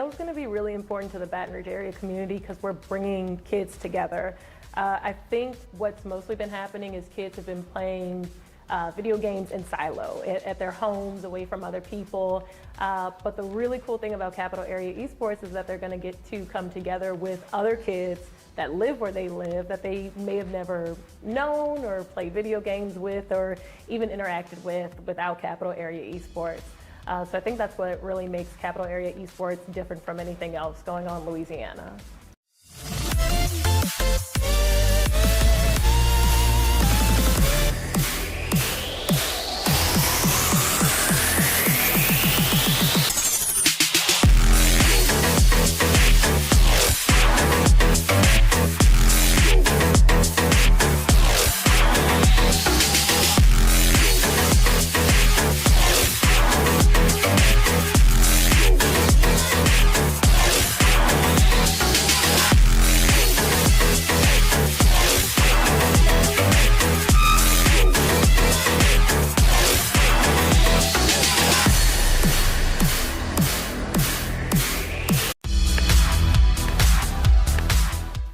that was going to be really important to the Baton Rouge area community because we're bringing kids together. I think what's mostly been happening is kids have been playing video games in silo at their homes, away from other people. But the really cool thing about Capital Area Esports is that they're going to get to come together with other kids that live where they live, that they may have never known or played video games with or even interacted with without Capital Area Esports. So I think that's what really makes Capital Area Esports different from anything else going on in Louisiana.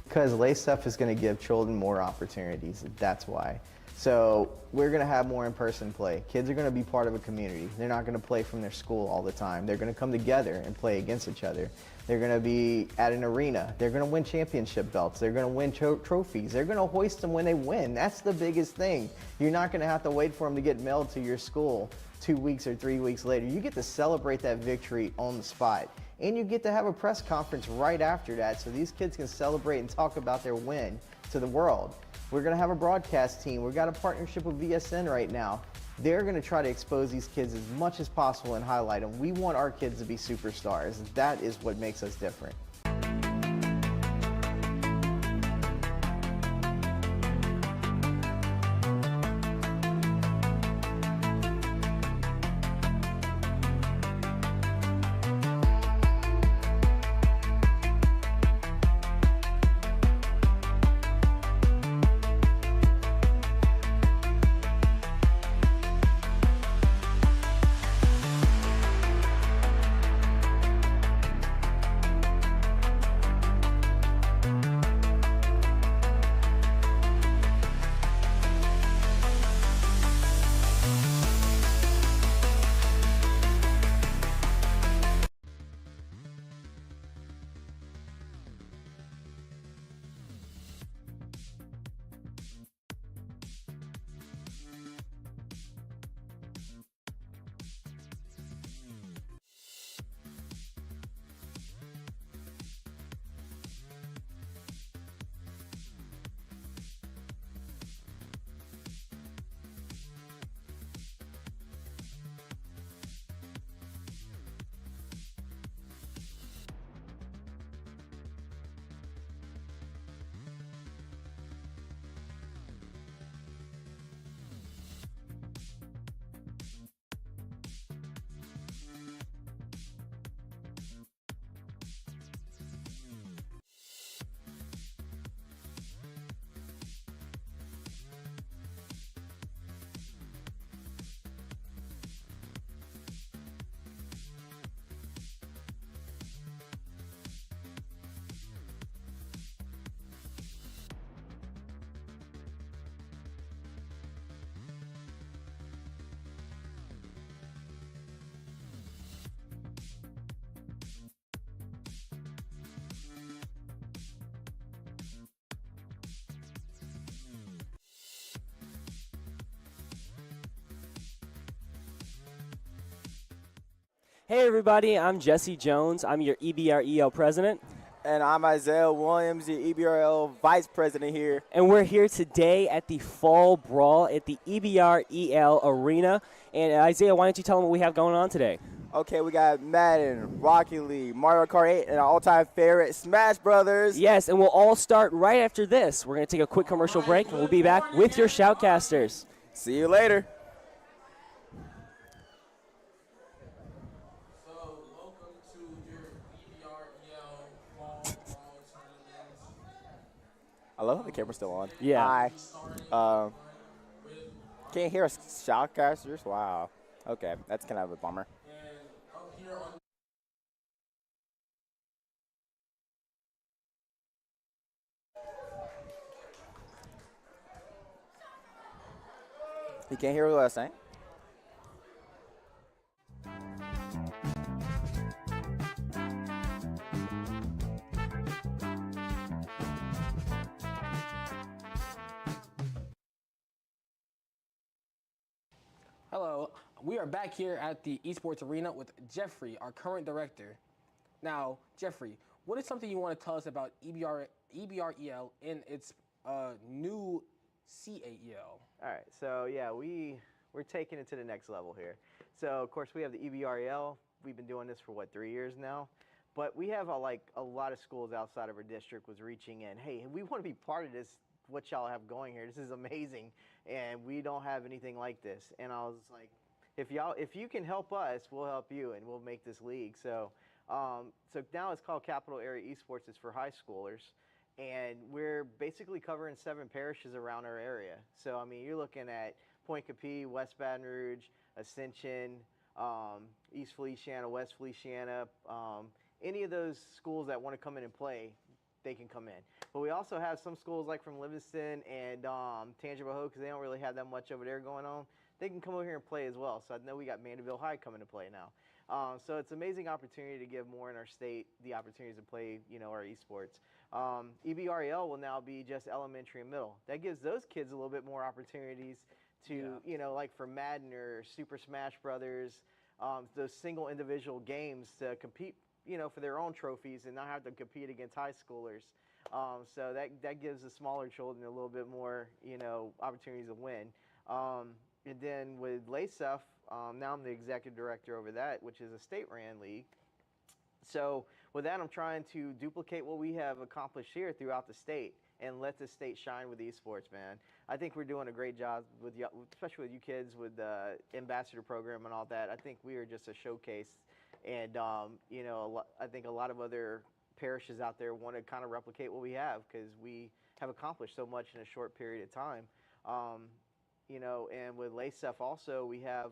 Because Lay Stuff is going to give children more opportunities, that's why. So we're going to have more in-person play. Kids are going to be part of a community. They're not going to play from their school all the time. They're going to come together and play against each other. They're going to be at an arena. They're going to win championship belts. They're going to win trophies. They're going to hoist them when they win. That's the biggest thing. You're not going to have to wait for them to get mailed to your school 2 weeks or 3 weeks later. You get to celebrate that victory on the spot. And you get to have a press conference right after that so these kids can celebrate and talk about their win to the world. We're going to have a broadcast team. We've got a partnership with VSN right now. They're going to try to expose these kids as much as possible and highlight them. We want our kids to be superstars. That is what makes us different. Hey everybody, I'm Jesse Jones. I'm your EBREL president. And I'm Isaiah Williams, the EBRL vice president here. And we're here today at the Fall Brawl at the EBREL Arena. And Isaiah, why don't you tell them what we have going on today? Okay, we got Madden, Rocket League, Mario Kart 8, and our all-time favorite, Smash Brothers. Yes, and we'll all start right after this. We're going to take a quick commercial break, and we'll be back with your Shoutcasters. See you later. Hello? The camera's still on. Yeah. Hi. Can't hear us shoutcasters? Wow. Okay, that's kind of a bummer. He can't hear what I was saying. Hello, we are back here at the Esports Arena with Jeffrey, our current director. Now, Jeffrey, what is something you want to tell us about EBREL and its new CAEL? All right, so yeah, we're taking it to the next level here. So of course we have the EBREL. We've been doing this for what, 3 years now? But we have a lot of schools outside of our district was reaching in. Hey, we want to be part of this. What y'all have going here? This is amazing, and we don't have anything like this. And I was like, if you can help us, we'll help you, and we'll make this league. So now it's called Capital Area Esports. It's for high schoolers. And we're basically covering 7 parishes around our area. So, I mean, you're looking at Point Capee, West Baton Rouge, Ascension, East Feliciana, West Feliciana. Any of those schools that want to come in and play, they can come in. But we also have some schools like from Livingston and Tangipahoa, because they don't really have that much over there going on. They can come over here and play as well. So I know we got Mandeville High coming to play now. So it's an amazing opportunity to give more in our state the opportunities to play, our esports. EBREL will now be just elementary and middle. That gives those kids a little bit more opportunities to, like for Madden or Super Smash Brothers, those single individual games to compete, for their own trophies and not have to compete against high schoolers. So that gives the smaller children a little bit more, opportunities to win. And then with LASEF, now I'm the executive director over that, which is a state-ran league. So with that, I'm trying to duplicate what we have accomplished here throughout the state and let the state shine with esports, man. I think we're doing a great job with, especially with you kids with the ambassador program and all that. I think we are just a showcase, and I think a lot of other parishes out there want to kind of replicate what we have because we have accomplished so much in a short period of time. And with LASEF also, we have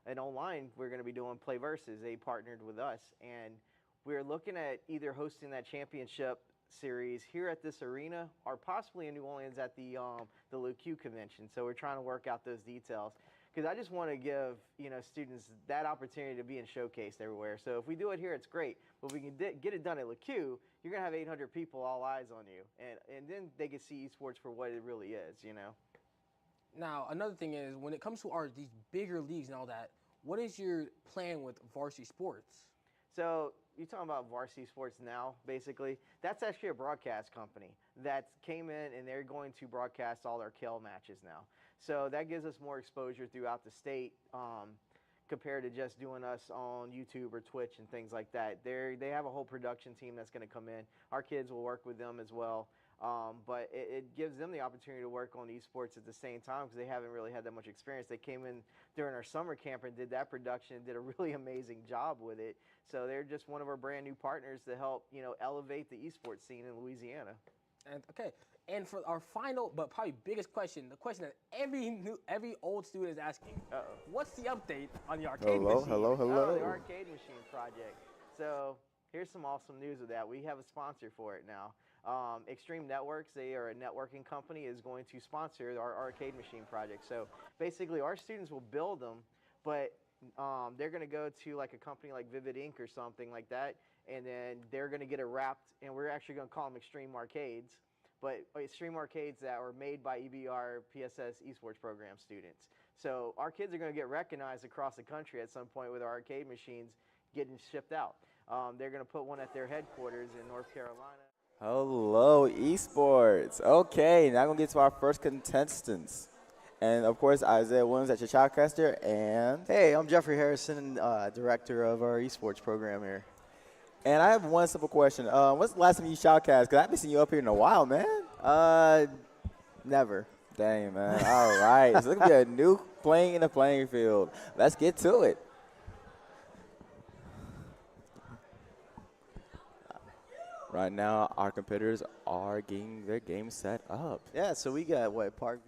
and online, we're going to be doing Play Versus. They partnered with us, and we're looking at either hosting that championship series here at this arena or possibly in New Orleans at the LeQ convention. So we're trying to work out those details because I just want to give students that opportunity to be in showcased everywhere. So if we do it here, it's great. But if we can get it done at LeQ, you're going to have 800 people all eyes on you, and then they can see esports for what it really is, Now, another thing is, when it comes to these bigger leagues and all that, what is your plan with varsity sports? So you're talking about varsity sports now, basically. That's actually a broadcast company that came in, and they're going to broadcast all their KEL matches now. So that gives us more exposure throughout the state compared to just doing us on YouTube or Twitch and things like that. They have a whole production team that's going to come in. Our kids will work with them as well. But it gives them the opportunity to work on esports at the same time because they haven't really had that much experience. They came in during our summer camp and did that production and did a really amazing job with it. So they're just one of our brand new partners to help, elevate the esports scene in Louisiana. And for our final but probably biggest question, the question that every old student is asking, what's the update on the arcade machine? Hello. Oh, the arcade machine project. So here's some awesome news with that. We have a sponsor for it now. Extreme Networks, they are a networking company, is going to sponsor our arcade machine project. So basically our students will build them, but they're going to go to like a company like Vivid Inc. or something like that, and then they're going to get it wrapped, and we're actually going to call them Extreme Arcades, but Extreme Arcades that are made by EBR PSS esports program students. So our kids are going to get recognized across the country at some point with our arcade machines getting shipped out. They're going to put one at their headquarters in North Carolina. Hello, esports. Okay, now we're going to get to our first contestants. And, of course, Isaiah Williams at your shoutcaster, and... Hey, I'm Jeffrey Harrison, director of our esports program here. And I have one simple question. When's the last time you shoutcast? Because I haven't seen you up here in a while, man. Never. Dang, man. All right. So it's going to be a new playing in the playing field. Let's get to it. Right now, our competitors are getting their game set up. Yeah, so we got, Parkview?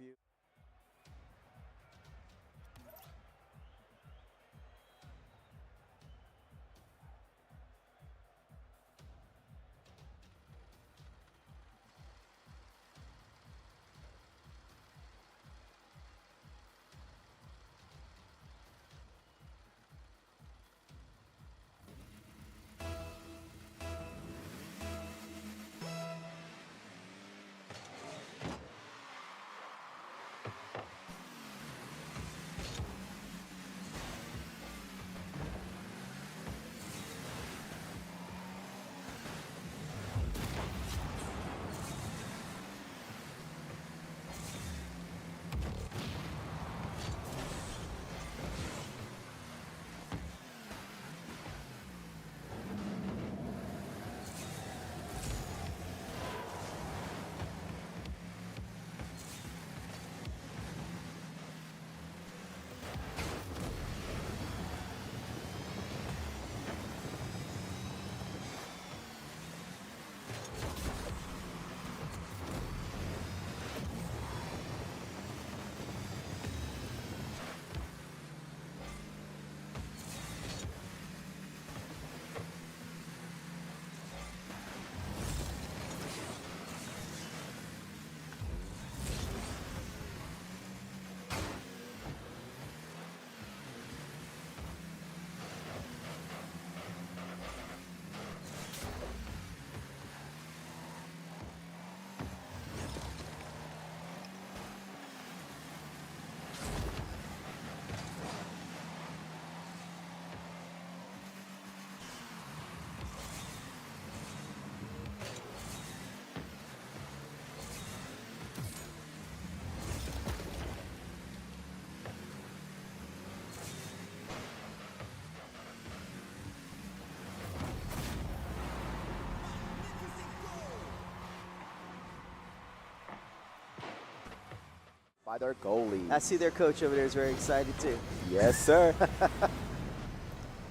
by their goalie. I see their coach over there is very excited too. Yes, sir.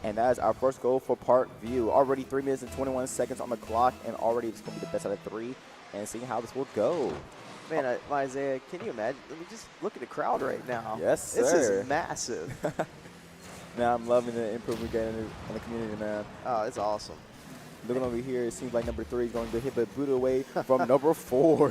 And that is our first goal for Parkview. Already 3 minutes and 21 seconds on the clock, and already it's going to be the best out of 3. And seeing how this will go. Man, Isaiah, can you imagine? Let me just look at the crowd right now. Yes, sir. This is massive. Now I'm loving the improvement game in the community, man. Oh, it's awesome. Looking over here, it seems like number 3 is going to hit the boot away from number 4.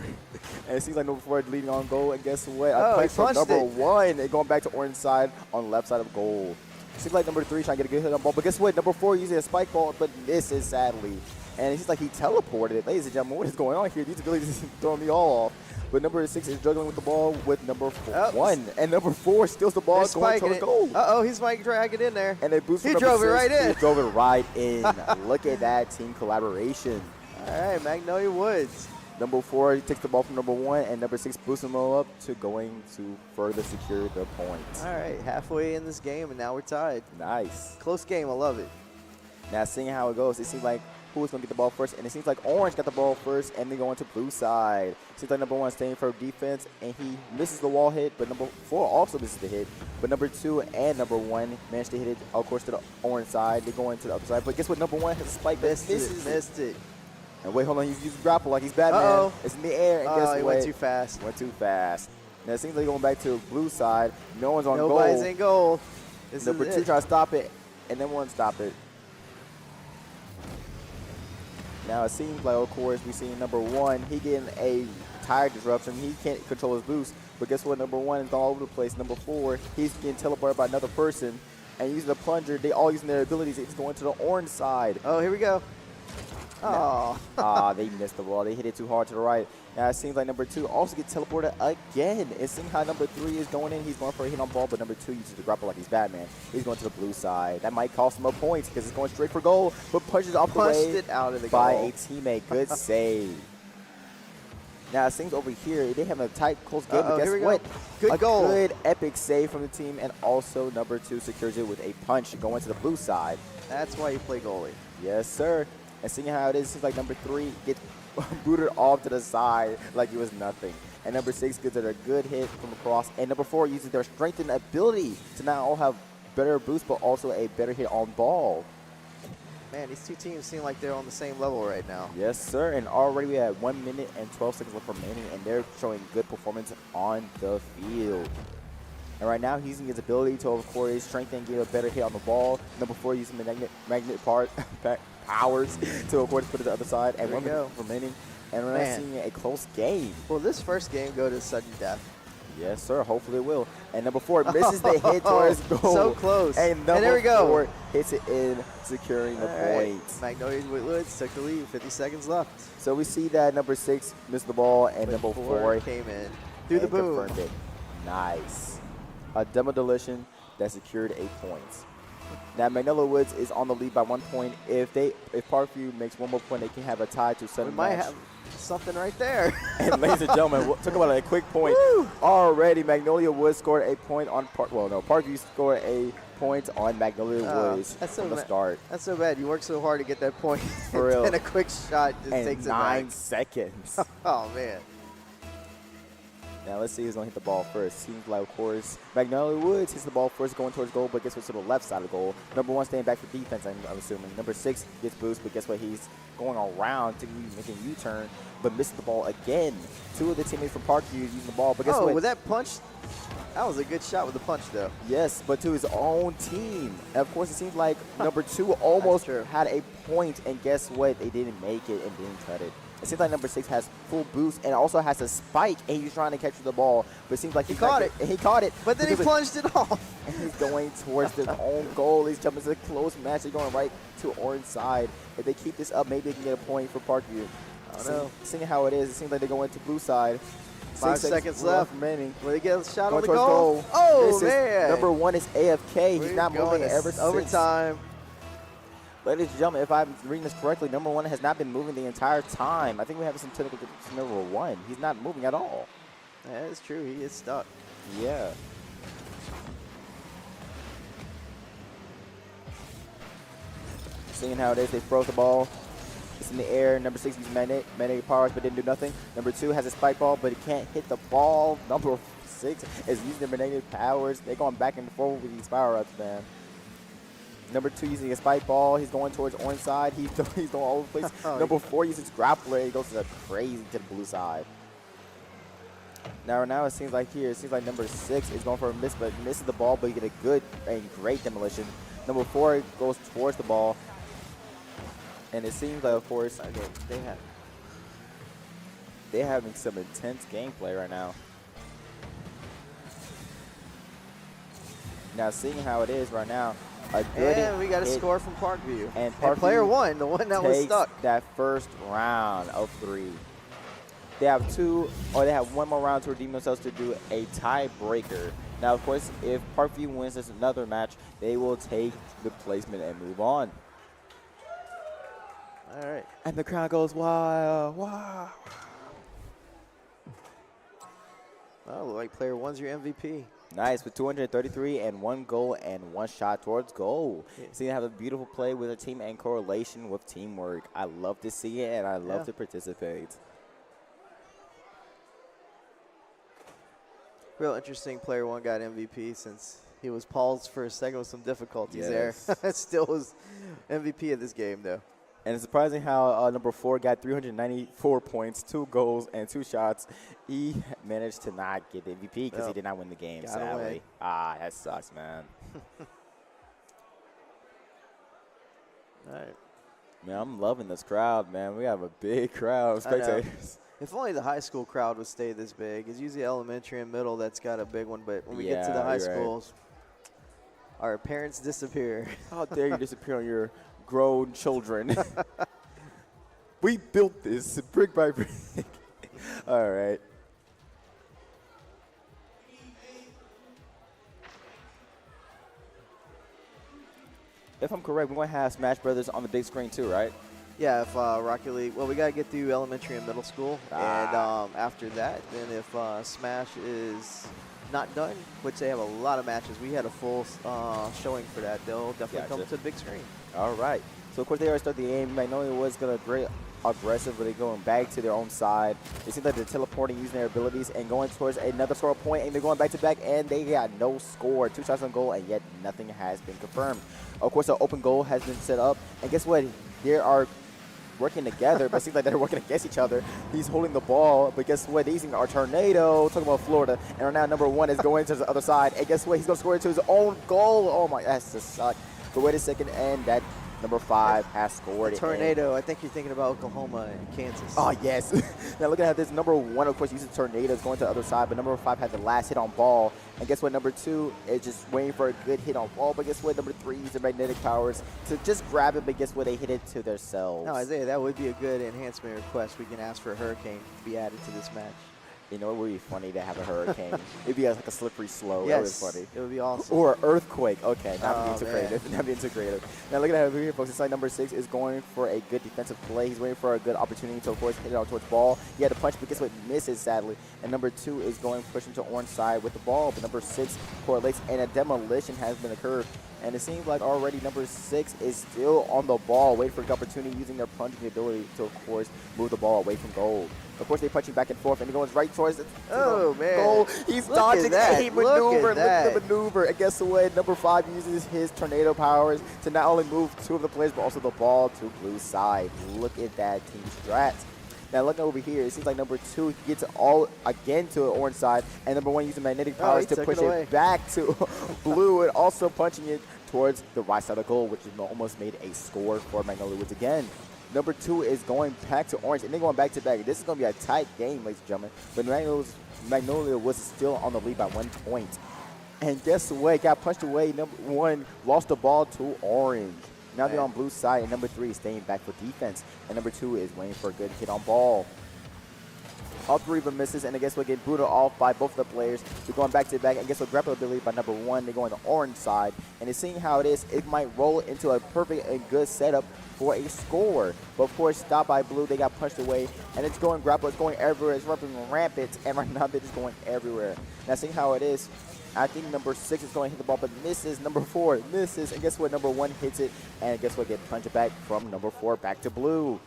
And it seems like number 4 is leading on goal. And guess what? Oh, he from punched number it. 1 and going back to orange side on the left side of goal. Seems like number 3 trying to get a good hit on ball. But guess what? Number 4 using a spike ball, but misses sadly. And it seems like he teleported. Ladies and gentlemen, what is going on here? These abilities are throwing me all off. But number 6 is juggling with the ball with number 1. And number 4 steals the ball going towards goal. Uh-oh, he's Mike drag it in there. And they boost. He drove it right in. He drove it right in. Look at that team collaboration. All right, Magnolia Woods. Number 4 takes the ball from number 1, and number 6 boosts him up to going to further secure the point. All right, halfway in this game, and now we're tied. Nice. Close game, I love it. Now seeing how it goes, it seems like who is going to get the ball first, and it seems like orange got the ball first, and then going to blue side. Seems like number 1 staying for defense, and he misses the wall hit, but number 4 also misses the hit. But number 2 and number 1 managed to hit it, of course, to the orange side. They're going to the other side, but guess what? Number 1 has a spike that Missed it. And wait, hold on, he's using grapple like he's Batman. Uh-oh. It's in the air, and guess what? He went too fast. Went too fast. Now it seems like going back to blue side. No one's on Nobody's goal. in goal. This Number is 2 it. tries to stop it, and then 1 stop it. Now it seems like, of course, we see number 1. He getting a tire disruption. He can't control his boost. But guess what? Number 1 is all over the place. Number 4, he's getting teleported by another person. And using the plunger, they all using their abilities. It's going to the orange side. Oh, here we go. Oh. They missed the ball. They hit it too hard to the right. Now it seems like number 2 also gets teleported again. And seeing how number 3 is going in, he's going for a hit on ball, but number 2 uses the grapple like he's Batman. He's going to the blue side. That might cost him a point because it's going straight for goal, but punches off the way It out of the by goal. a teammate. Good save. Now it seems over here, they have a tight, close game, but guess here we what? go. Good goal. Good epic save from the team, and also number 2 secures it with a punch going to the blue side. That's why you play goalie. Yes, sir. And seeing how it is, it seems like number 3 gets booted off to the side like it was nothing. And number 6 gets it a good hit from across. And number 4 uses their strength and ability to not only have better boost, but also a better hit on ball. Man, these two teams seem like they're on the same level right now. Yes, sir. And already we have 1 minute and 12 seconds left remaining, and they're showing good performance on the field. And right now, he's using his ability to, of course, strengthen and get a better hit on the ball. Number 4 using the magnet powers to, of course, put it to the other side. And There 1 we minute go. remaining. And we're not seeing a close game. Will this first game go to sudden death? Yes, sir. Hopefully it will. And number 4 misses the hit towards goal. So close. And number there we go. 4 hits it in, securing the All right. point. Magnolia Woods took the lead. 50 seconds left. So we see that number 6 missed the ball, and But number 4 came in through the and boom. confirmed it. Nice. A demolition that secured 8 points. Now Magnolia Woods is on the lead by 1 point. If Parkview makes 1 more point, they can have a tie to 7 We might match. have something right there. And ladies and gentlemen, talk about a quick point. Woo! Already, Magnolia Woods scored a point on Parkview scored a point on Magnolia Woods that's so from the start. That's so bad. You work so hard to get that point. For real. And a quick shot just And takes it 9 back. seconds. Oh, man. Now let's see who's going to hit the ball first. Seems like, of course, Magnolia Woods hits the ball first going towards goal, but guess what's to the left side of the goal? Number 1 staying back for defense, I'm assuming. Number 6 gets boost, but guess what? He's going around to making a U-turn, but missed the ball again. 2 of the teammates from Parkview using the ball, but guess what? With that punch, that was a good shot with the punch, though. Yes, but to his own team. And of course, it seems like number 2 almost true. had a point, and guess what? They didn't make it and didn't cut it. It seems like number 6 has full boost and also has a spike, and he's trying to catch the ball, but it seems like He caught it. He caught it. But then he plunged it off. And he's going towards his own goal. He's jumping to a close match. They're going right to orange side. If they keep this up, maybe they can get a point for Parkview. I don't know. Seeing how it is, it seems like they're going to blue side. 5 seconds left. remaining. Will they get a shot Going on the towards goal? goal. Oh, This is- man. number 1 is AFK. He's We're not going moving to ever since. overtime. Ladies and gentlemen, if I'm reading this correctly, number 1 has not been moving the entire time. I think we have some technical difficulties with number 1. He's not moving at all. That is true. He is stuck. Yeah. Seeing how it is, they froze the ball. It's in the air. Number 6 uses magnetic powers, but didn't do nothing. Number 2 has a spike ball, but he can't hit the ball. Number 6 6 is using their magnetic powers. They're going back and forth with these power-ups, man. Number 2 using a spike ball. He's going towards orange side. He's going all over the place. Number 4 uses grappler. He goes to the crazy to the blue side. Now it seems like number 6 is going for a miss, but misses the ball, but you get a good and great demolition. Number 4 goes towards the ball. And it seems like, of course, they're having some intense gameplay right now. Now, seeing how it is right now, and we got a score from Parkview. And player 1, the one that was stuck. That first round of 3. They have one more round to redeem themselves to do a tiebreaker. Now, of course, if Parkview wins this another match, they will take the placement and move on. All right. And the crowd goes, wow, wow. Oh, look like player 1's your MVP. Nice, with 233 and 1 goal and 1 shot towards goal. Yeah. See, they have a beautiful play with a team and correlation with teamwork. I love to see it, and I love to participate. Real interesting, player 1 got MVP since he was paused for a second with some difficulties there. Still was MVP of this game, though. And it's surprising how number 4 got 394 points, 2 goals, and 2 shots. He managed to not get the MVP because he did not win the game, sadly. Ah, that sucks, man. All right. Man, I'm loving this crowd, man. We have a big crowd of spectators. If only the high school crowd would stay this big. It's usually elementary and middle that's got a big one, but when we get to the high schools, our parents disappear. How dare you disappear on your grown children? We built this brick by brick. All right. If I'm correct, we're going to have Smash Brothers on the big screen too, right? Yeah, if Rocket League, well, we got to get through elementary and middle school. And after that, then if Smash is not done, which they have a lot of matches, we had a full showing for that. They'll definitely come to the big screen. All right. So, of course, they already started the game. Magnolia was going to great aggressive, but they're going back to their own side. It seems like they're teleporting, using their abilities, and going towards another score point, and they're going back to back, and they got no score. 2 shots on goal, and yet nothing has been confirmed. Of course, an open goal has been set up, and guess what? They are working together, but it seems like they're working against each other. He's holding the ball, but guess what? He's using our tornado, talking about Florida, and right now number 1 is going to the other side, and guess what? He's going to score into his own goal. Oh, my, that's just suck. But wait a second, and that number 5 has scored. A tornado. I think you're thinking about Oklahoma and Kansas. Oh, yes. Now look at this. Number 1, of course, uses tornadoes going to the other side, but number 5 had the last hit on ball. And guess what? Number 2 is just waiting for a good hit on ball, but guess what? Number 3 uses magnetic powers to just grab it, but guess what? They hit it to themselves. No, Isaiah, that would be a good enhancement request. We can ask for a hurricane to be added to this match. You know, it would be funny to have a hurricane. It'd be like a slippery slope. Yes, that would be funny. It would be awesome. Or earthquake. Okay, not being too man. creative. Not being too creative. Now look at that over here, folks. Inside number 6 is going for a good defensive play. He's waiting for a good opportunity to, of course, hit it out towards ball. He had to punch, but guess what? Misses, sadly. And number 2 is going pushing to orange side with the ball, but number 6 correlates, and a demolition has been occurred. And it seems like already number 6 is still on the ball, waiting for an opportunity, using their punching ability to, of course, move the ball away from goal. Of course, they're punching back and forth, and he goes right towards the goal. He's dodging a maneuver. Look at the maneuver. And guess what? Number 5 uses his tornado powers to not only move 2 of the players, but also the ball to blue side. Look at that team strat. Now looking over here, it seems like number 2 gets it all again to the orange side, and number 1 using magnetic powers to push it back to blue, and also punching it towards the right side of the goal, which almost made a score for Magnolia Woods again. Number 2 is going back to orange, and they're going back to back. This is going to be a tight game, ladies and gentlemen. But Magnolia was still on the lead by 1 point. And guess what? Got punched away. Number 1 lost the ball to orange. Now they're on blue side, and number 3 is staying back for defense. And number 2 is waiting for a good hit on ball. All 3 of them misses, and I guess we'll get booted off by both of the players. They're going back to back, and guess what? Grapple ability by number 1. They're going to orange side, and it's seeing how it is. It might roll into a perfect and good setup for a score. But of course, stopped by blue. They got punched away, and it's going grapple. It's going everywhere. It's running rampant, and right now they're just going everywhere. Now seeing how it is, I think number 6 is going to hit the ball, but misses. Number 4 misses, and guess what? Number 1 hits it, and guess what? Get punched back from number 4 back to blue.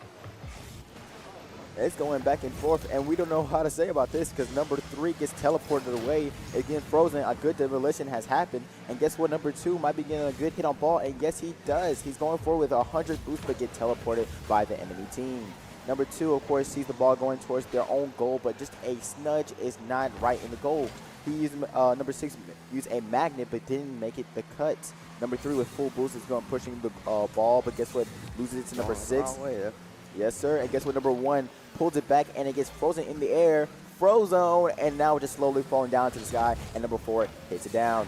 It's going back and forth, and we don't know how to say about this because number 3 gets teleported away. Again, frozen. A good demolition has happened. And guess what? Number 2 might be getting a good hit on ball, and yes, he does. He's going forward with 100 boost, but get teleported by the enemy team. Number 2, of course, sees the ball going towards their own goal, but just a snudge is not right in the goal. He used, number 6 used a magnet, but didn't make it the cut. Number 3 with full boost is going pushing the ball, but guess what? Loses it to number 6. Yes, sir. And guess what? Number 1 pulls it back, and it gets frozen in the air. Frozen, and now just slowly falling down to the sky. And number 4 hits it down.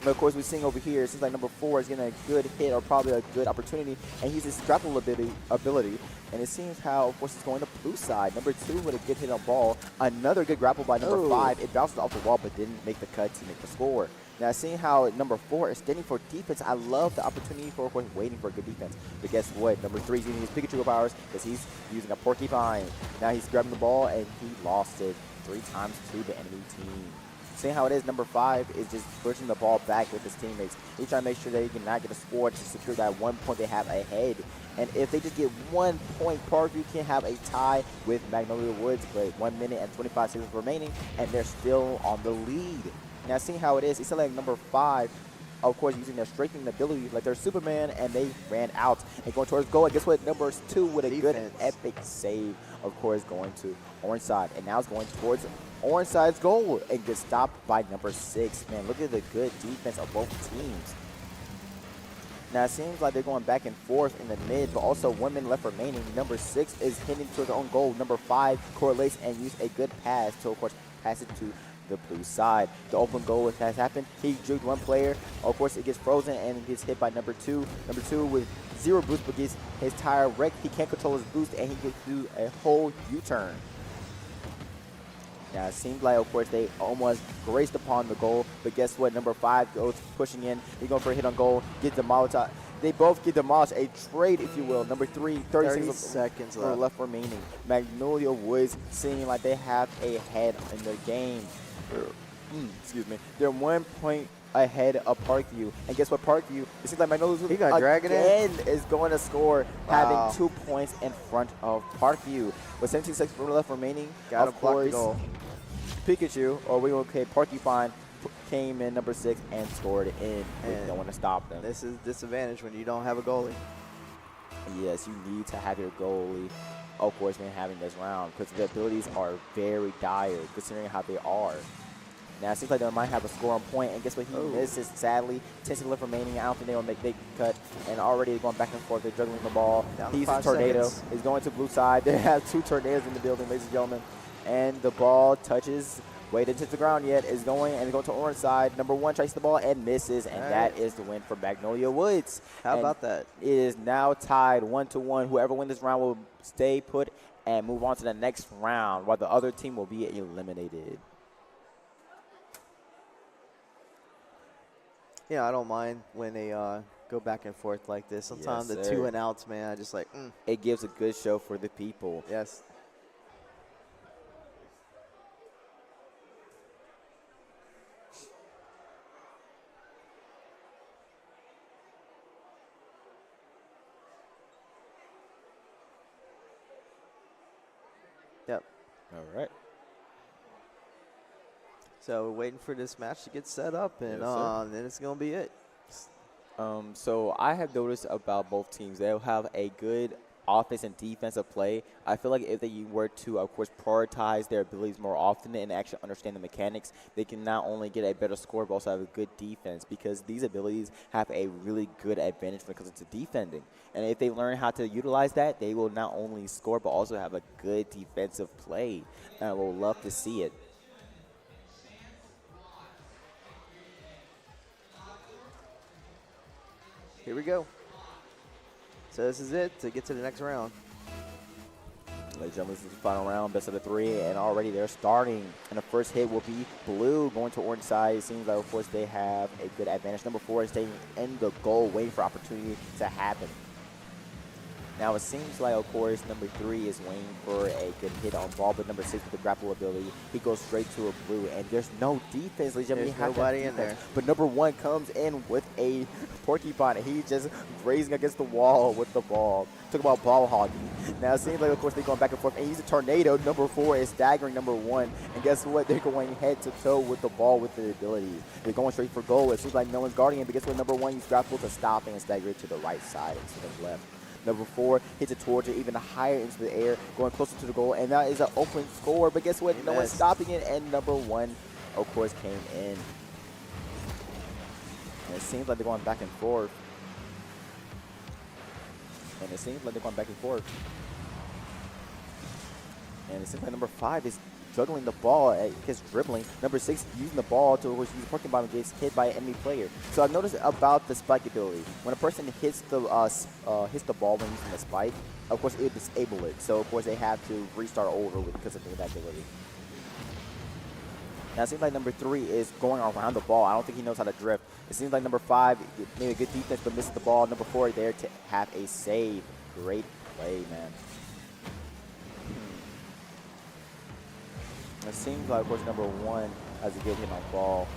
And of course, we're seeing over here, it seems like number 4 is getting a good hit or probably a good opportunity, and he's his grapple ability. And it seems how, of course, it's going to blue side. Number 2 with a good hit on ball. Another good grapple by number 5. It bounces off the wall, but didn't make the cut to make the score. Now, seeing how number 4 is standing for defense, I love the opportunity for, of course, waiting for a good defense. But guess what? Number 3 is using his Pikachu powers because he's using a porcupine. Now he's grabbing the ball, and he lost it 3 times to the enemy team. Seeing how it is, number 5 is just pushing the ball back with his teammates. He's trying to make sure they cannot get a score to secure that 1 point they have ahead. And if they just get 1 point, Parkview can have a tie with Magnolia Woods, but 1 minute and 25 seconds remaining, and they're still on the lead. Now, seeing how it is, it's like number 5, of course, using their strengthening ability, like they're Superman, and they ran out and going towards goal. And guess what? Number 2 with a good epic save, of course, going to orange side. And now it's going towards orange side's goal and gets stopped by number 6. Man, look at the good defense of both teams. Now, it seems like they're going back and forth in the mid, but also 1 minute left remaining. Number 6 is hitting towards their own goal. Number 5 correlates and used a good pass to, of course, pass it to the blue side. The open goal has happened. He juked 1 player. Of course, it gets frozen and gets hit by number 2. Number 2 with 0 boost, but gets his tire wrecked. He can't control his boost, and he gets to do a whole U-turn. Now, it seems like, of course, they almost graced upon the goal, but guess what? Number 5 goes pushing in. He's going for a hit on goal, get demolished. They both get demolished. A trade, if you will. Number 3, 30 seconds left remaining. Magnolia Woods seeming like they have a head in their game. Excuse me. They're 1 point ahead of Parkview. And guess what? Parkview, it seems like Magnolia Woods again is going to score, having 2 points in front of Parkview. With 17 seconds left remaining, of course, Pikachu, or we will say Porcupine, came in number 6 and scored it in. We don't want to stop them. This is disadvantage when you don't have a goalie. Yes, you need to have your goalie, of course, when having this round, because the abilities are very dire, considering how they are. Now, it seems like they might have a score on point, and guess what? He misses, sadly. 10 seconds left remaining. I don't think they will make the cut, and already going back and forth. They're juggling the ball. He's a tornado. He's going to blue side. They have 2 tornadoes in the building, ladies and gentlemen. And the ball touches, wait, didn't touch the ground yet, is going, and going to orange side. Number 1 tries the ball and misses, and that is the win for Magnolia Woods. How about that? It is now tied 1-1. Whoever wins this round will stay put and move on to the next round, while the other team will be eliminated. Yeah, I don't mind when they go back and forth like this. Sometimes the 2 and outs, man, I just like, It gives a good show for the people. Yes. Yep. All right. So we're waiting for this match to get set up, and then it's going to be it. So I have noticed about both teams, they'll have a good offense and defensive play. I feel like if they were to, of course, prioritize their abilities more often and actually understand the mechanics, they can not only get a better score, but also have a good defense, because these abilities have a really good advantage when it comes to defending. And if they learn how to utilize that, they will not only score, but also have a good defensive play. And I will love to see it. Here we go. So this is it to get to the next round. Ladies and gentlemen, this is the final round, best of the 3, and already they're starting. And the first hit will be blue going to orange side. It seems like, of course, they have a good advantage. Number 4 is staying in the goal, waiting for opportunity to happen. Now, it seems like, of course, number 3 is waiting for a good hit on ball, but number 6 with the grapple ability, he goes straight to a blue, and there's no defense. Ladies and gentlemen, There's you have to have nobody in defense. there. But number 1 comes in with a porcupine, and he's just grazing against the wall with the ball. Talk about ball hogging. Now, it seems like, of course, they're going back and forth, and he's a tornado. Number 4 is staggering number 1, and guess what? They're going head to toe with the ball with their abilities. They're going straight for goal. It seems like no one's guarding it, but guess what? Number 1 uses grapple to stop and stagger it to the right side instead of left. Number 4 hits it towards it, even higher into the air, going closer to the goal, and that is an open score. But guess what? No one's stopping it, and number 1, of course, came in. And it seems like they're going back and forth. And it seems like number 5 is juggling the ball, gets dribbling. Number 6 using the ball to use the parking bomb and gets hit by an enemy player. So I've noticed about the spike ability. When a person hits the ball when using the spike, of course it will disable it. So of course they have to restart over because of that ability. Now it seems like number 3 is going around the ball. I don't think he knows how to drift. It seems like number 5 made a good defense but misses the ball. Number 4 there to have a save. Great play, man. It seems like, of course, number 1 has a good hit on ball.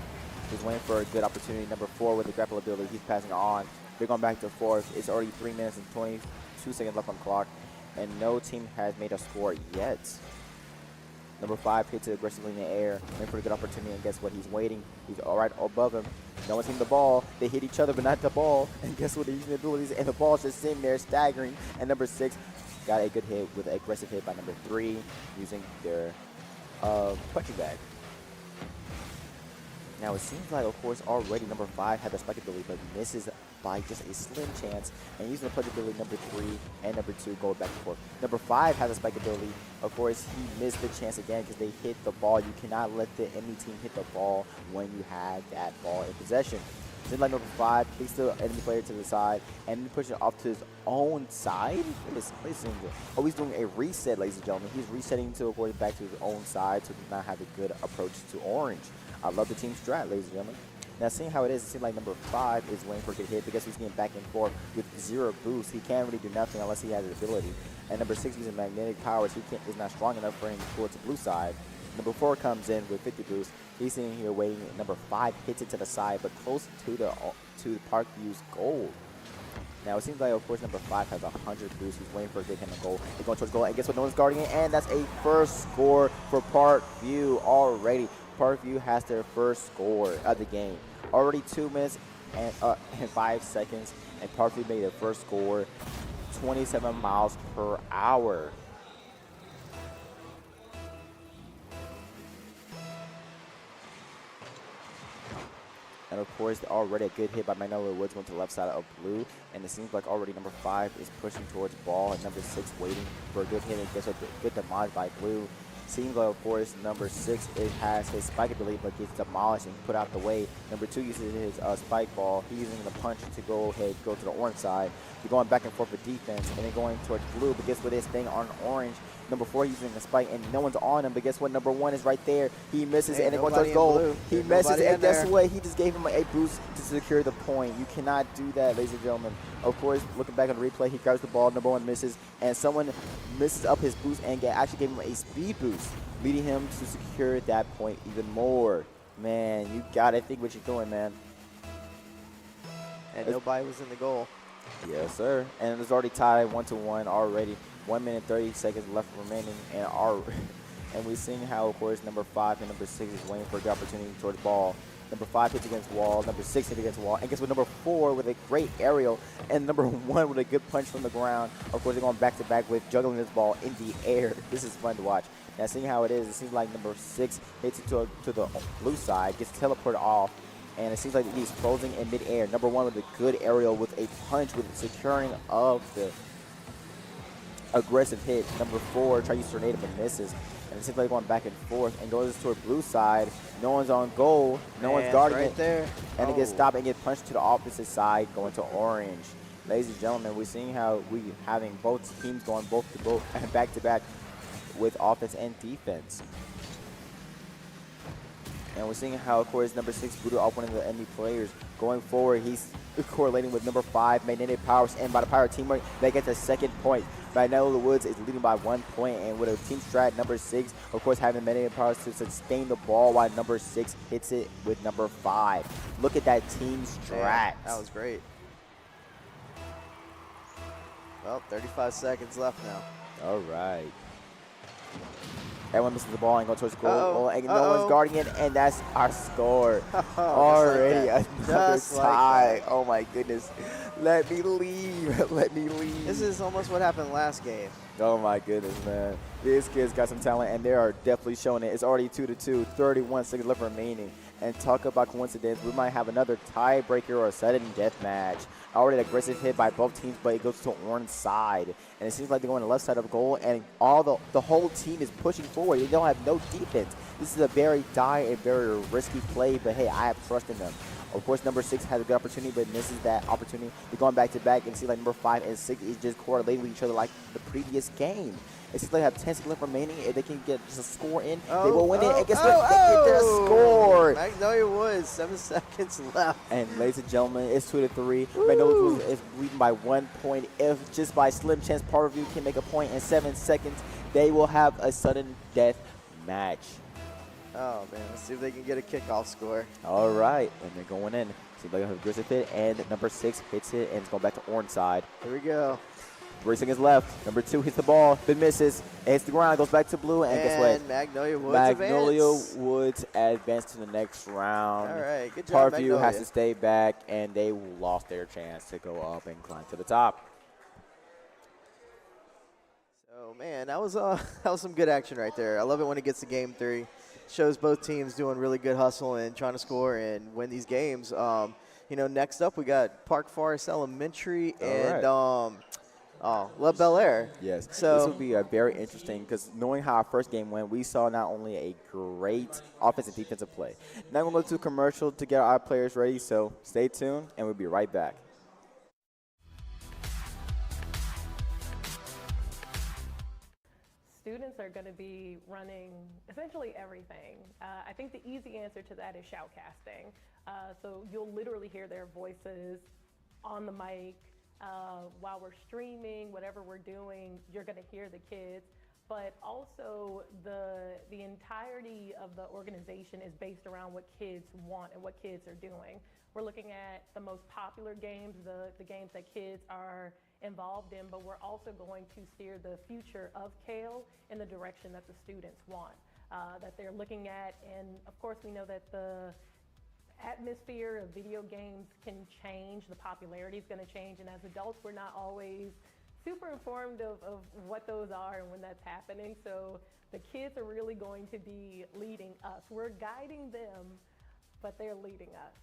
He's waiting for a good opportunity. Number 4 with the grapple ability, he's passing on. They're going back to 4th. It's already 3 minutes and 22 seconds left on the clock, and no team has made a score yet. Number 5 hits it aggressively in the air, waiting for a good opportunity, and guess what? He's waiting. He's all right above him. No one's hitting the ball. They hit each other, but not the ball. And guess what? They're using the abilities, and the ball's just sitting there staggering. And number 6 got a good hit with an aggressive hit by number 3 using their punching bag. Now it seems like, of course, already number 5 had the spike ability, but misses by just a slim chance. And using the punch ability, number 3 and number 2 go back and forth. Number 5 has a spike ability. Of course, he missed the chance again because they hit the ball. You cannot let the enemy team hit the ball when you have that ball in possession. Then like number 5, takes the enemy player to the side and then pushes it off to his own side. Oh, he's doing a reset, ladies and gentlemen. He's resetting to avoid back to his own side to not have a good approach to orange. I love the team strat, ladies and gentlemen. Now, seeing how it is, it seems like number 5 is waiting for a good hit because he's getting back and forth with 0 boost. He can't really do nothing unless he has the ability. And number 6 using magnetic powers, he is not strong enough for him to pull it to blue side. Number 4 comes in with 50 boost. He's sitting here waiting. Number 5 hits it to the side, but close to the Parkview's goal. Now, it seems like, of course, number 5 has 100 boost. He's waiting for a good hit on goal. He's going towards goal, and guess what? No one's guarding it, and that's a first score for Parkview already. Parkview has their first score of the game. Already 2 minutes and 5 seconds, and Parkview made their first score, 27 miles per hour. And of course, already a good hit by Magnolia Woods going to the left side of blue. And it seems like already number 5 is pushing towards ball, and number 6 waiting for a good hit. And guess what? Good demolished by blue. Seems like, of course, number 6 has his spike ability, but gets demolished and put out the way. Number 2 uses his spike ball. He's using the punch to go to the orange side. They're going back and forth with defense, and then going towards blue. But guess what? They're staying on orange. Number 4 using the spike, and no one's on him. But guess what? Number 1 is right there. He misses, and then going towards goal. He misses, and guess what? He just gave him a boost to secure the point. You cannot do that, ladies and gentlemen. Of course, looking back on the replay, he grabs the ball. Number 1 misses, and someone misses up his boost and actually gave him a speed boost, leading him to secure that point even more. Man, you gotta think what you're doing, man. And nobody was in the goal. Yes, sir. And it's already tied 1-1 already. 1 minute 30 seconds left remaining, and we're seeing how, of course, number 5 and number 6 is waiting for the opportunity towards the ball. Number 5 hits against wall, number 6 hits against wall, and guess what? Number 4 with a great aerial, and number 1 with a good punch from the ground. Of course, they're going back to back with juggling this ball in the air. This is fun to watch. Now, seeing how it is, it seems like number 6 hits it to the blue side, gets teleported off, and it seems like he's closing in midair. Number 1 with a good aerial with a punch with the securing of the aggressive hit. Number 4 tries to use tornado but misses. And it seems like going back and forth and goes toward blue side. No one's on goal. No one's guarding it. There. And it gets stopped and gets punched to the opposite side, going to orange. Ladies and gentlemen, we're seeing how we having both teams going back to back with offense and defense. And we're seeing how, of course, number 6 booted off one of the enemy players. Going forward, he's correlating with number 5, Magnetic Powers, and by the power of teamwork, they get the second point. Magnolia Woods is leading by 1 point, and with a team strat, number 6, of course, having Magnetic Powers to sustain the ball while number 6 hits it with number 5. Look at that team strat. Yeah, that was great. Well, 35 seconds left now. All right. Everyone misses the ball and go towards goal. Uh-oh. And no one's guarding it, and that's our score. Like Already another Just tie. like Oh my goodness. Let me leave. Let me leave. this is almost what happened last game. Oh my goodness, man. These kids got some talent, and they are definitely showing it. It's already 2-2, 31 seconds left remaining. And talk about coincidence, we might have another tiebreaker or a sudden death match. Already an aggressive hit by both teams, but it goes to orange side. And it seems like they're going to the left side of the goal, and all the whole team is pushing forward. They don't have no defense. This is a very dire and very risky play, but hey, I have trust in them. Of course, number 6 has a good opportunity, but misses that opportunity. They're going back to back, and see like number 5 and 6 is just correlating with each other like the previous game. It seems like they have 10 seconds left remaining. If they can get just a score in, they will win it. And guess what? They get their score. Magnolia Woods, 7 seconds left. And ladies and gentlemen, it's 2-3. Magnolia Woods is leading by 1 point. If just by slim chance part of you can make a point in 7 seconds, they will have a sudden death match. Oh, man. Let's see if they can get a kickoff score. All right. And they're going in. See if they have a aggressive hit. And number 6 hits it, and it's going back to orange side. Here we go. 3 seconds left. Number 2 hits the ball, then misses, and hits the ground, goes back to blue, and guess what? Magnolia Woods Magnolia advance. Woods advanced to the next round. All right, good job, Parkview Magnolia. has to stay back, and they lost their chance to go up and climb to the top. So, man, that was some good action right there. I love it when it gets to game 3. Shows both teams doing really good hustle and trying to score and win these games. You know, next up we got Park Forest Elementary and La Belle Air. Yes, So this will be very interesting because knowing how our first game went, we saw not only a great offensive and defensive play. Now we're going to go to commercial to get our players ready, so stay tuned, and we'll be right back. Students are going to be running essentially everything. I think the easy answer to that is shoutcasting. So you'll literally hear their voices on the mic while we're streaming, whatever we're doing, you're going to hear the kids. But also the entirety of the organization is based around what kids want and what kids are doing. We're looking at the most popular games, the games that kids are involved in, but we're also going to steer the future of Kale in the direction that the students want, that they're looking at. And of course, we know that the atmosphere of video games can change, the popularity is going to change, and as adults, we're not always super informed of what those are and when that's happening. So the kids are really going to be leading us. We're guiding them, but they're leading us.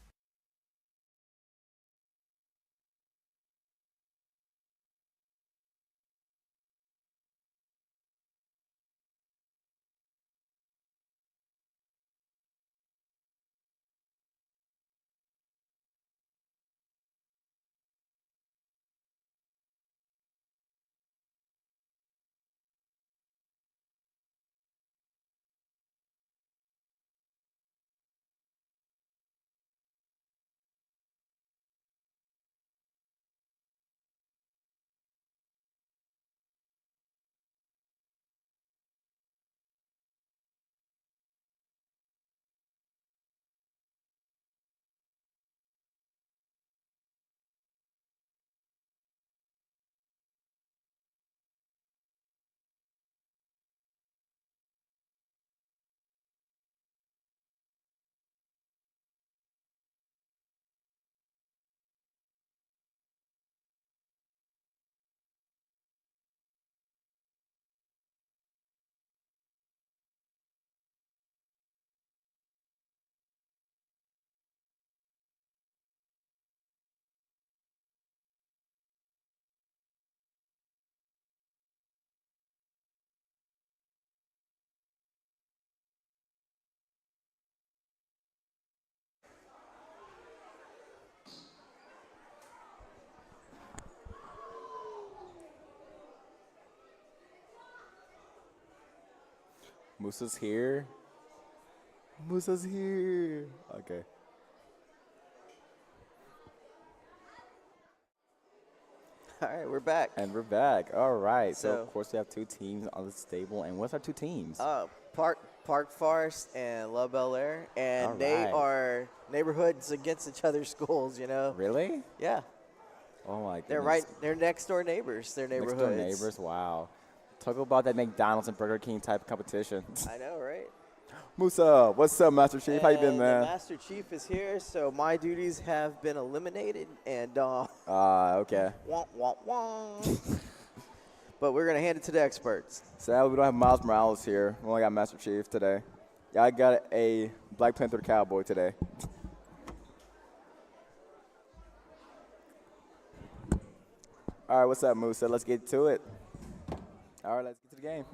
Moosa's here. Musa's here. Okay. All right, we're back. And we're back. All right. So, So- of course, we have two teams on the stable. And what's our two teams? Park Forest and La Bel Air, and All they right. are neighborhoods against each other's schools. You know. Really? Yeah, Oh, my goodness. they're right. They're next door neighbors. They're Next neighborhoods. door neighbors. Wow. Talk about that McDonald's and Burger King type of competition. I know, right? Musa, what's up, Master Chief? How you been, And man? The Master Chief is here, so my duties have been eliminated, and Okay. wah, wah, wah. But we're gonna hand it to the experts. Sadly, we don't have Miles Morales here. We only got Master Chief today. Yeah, I got a Black Panther cowboy today. All right, what's up, Musa? Let's get to it. All right, let's get to the game.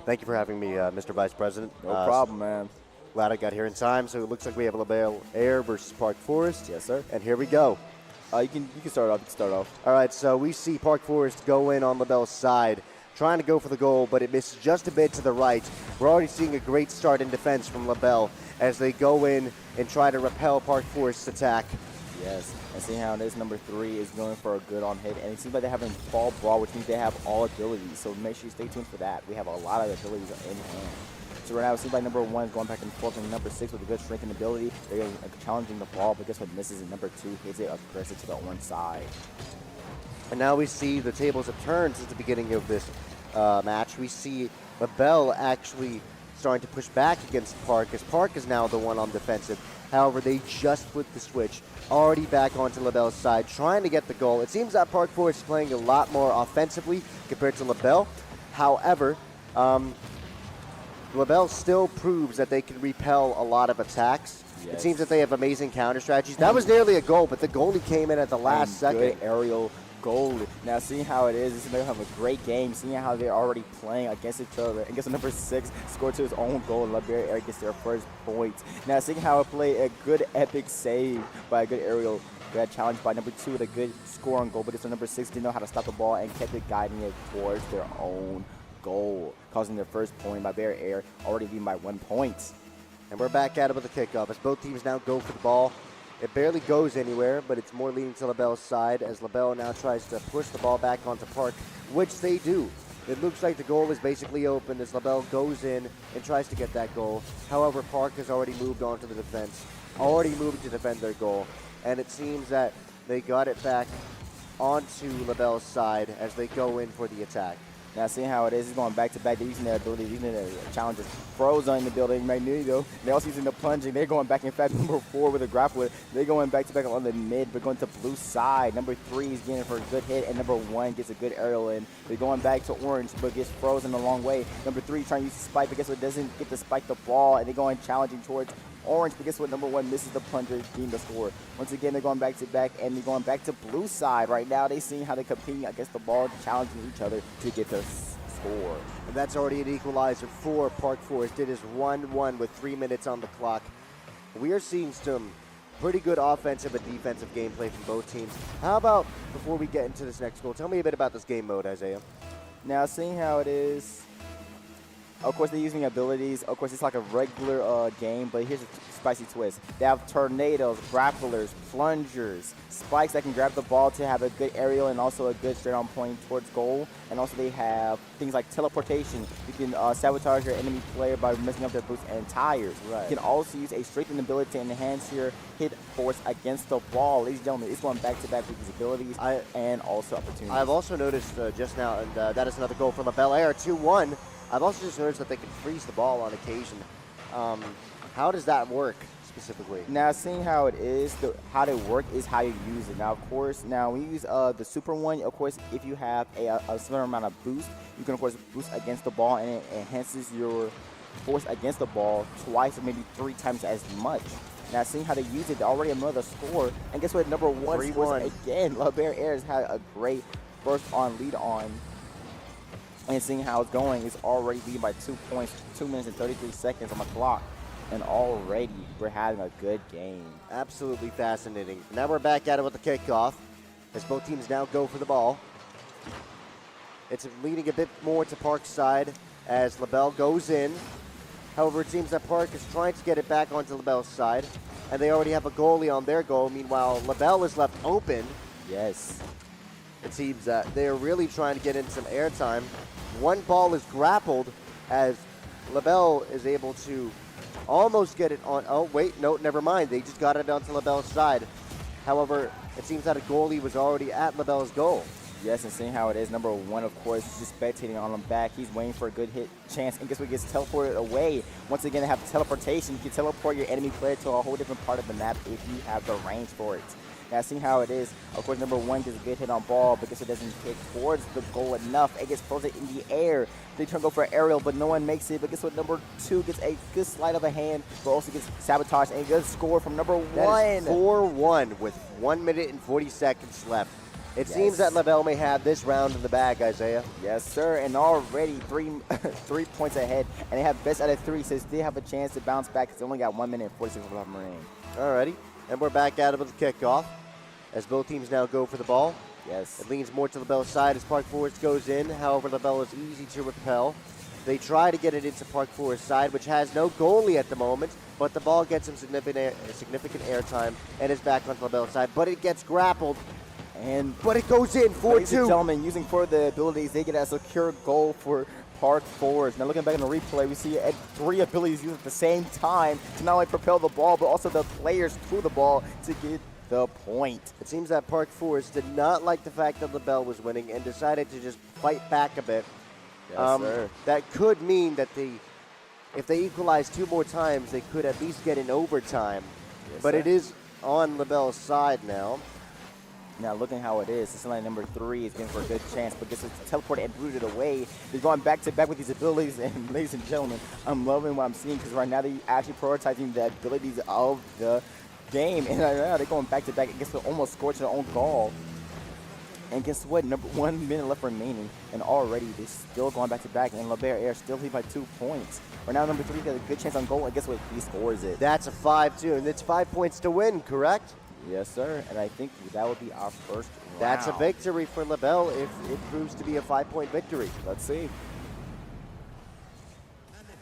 Thank you for having me, Mr. Vice President. No problem, man. Glad I got here in time. So it looks like we have La Bel Air versus Park Forest. Yes, sir. And here we go. You can start off. You can start off. All right, so we see Park Forest go in on La Bel's side, trying to go for the goal, but it misses just a bit to the right. We're already seeing a great start in defense from La Bel as they go in and try to repel Park Forest's attack. Yes, and seeing how this number 3 is going for a good on hit, and it seems like they're having Fall Brawl, which means they have all abilities. So make sure you stay tuned for that. We have a lot of abilities in hand. So right now it seems like number 1 is going back and forth, and number 6 with a good strength and ability. They're challenging the ball, but guess what misses? And number 2 hits it aggressive to the one side. And now we see the tables have turned since the beginning of this match. We see La Bel actually starting to push back against Park, as Park is now the one on defensive. However, they just flipped the switch, already back onto La Bel's side, trying to get the goal. It seems that Park Forest is playing a lot more offensively compared to La Bel. However, La Bel still proves that they can repel a lot of attacks. Yes. It seems that they have amazing counter strategies. That was nearly a goal, but the goalie came in at the last And second. Good aerial goal. Now, seeing how it is, they're going to have a great game. Seeing how they're already playing against each other. And guess what, number 6 scored to his own goal, and LeBaron Air gets their first point. Now, seeing how it played a good epic save by a good aerial. Got challenged by number 2 with a good score on goal, because the number 6 didn't know how to stop the ball and kept it guiding it towards their own goal, causing their first point by Bear Air, already leading by 1 point. And we're back at it with the kickoff as both teams now go for the ball. It barely goes anywhere, but it's more leaning to La Bel's side as La Bel now tries to push the ball back onto Park, which they do. It looks like the goal is basically open as La Bel goes in and tries to get that goal. However, Park has already moved on to the defense, already moving to defend their goal. And it seems that they got it back onto La Bel's side as they go in for the attack. Now, seeing how it is, he's going back to back. They're using their abilities, using their challenges. Frozen in the building, Magneto. They're also using the plunging. They're going back. In fact, number 4 with a grappler. They're going back to back on the mid, but going to blue side. Number 3 is getting for a good hit, and number 1 gets a good aerial in. They're going back to orange, but gets frozen a long way. Number 3 trying to use the spike, but guess what? Doesn't get to spike the ball, and they're going challenging towards orange, but guess what? Number 1 misses the plunger, getting the score. Once again, they're going back to back, and they're going back to blue side. Right now, they're seeing how they're competing against the ball, challenging each other to get the score. And that's already an equalizer for Park Forest. It is 1-1 with 3 minutes on the clock. We are seeing some pretty good offensive and defensive gameplay from both teams. How about, before we get into this next goal, tell me a bit about this game mode, Isaiah. Now, seeing how it is, of course, they're using abilities. Of course, it's like a regular game, but here's a spicy twist. They have tornadoes, grapplers, plungers, spikes that can grab the ball to have a good aerial and also a good straight-on point towards goal. And also they have things like teleportation. You can sabotage your enemy player by messing up their boots and tires. Right. You can also use a strengthened ability to enhance your hit force against the ball. Ladies and gentlemen, it's going back-to-back with these abilities and also opportunities. I've also noticed just now, and that is another goal for La Bel Air, 2-1. I've also just noticed that they can freeze the ball on occasion. How does that work specifically? Now, seeing how it is, how they work is how you use it. Now, of course, when you use the super one, of course, if you have a certain amount of boost, you can, of course, boost against the ball, and it enhances your force against the ball twice or maybe 3 times as much. Now, seeing how they use it, they already another score. And guess what? Number 1 scores again. La Bel Air has had a great first on lead on. And seeing how it's going, it's already leading by 2 points, 2 minutes and 33 seconds on the clock. And already we're having a good game. Absolutely fascinating. Now we're back at it with the kickoff as both teams now go for the ball. It's leading a bit more to Park's side as LaBelle goes in. However, it seems that Park is trying to get it back onto LaBelle's side, and they already have a goalie on their goal. Meanwhile, LaBelle is left open. Yes. It seems that they are really trying to get in some airtime. One ball is grappled as LaBelle is able to almost get it on. Oh, wait, no, never mind. They just got it onto LaBelle's side. However, it seems that a goalie was already at LaBelle's goal. Yes, and seeing how it is, number one, of course, just spectating on him back. He's waiting for a good hit chance, and guess what? Gets teleported away. Once again, they have teleportation. You can teleport your enemy player to a whole different part of the map if you have the range for it. Now, seeing how it is, of course, number one gets a good hit on ball, but guess it doesn't hit towards the goal enough. It gets frozen in the air. They try to go for an aerial, but no one makes it. But guess what? Number two gets a good slide of a hand, but also gets sabotaged, and a good score from number one. That is 4-1 with 1 minute and 40 seconds left. It seems that LaBelle may have this round in the bag, Isaiah. Yes, sir, and already 3 points ahead, and they have best out of 3, so they have a chance to bounce back because they only got 1 minute and 46 left remaining. Alrighty, and we're back at it with the kickoff as both teams now go for the ball. Yes. It leans more to LaBelle's side as Park Forest goes in. However, LaBelle is easy to repel. They try to get it into Park Forest's side, which has no goalie at the moment, but the ball gets some significant airtime and is back on LaBelle's side, but it gets grappled. But it goes in 4-2. Ladies and gentlemen, using for the abilities, they get a secure goal for Park Forest. Now looking back on the replay, we see 3 abilities used at the same time to not only propel the ball, but also the players to the ball to get the point. It seems that Park Forest did not like the fact that LaBelle was winning and decided to just fight back a bit. Yes, sir. That could mean that if they equalize 2 more times, they could at least get in overtime. Yes, but sir. it is on LaBelle's side now. Now looking how it is, this line number 3 is getting for a good chance, but gets teleported and booted away. They're going back to back with these abilities, and ladies and gentlemen, I'm loving what I'm seeing because right now they're actually prioritizing the abilities of the game, and right now they're going back to back. And guess what? Almost scored their own goal. And guess what? Number 1 minute left remaining, and already they're still going back to back, and LaBelle Air still lead by 2 points. Right now, number 3 got a good chance on goal, and guess what? He scores it. That's a 5-2, and it's 5 points to win, correct? Yes, sir. And I think that would be our first round. That's a victory for LaBelle if it proves to be a 5-point victory. Let's see.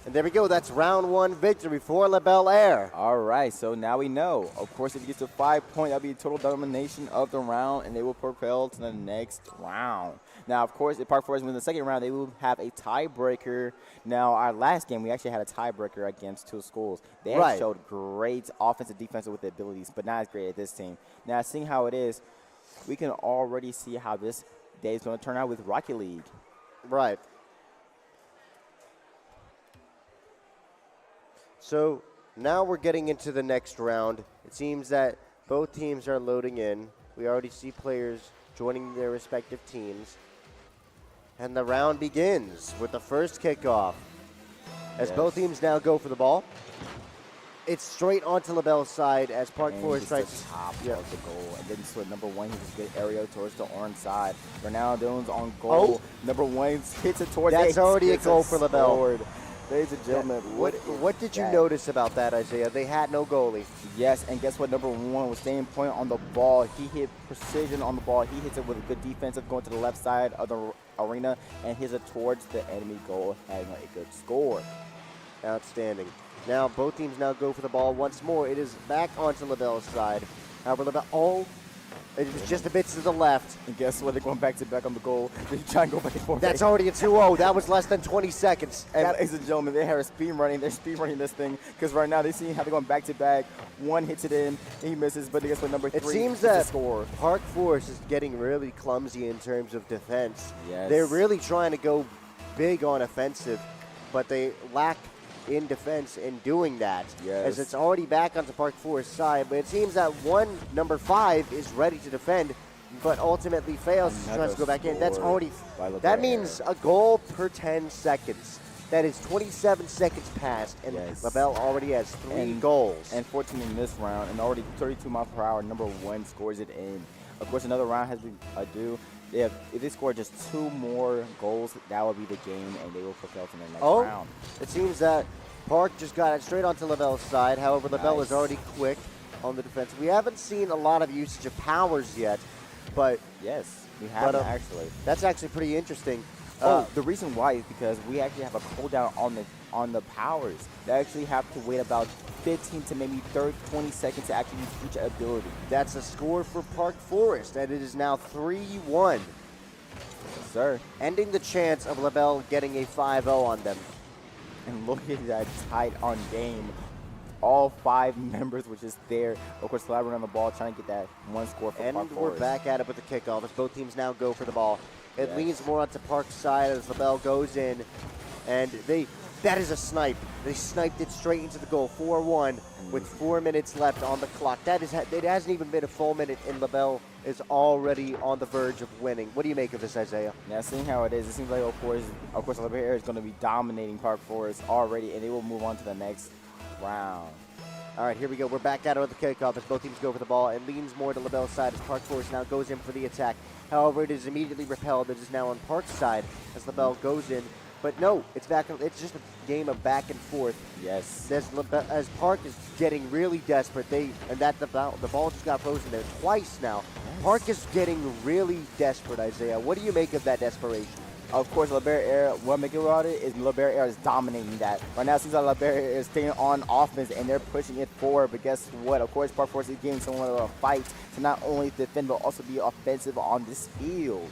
And there we go. That's round 1 victory for LaBelle Air. All right, so now we know. Of course, if it gets to 5 points, that'll be total domination of the round, and they will propel to the next round. Now, of course, if Park Forest wins the second round, they will have a tiebreaker. Now, our last game, we actually had a tiebreaker against 2 schools. They showed great offensive, defensive with the abilities, but not as great as this team. Now, seeing how it is, we can already see how this day is going to turn out with Rocket League. Right. So now we're getting into the next round. It seems that both teams are loading in. We already see players joining their respective teams. And the round begins with the first kickoff. As both teams now go for the ball. It's straight onto LaBelle's side as Park Forest tries to top of the goal. And then so number 1 hits a good area towards the orange side. Ronaldo's on goal. Number 1 hits it towards That's already a goal for LaBelle. Ladies and gentlemen, what did you notice about that, Isaiah? They had no goalie. Yes, and guess what? Number 1 was staying point on the ball. He hit precision on the ball. He hits it with a good defensive going to the left side of the arena and hits it towards the enemy goal, having a good score. Outstanding. Now both teams now go for the ball once more. It is back onto LaBelle's side. However, LaBelle, it was just a bit to the left. And guess what? They're going back to back on the goal. They're trying to go back and forth. That's already a 2-0. That was less than 20 seconds. And ladies and gentlemen, they have speed running. They're speed running this thing because right now they see how they're going back to back. 1 hits it in, he misses, but guess what? Number 3 it seems that score. Park Forest is getting really clumsy in terms of defense. Yes. They're really trying to go big on offensive, but they lack in defense in doing that. Yes. As it's already back onto Park Forest's side, but it seems that number 5 is ready to defend, but ultimately fails. Tries to go back in. That's already. That means a goal per 10 seconds. That is 27 seconds past, and LaBelle already has 3 goals. And 14 in this round, and already 32 miles per hour. Number 1 scores it in. Of course, another round has been due. If they score just 2 more goals, that will be the game, and they will propel to the next round. It seems that Park just got it straight onto LaBelle's side. However, LaBelle is already quick on the defense. We haven't seen a lot of usage of powers yet, but yes, We haven't But, actually. That's actually pretty interesting. The reason why is because we actually have a cooldown on the powers. They actually have to wait about 15 to maybe 20 seconds to actually use each ability. That's a score for Park Forest, and it is now 3-1, Yes, sir. ending the chance of LaBelle getting a 5-0 on them. And look at that tight on game. All 5 members were just there. Of course, collaborating on the ball, trying to get that one score for And Park we're Forest. back at it with the kickoff as both teams now go for the ball. It Yes. leans more onto Park's side as LaBelle goes in, and that is a snipe. They sniped it straight into the goal, 4-1, with 4 minutes left on the clock. It hasn't even been a full minute, and LaBelle is already on the verge of winning. What do you make of this, Isaiah? Now, seeing how it is, it seems like, of course, LaBelle is going to be dominating Park Forest already, and they will move on to the next round. All right, here we go. We're back at it with the kickoff as both teams go for the ball. It leans more to LaBelle's side as Park Forest now goes in for the attack. However, it is immediately repelled. It is now on Park's side as LaBelle goes in. But no, it's just a game of back and forth. Yes. As Park is getting really desperate, the ball just got frozen there twice now. Yes. Park is getting really desperate, Isaiah. What do you make of that desperation? Of course, LaBelle Air, what make it about it is LaBelle Air is dominating that. Right now, it seems like LaBelle Air is staying on offense and they're pushing it forward. But guess what? Of course, Park Forest is giving someone a fight to not only defend but also be offensive on this field.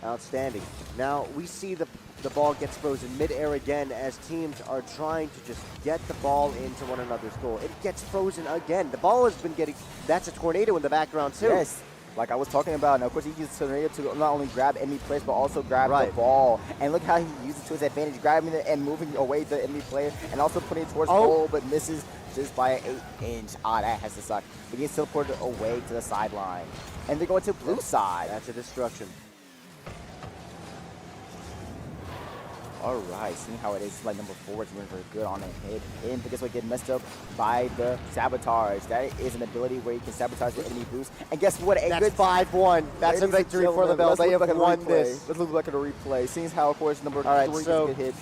Outstanding. Now we see the ball gets frozen mid-air again as teams are trying to just get the ball into one another's goal. It gets frozen again. The ball has been getting, that's a tornado in the background too. Yes. Like I was talking about, and of course he uses Tornado to not only grab enemy players, but also grab the Right. ball. And look how he uses it to his advantage, grabbing it and moving away the enemy player, and also putting it towards goal, but misses just by an 8-inch. That has to suck. But he gets teleported away to the sideline. And they're going to blue side. That's a destruction. All right, seeing how it is, like number 4 is doing very good on a hit in, but guess what, get messed up by the sabotage. That is an ability where you can sabotage the enemy boost. And guess what, That's 5-1. That's a Ladies and victory for gentlemen, LaBelle. let's They look have back at won the replay. this. Let's look back at the replay. Seeing how, of course, number All right, 3 so gets hit.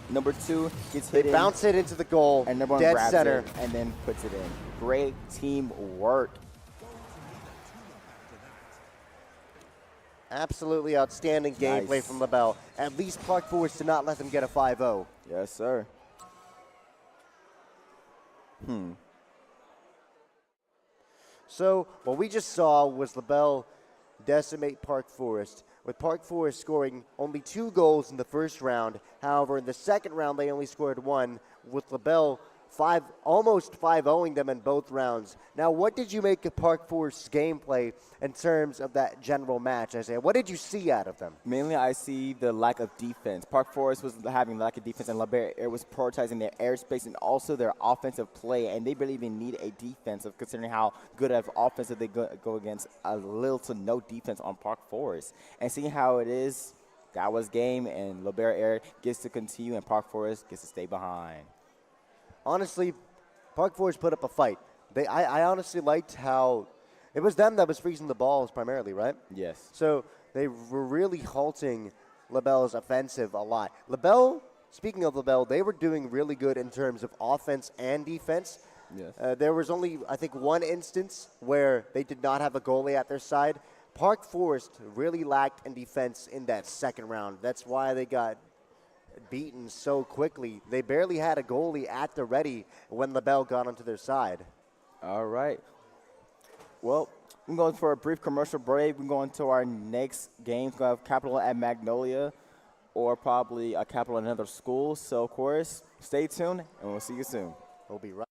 Number 2 gets They hit in, bounce it into the goal, and number 1 dead grabs center. it and then puts it in. Great teamwork. Absolutely outstanding gameplay Nice. from LaBelle. At least Park Forest did not let them get a 5-0. Yes, sir. So what we just saw was LaBelle decimate Park Forest, with Park Forest scoring only 2 goals in the first round. However, in the second round, they only scored 1, with LaBelle almost 5-0ing them in both rounds. Now, what did you make of Park Forest's gameplay in terms of that general match, Isaiah? What did you see out of them? Mainly, I see the lack of defense. Park Forest was having lack of defense, and LaBelle Air was prioritizing their airspace and also their offensive play, and they really even need a defense, considering how good of offensive they go against a little to no defense on Park Forest. And seeing how it is, that was game, and LaBelle Air gets to continue, and Park Forest gets to stay behind. Honestly, Park Forest put up a fight. I honestly liked how it was them that was freezing the balls primarily, right? Yes. So they were really halting LaBelle's offensive a lot. LaBelle, speaking of LaBelle, they were doing really good in terms of offense and defense. Yes. There was only, I think, one instance where they did not have a goalie at their side. Park Forest really lacked in defense in that second round. That's why they got beaten so quickly. They barely had a goalie at the ready when LaBelle got onto their side. All right. Well, we're going for a brief commercial break. We're going to our next game. We're going to have Capital at Magnolia or probably a Capital at another school. So, of course, stay tuned, and we'll see you soon. We'll be right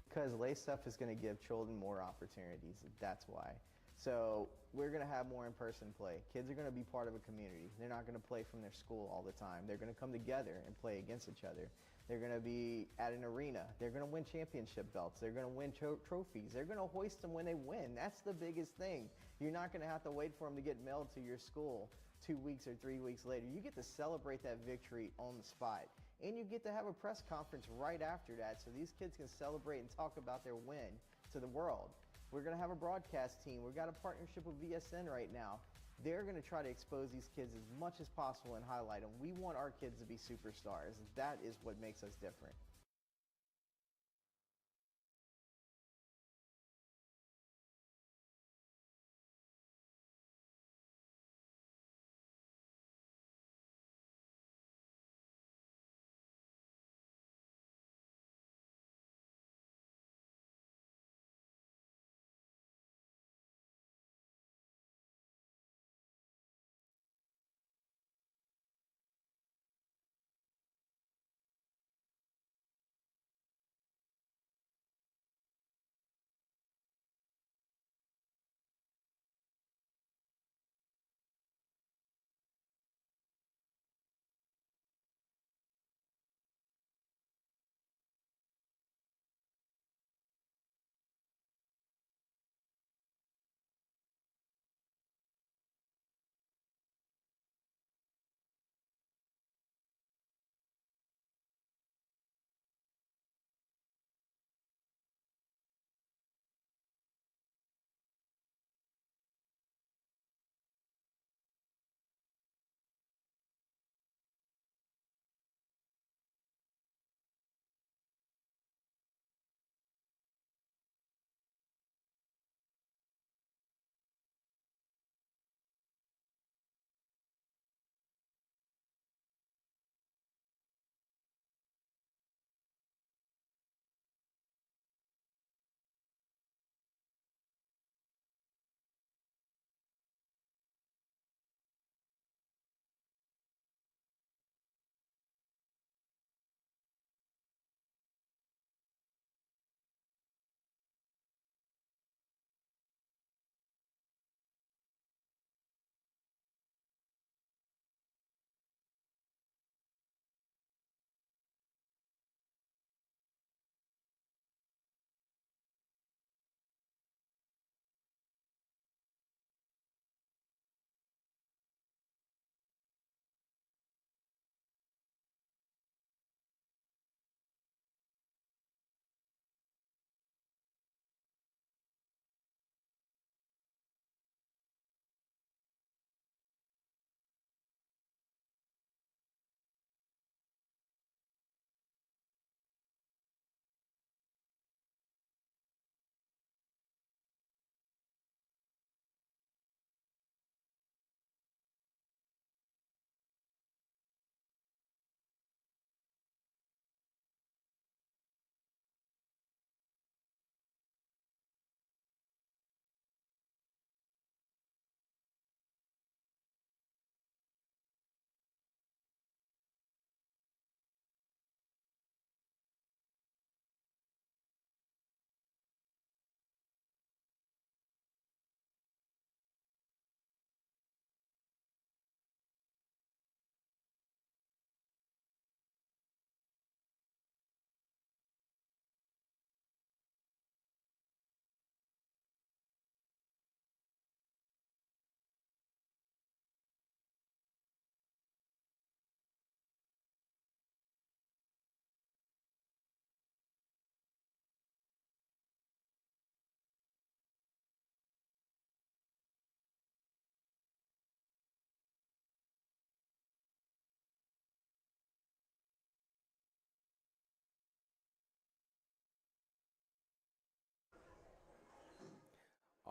Because Lay Stuff is going to give children more opportunities. That's why. So we're going to have more in-person play. Kids are going to be part of a community. They're not going to play from their school all the time. They're going to come together and play against each other. They're going to be at an arena. They're going to win championship belts. They're going to win trophies. They're going to hoist them when they win. That's the biggest thing. You're not going to have to wait for them to get mailed to your school 2 weeks or 3 weeks later. You get to celebrate that victory on the spot. And you get to have a press conference right after that so these kids can celebrate and talk about their win to the world. We're going to have a broadcast team. We've got a partnership with VSN right now. They're going to try to expose these kids as much as possible and highlight them. We want our kids to be superstars. That is what makes us different.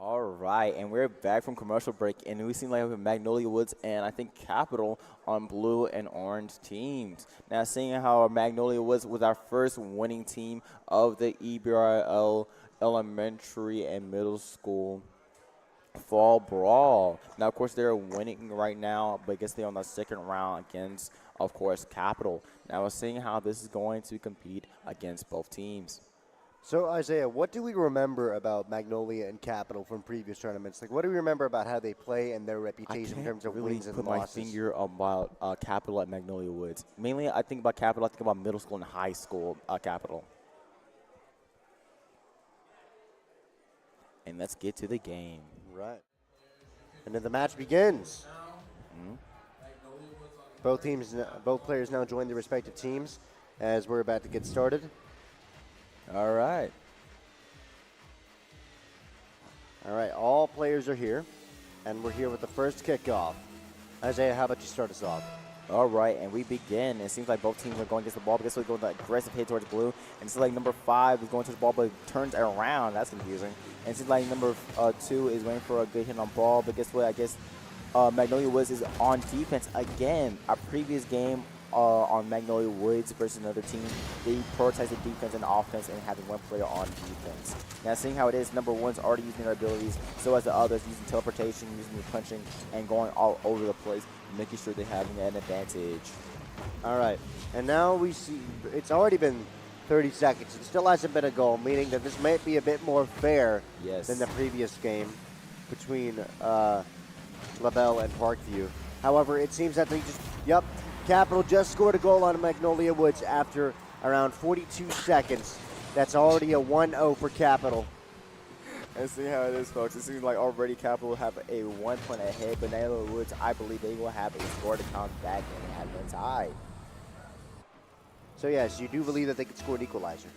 All right, and we're back from commercial break, and we seem like we have Magnolia Woods and I think Capital on blue and orange teams. Now, seeing how Magnolia Woods was our first winning team of the EBRL Elementary and Middle School Fall Brawl. Now, of course, they're winning right now, but I guess they're on the second round against, of course, Capital. Now, we're seeing how this is going to compete against both teams. So, Isaiah, what do we remember about Magnolia and Capital from previous tournaments? Like, what do we remember about how they play and their reputation in terms of really wins and put losses? my finger about Capital at Magnolia Woods. Mainly, I think about Capital. I think about middle school and high school Capital. And let's get to the game. Right. And then the match begins. Both players now join their respective teams as we're about to get started. All right. All right, all players are here, and we're here with the first kickoff. Isaiah, how about you start us off? All right, and we begin. It seems like both teams are going against the ball, but guess what? Going the aggressive hit towards blue. And it seems like number 5 is going to the ball, but it turns around. That's confusing. And it seems like number 2 is waiting for a good hit on ball, but guess what? I guess Magnolia Woods is on defense again. Our previous game on Magnolia Woods versus another team, they prioritize the defense and the offense and having one player on defense. Now, seeing how it is, number 1's already using their abilities, so as the others, using teleportation, using the punching, and going all over the place, making sure they're having an advantage. All right, and now we see it's already been 30 seconds. It still hasn't been a goal, meaning that this might be a bit more fair than the previous game between LaBelle and Parkview. However, it seems that they just, Capital just scored a goal on Magnolia Woods after around 42 seconds. That's already a 1-0 for Capital. And see how it is, folks. It seems like already Capital will have a 1 point ahead, but Magnolia Woods, I believe they will have a score to come back and have them tied. So yes, you do believe that they could score an equalizer.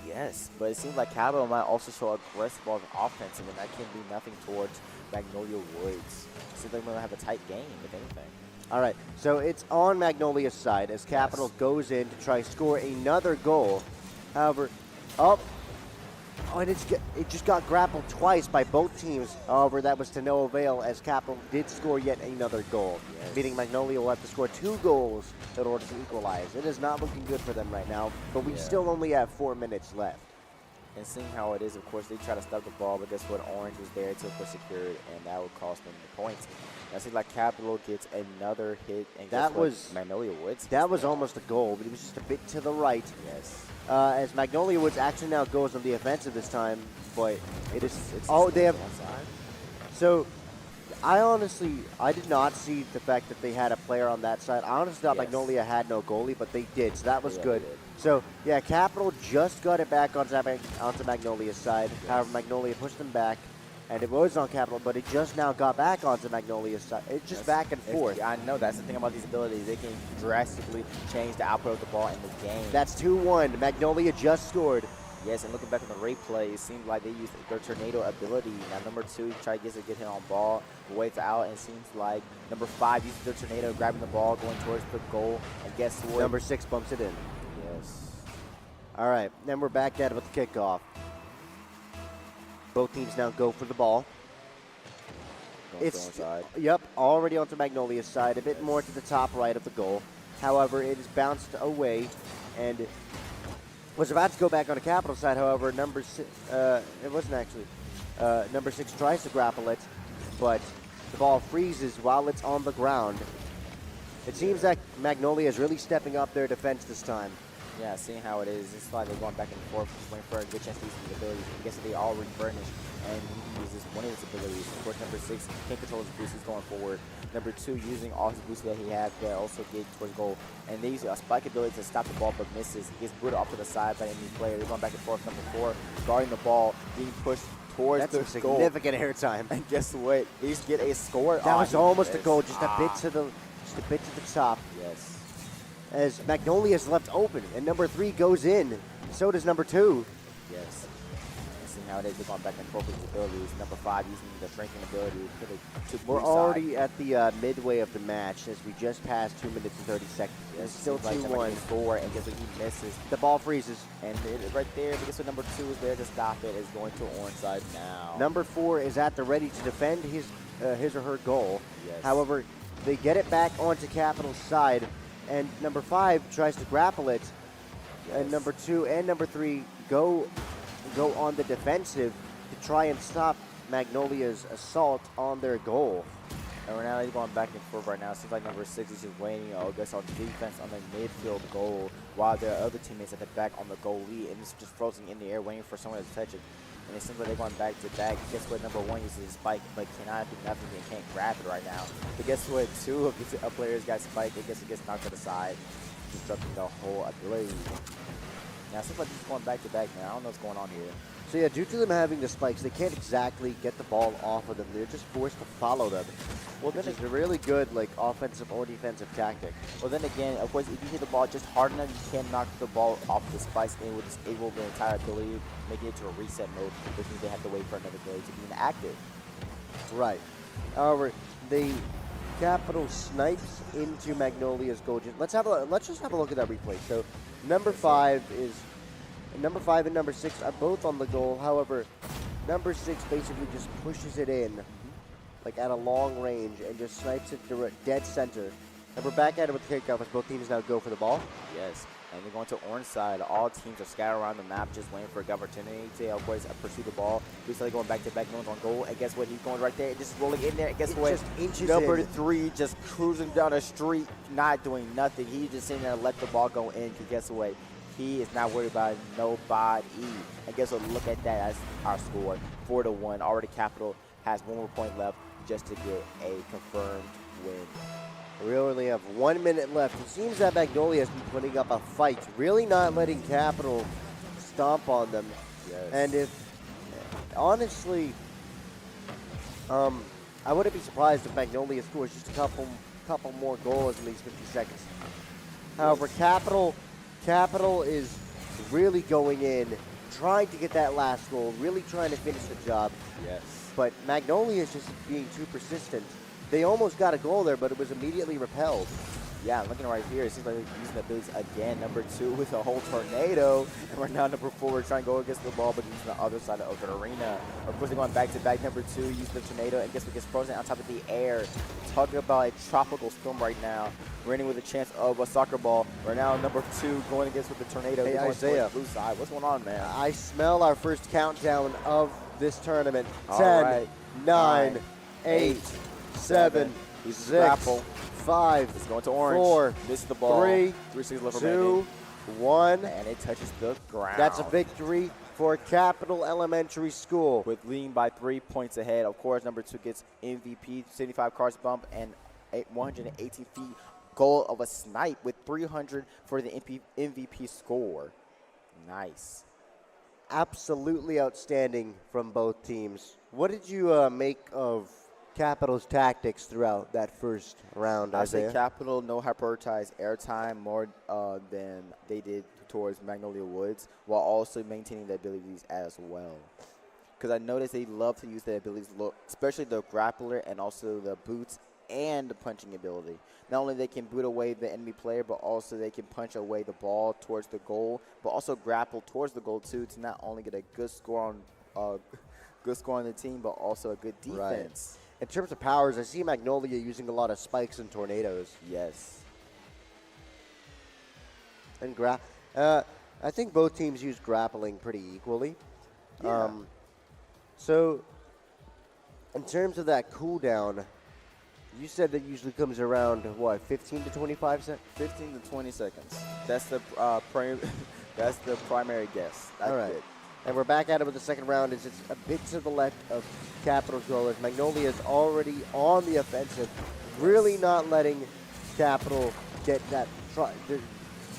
Yes, but it seems like Capital might also show aggressive ball of offense, and that can do nothing towards Magnolia Woods. It seems like we're going to have a tight game, if anything. All right, so it's on Magnolia's side as Capital goes in to try to score another goal. However, it just got grappled twice by both teams. However, that was to no avail as Capital did score yet another goal, meaning Magnolia will have to score 2 goals in order to equalize. It is not looking good for them right now, but we still only have 4 minutes left. And seeing how it is, of course, they try to stop the ball, but guess what? Orange was there to secure it, and that would cost them the points. I see like Capital gets another hit, and that was Magnolia Woods. That was almost a goal, but it was just a bit to the right. Yes. As Magnolia Woods actually now goes on the offensive this time, but it is. They have. So, I did not see the fact that they had a player on that side. I honestly thought Magnolia had no goalie, but they did, so that was good. So, yeah, Capital just got it back onto Magnolia's side. However, Magnolia pushed them back, and it was on Capital, but it just now got back onto Magnolia's side. It's just back and forth. I know, that's the thing about these abilities. They can drastically change the output of the ball in the game. That's 2-1. Magnolia just scored. Yes, and looking back on the replay, it seemed like they used their tornado ability. Now, number 2 tried to get a good hit on ball, waits out, and it seems like number 5 uses their tornado, grabbing the ball, going towards the goal, and guess what? Number 6 bumps it in. Yes. All right, then we're back at it with the kickoff. Both teams now go for the ball. Already onto Magnolia's side, a bit more to the top right of the goal. However, it is bounced away and was about to go back on the Capital side. However, number 6 tries to grapple it, but the ball freezes while it's on the ground. It seems like Magnolia is really stepping up their defense this time. Yeah, seeing how it is, it's like they're going back and forth, just waiting for a good chance to use his abilities. I guess they all refurnished, and he uses one of his abilities. Of course, number 6 can't control his boost, he's going forward. Number 2 using all his boosts that he has to also get towards goal. And they use a spike ability to stop the ball, but misses. He gets booted off to the side by enemy player. They're going back and forth. Number 4 guarding the ball, being pushed towards the goal. Significant air time. And guess what? They just get a score. That was almost a goal, just a bit to the top. Yes. As Magnolia is left open, and number 3 goes in. So does number 2. Yes. See nowadays they're going back and forth with his abilities. Number 5 using the drinking ability to We're side. already at the midway of the match as we just passed 2 minutes and 30 seconds. It's still 2-1. Score, and guess what? He misses. The ball freezes. And right there, but guess what? Number 2 is there to stop it. Is going to orange side now. Number 4 is at the ready to defend his or her goal. Yes. However, they get it back onto Capital's side, and number 5 tries to grapple it, and number 2 and number 3 go on the defensive to try and stop Magnolia's assault on their goal. And right now he's going back and forth right now. It seems like number 6 is just waiting, I guess, on defense on the midfield goal, while there are other teammates at the back on the goalie, and it's just frozen in the air, waiting for someone to touch it. And it seems like they're going back to back. Guess what? Number 1 uses his spike, but cannot do nothing and can't grab it right now. But guess what? 2 of the players got spiked. I guess it gets knocked to the side, disrupting the whole ability. Now, it seems like he's going back to back, man. I don't know what's going on here. So yeah, due to them having the spikes, they can't exactly get the ball off of them. They're just forced to follow them. Well, then it's a really good like offensive or defensive tactic. Well, then again, of course, if you hit the ball just hard enough, you can knock the ball off the spikes, and it will disable the entire ability, making it to a reset mode, which means they have to wait for another ability to be inactive. Right. However, the Capital snipes into Magnolia's goal. Let's just have a look at that replay. So, number 5 and number 6 are both on the goal. However, number 6 basically just pushes it in, like at a long range, and just snipes it dead center. And we're back at it with the kickoff as both teams now go for the ball. Yes, and they're going to orange side. All teams are scattered around the map, just waiting for a good opportunity to, of course, pursue the ball. We started going back to back, no one's on goal. And guess what? He's going right there, just rolling in there. And guess what? Just inches number in. 3 just cruising down the street, not doing nothing. He's just sitting there and let the ball go in. Because guess what? He is not worried about nobody. And guess what? Look at that. That's our score, 4-1. Already Capital has 1 more point left just to get a confirmed win. We only have 1 minute left. It seems that Magnolia has been putting up a fight, really not letting Capital stomp on them. Yes. And if, honestly, I wouldn't be surprised if Magnolia scores just a couple more goals in these 50 seconds. However, Capital is really going in, trying to get that last goal, really trying to finish the job. Yes. But Magnolia is just being too persistent. They almost got a goal there, but it was immediately repelled. Yeah, looking right here, it seems like they're using the abilities again. Number 2 with a whole tornado. And right now, number 4 trying to go against the ball, but using the other side of the arena. Of course, they're going back to back. Number 2 using the tornado, and guess what? Gets frozen on top of the air. Talking about a tropical storm right now. Raining with a chance of a soccer ball. Right now, number 2 going against with the tornado. Hey, going Isaiah. towards the blue side. What's going on, man? I smell our first countdown of this tournament. All 10, right. 9, 8, 7, He's 6, grapple. 5, It's going to orange. 4, Misses the ball. 3, 3 seconds left 2, remaining. 1. And it touches the ground. That's a victory for Capital Elementary School. With leading by 3 points ahead. Of course, number 2 gets MVP, 75 cars bump, and 118 feet goal of a snipe with 300 for the MVP score. Nice. Absolutely outstanding from both teams. What did you make of Capital's tactics throughout that first round, I say Isaiah? Capital no prioritized airtime more than they did towards Magnolia Woods, while also maintaining the abilities as well. Because I noticed they love to use their abilities, especially the grappler and also the boots and the punching ability. Not only they can boot away the enemy player, but also they can punch away the ball towards the goal, but also grapple towards the goal too, to not only get a good score on the team, but also a good defense. Right. In terms of powers, I see Magnolia using a lot of spikes and tornadoes. Yes. And I think both teams use grappling pretty equally. Yeah. So, in terms of that cooldown, you said that usually comes around, what, 15 to 25 seconds? 15 to 20 seconds. That's the that's the primary guess. That's All right. it. And we're back at it with the second round. It's a bit to the left of Capital's goal as Magnolia is already on the offensive, really not letting Capital get that.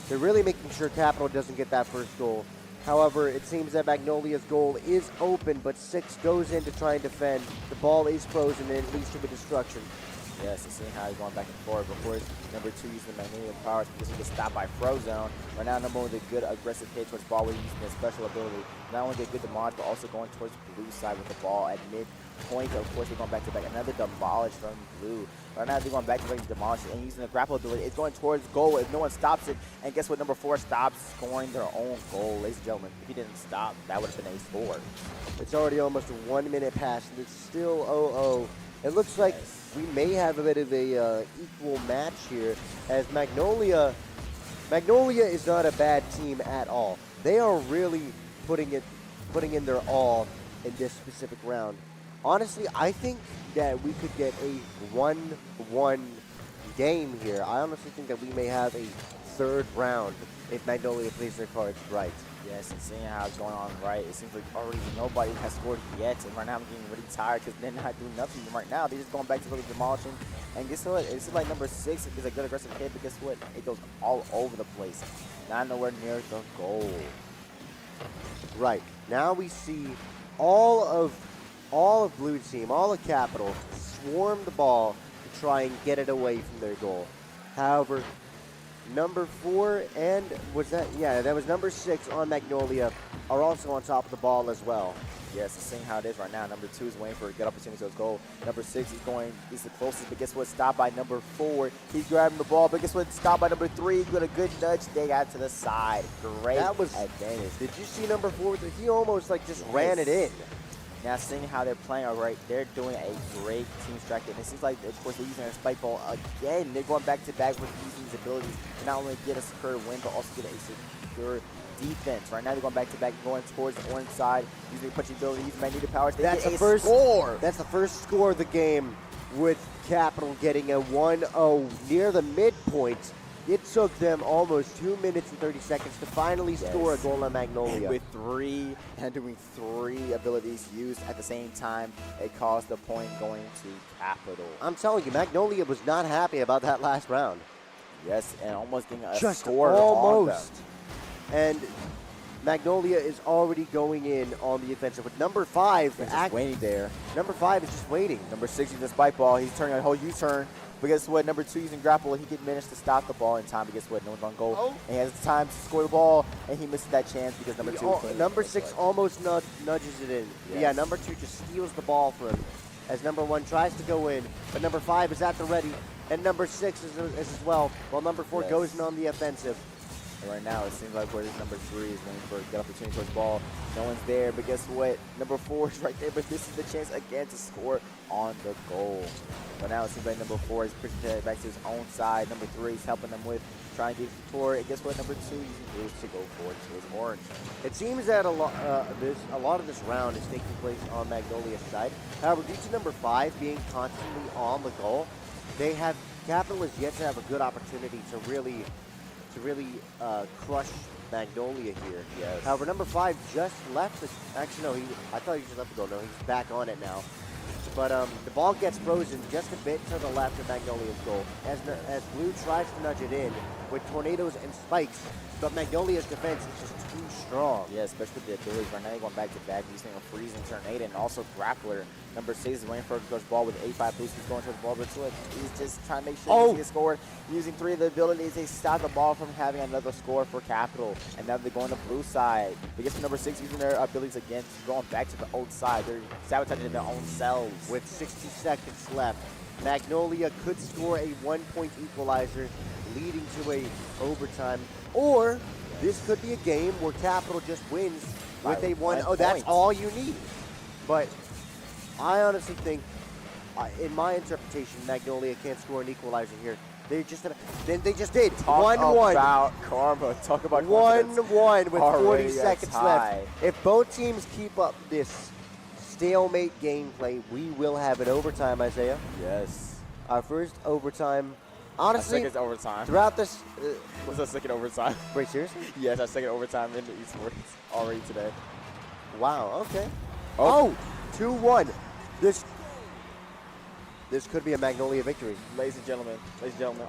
They're really making sure Capital doesn't get that first goal. However, it seems that Magnolia's goal is open, but 6 goes in to try and defend. The ball is frozen and it leads to a destruction. Yes, and seeing how he's going back and forth. Of course, number 2 using the Magnetic powers because he gets stopped by Frozone. Right now, number 1 with a good aggressive hit towards ball with using his special ability. Not only get good demolish, but also going towards blue side with the ball at mid-point. Of course, they're going back to back. Another demolish from blue. Right now, they're going back to back and demolish and using the grapple ability. It's going towards goal if no one stops it. And guess what? Number 4 stops scoring their own goal. Ladies and gentlemen, if he didn't stop, that would have been a score. It's already almost 1 minute past, and it's still 0-0. It looks like we may have a bit of a equal match here, as Magnolia is not a bad team at all. They are really putting in their all in this specific round. Honestly, I think that we could get a 1-1 game here. I honestly think that we may have a third round if Magnolia plays their cards right. Yes, and seeing how it's going on right, it seems like already nobody has scored yet. And right now I'm getting really tired because they're not doing nothing right now. They're just going back to really demolishing. And guess what? It seems like number 6 is a good aggressive hit, but guess what? It goes all over the place. Not nowhere near the goal. Right. Now we see all of Blue Team, all of Capital, swarm the ball to try and get it away from their goal. However, number 4 and that was number 6 on Magnolia are also on top of the ball as well. Yes, and seeing how it is right now, number 2 is waiting for a good opportunity to his goal. Number 6 is the closest, but guess what? Stopped by number 4. He's grabbing the ball, but guess what? Stopped by number 3. Got a good nudge. They got to the side. Great advantage. Did you see number 4? He almost just ran it in. Now, seeing how they're playing, all right, they're doing a great team strategy. And it seems like, of course, they're using a spike ball again. They're going back to back with using these abilities to not only get a secure win, but also get a secure defense. Right now, they're going back to back, going towards the orange side, using the punching ability, using magnetic powers. That's the first score. That's the first score of the game, with Capital getting a 1-0 near the midpoint. It took them almost 2 minutes and 30 seconds to finally score a goal on Magnolia. With doing 3 abilities used at the same time, it caused the point going to Capital. I'm telling you, Magnolia was not happy about that last round. Yes, and almost getting a Just score almost. on them. And Magnolia is already going in on the offensive with number 5. Just waiting there. Number 5 is just waiting. Number 6 using the spike ball. He's turning a whole U-turn. But guess what? Number 2 using grapple. He could manage to stop the ball in time. But guess what? No one's on goal. Oh. And he has time to score the ball. And he misses that chance because number 2. Number 6 almost nudges it in. Yes. Yeah, number 2 just steals the ball from him as number 1 tries to go in. But number 5 is at the ready. And number 6 is as well. While number 4 goes in on the offensive. And right now, it seems like where this number 3 is waiting for a good opportunity towards the ball. No one's there, but guess what? Number 4 is right there, but this is the chance again to score on the goal. But now it seems like number 4 is pushing it back to his own side. Number 3 is helping them with trying to get the tour. And guess what? Number 2 using blue to go forward to his orange. It seems that a lot of this round is taking place on Magnolia's side. However, due to number 5 being constantly on the goal, Capital is yet to have a good opportunity to really crush Magnolia here. Yes. However, number 5 just left actually no, I thought he just left the goal. No, he's back on it now. But the ball gets frozen just a bit to the left of Magnolia's goal as Blue tries to nudge it in with tornadoes and spikes, but Magnolia's defense is just too strong. Yeah, especially with the abilities. Right now, they're going back to back using a freezing tornado and also grappler. Number 6 is waiting for a coach ball with 8-5 boost. He's going towards the ball, but he's just trying to make sure he gets scored. Using 3 of the abilities, they stop the ball from having another score for Capital. And now they're going to blue side. But guess number 6 using their abilities again, going back to the old side. They're sabotaging their own selves. With 60 seconds left, Magnolia could score a 1-point equalizer, leading to a overtime. Or this could be a game where Capital just wins with a 1-0. That's all you need. But I honestly think, in my interpretation, Magnolia can't score an equalizer here. They just did. 1-1. About karma. Talk about 1-1 with 40 Already seconds left. If both teams keep up this stalemate gameplay, we will have an overtime, Isaiah. Yes. Our first overtime. Honestly, second overtime. Throughout this, What's our second overtime? wait, seriously? Yes, our second overtime in the esports already today. Wow. Okay. Oh. 2-1. This could be a Magnolia victory. Ladies and gentlemen,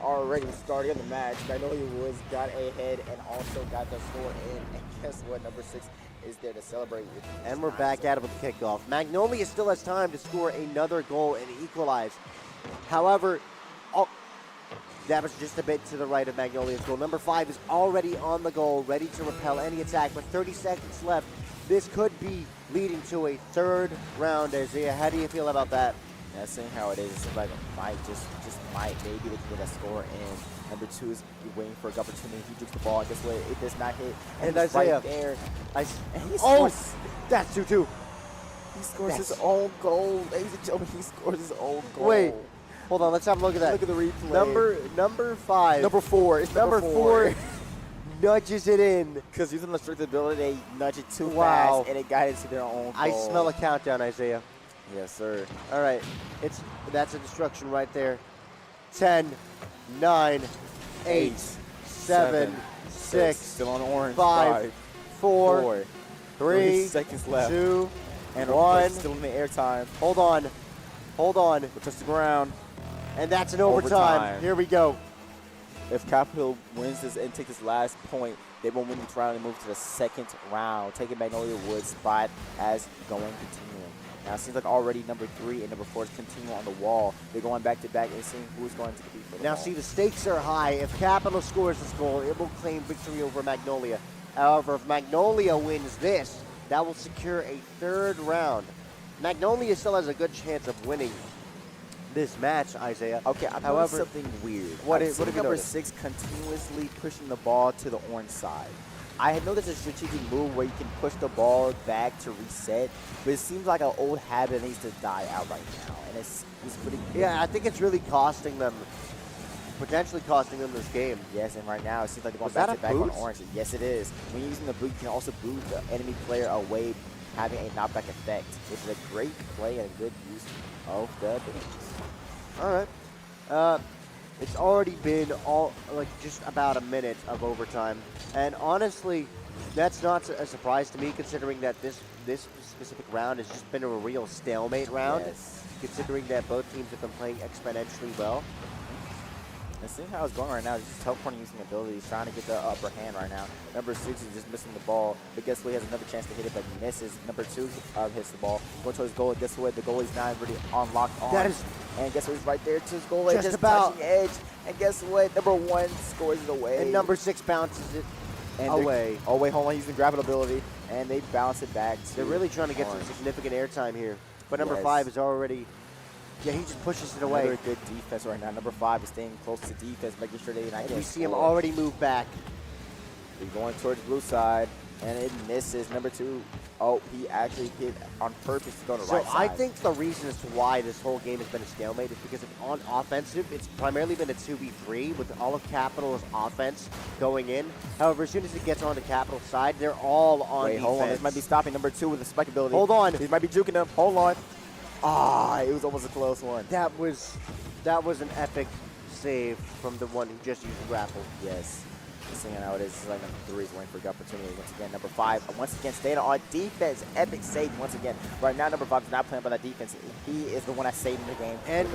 already starting the match, Magnolia Woods got ahead and also got the score in. And guess what? Number 6 is there to celebrate with. And we're back at it with the kickoff. Magnolia still has time to score another goal and equalize. However, that was just a bit to the right of Magnolia's goal. Number 5 is already on the goal, ready to repel any attack. With 30 seconds left, this could be leading to a third round. Isaiah, how do you feel about that? Yeah, seeing how it is, it seems like it might just might. Maybe they can get a score in. Number 2 is waiting for a good opportunity. He jukes the ball. This way, it does not hit. And he's Isaiah, right there. And he oh, scores. that's 2-2. He scores his own goal. Ladies and gentlemen, he scores his own goal. Wait, hold on. Let's have a look at that. Look at the replay. Number 5. Number 4. It's Number 4 nudges it in. Because using the strict ability, they nudge it too Wow. fast, and it got into their own goal. I smell a countdown, Isaiah. Yes, sir. All right, that's a destruction right there. 10, 9, 8, 7, 6, Still on orange. 5, 4, 3 seconds left. 2, And 1. still in the air time. Hold on. We'll touch the ground. And that's an overtime. Here we go. If Capital wins this and takes this last point, they will win this round and move to the second round, taking Magnolia Woods' spot as going continuing. Now it seems like already number 3 and number 4 is continuing on the wall. They're going back to back and seeing who's going to compete for the Now ball. see, the stakes are high. If Capital scores this goal, it will claim victory over Magnolia. However, if Magnolia wins this, that will secure a third round. Magnolia still has a good chance of winning this match, Isaiah. Okay, I've However, noticed something weird. what I've have seen you number noticed? 6 continuously pushing the ball to the orange side. I had noticed a strategic move where you can push the ball back to reset, but it seems like an old habit that needs to die out right now, and it's pretty good. Yeah, I think it's really costing them, potentially costing them this game. Yes, and right now it seems like they're going Was that back to a back on boot? orange. Yes, it is. When you're using the boot, you can also boot the enemy player away, having a knockback effect, which is a great play and a good use of the abilities. All right. It's already been just about a minute of overtime, and honestly, that's not a surprise to me, considering that this specific round has just been a real stalemate round. Yes. Considering that both teams have been playing exponentially well. And seeing how it's going right now, just teleporting using abilities, trying to get the upper hand right now. Number 6 is just missing the ball, but guess what? He has another chance to hit it, but he misses. Number 2 hits the ball, going towards his goal. Guess what? The goalie's not really unlocked on. That is, and guess what? He's right there to his goal, just just about. touching edge. And guess what? Number 1 scores it away. and number 6 bounces it and away. Oh wait, hold on. He's using grab ability, and they bounce it back. They're really trying to get orange. some significant airtime here, but number Yes. 5 is already. Yeah, he just pushes it away. Another good defense right now. Number 5 is staying close to defense, making sure they not And get we see him scored. already move back. He's going towards the blue side, and it misses. Number 2, oh, he actually hit on purpose to go to the So right side. I think the reason as to why this whole game has been a stalemate is because on offensive, it's primarily been a 2v3 with all of Capital's offense going in. However, as soon as it gets onto Capital's side, they're all on Wait, defense. hold on. This might be stopping number 2 with the spike ability. Hold on. He might be juking him. Hold on. Ah, it was almost a close one. That was an epic save from the one who just used the grapple. Yes. Seeing how it is, it's like number 3 is waiting for a good opportunity. Once again, number 5, once again, staying on defense. Epic save once again. Right now, number 5 is not playing by that defense. He is the one that's saving the game. And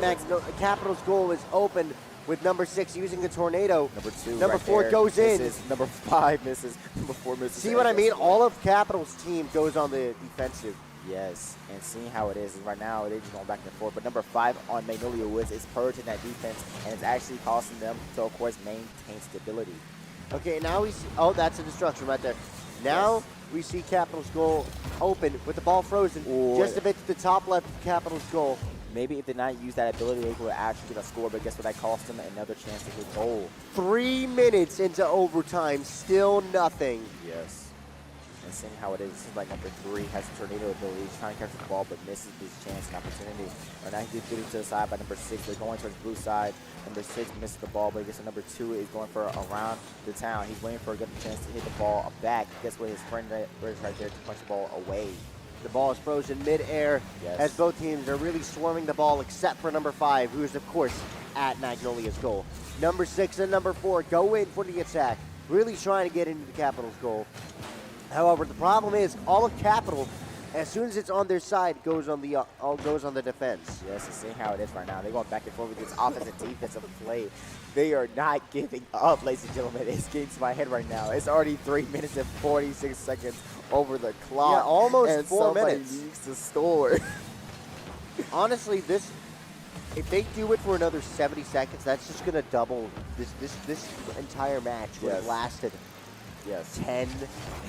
Capital's goal is open with number 6 using the tornado. Number 2 Number right 4 there goes in. misses. Number 5 misses. Number 4 misses. See what I mean? All of Capital's team goes on the defensive. Yes, and seeing how it is right now, they're just going back and forth. But number 5 on Magnolia Woods is purging that defense, and it's actually costing them to, of course, maintain stability. Okay, now we see, oh, that's a destruction right there. Now we see Capital's goal open with the ball frozen. Ooh. Just a bit to the top left of Capital's goal. Maybe if they not use that ability, they would actually get a score, but guess what? That cost them another chance to hit goal. 3 minutes into overtime, still nothing. Yes. And seeing how it is, it seems like number 3 has a tornado ability. He's trying to catch the ball, but misses his chance and opportunity. Right now, he gets it to the side by number 6. They're going towards blue side. Number 6 misses the ball, but I guess number 2 is going for around the town. He's waiting for a good chance to hit the ball back. Guess what? His friend is right there to punch the ball away. The ball is frozen mid-air Yes. as both teams are really swarming the ball except for number 5, who is, of course, at Magnolia's goal. Number 6 and number 4 go in for the attack, really trying to get into the Capital's goal. However, the problem is all of Capital, as soon as it's on their side, goes on the defense. Yes, and seeing how it is right now. They're going back and forth with this offensive and defensive play. They are not giving up, ladies and gentlemen. It's getting to my head right now. It's already 3 minutes and 46 seconds over the clock. Yeah, almost and 4 somebody minutes. needs to score. Honestly, if they do it for another 70 seconds, that's just going to double this entire match would have Yes. lasted Yes. 10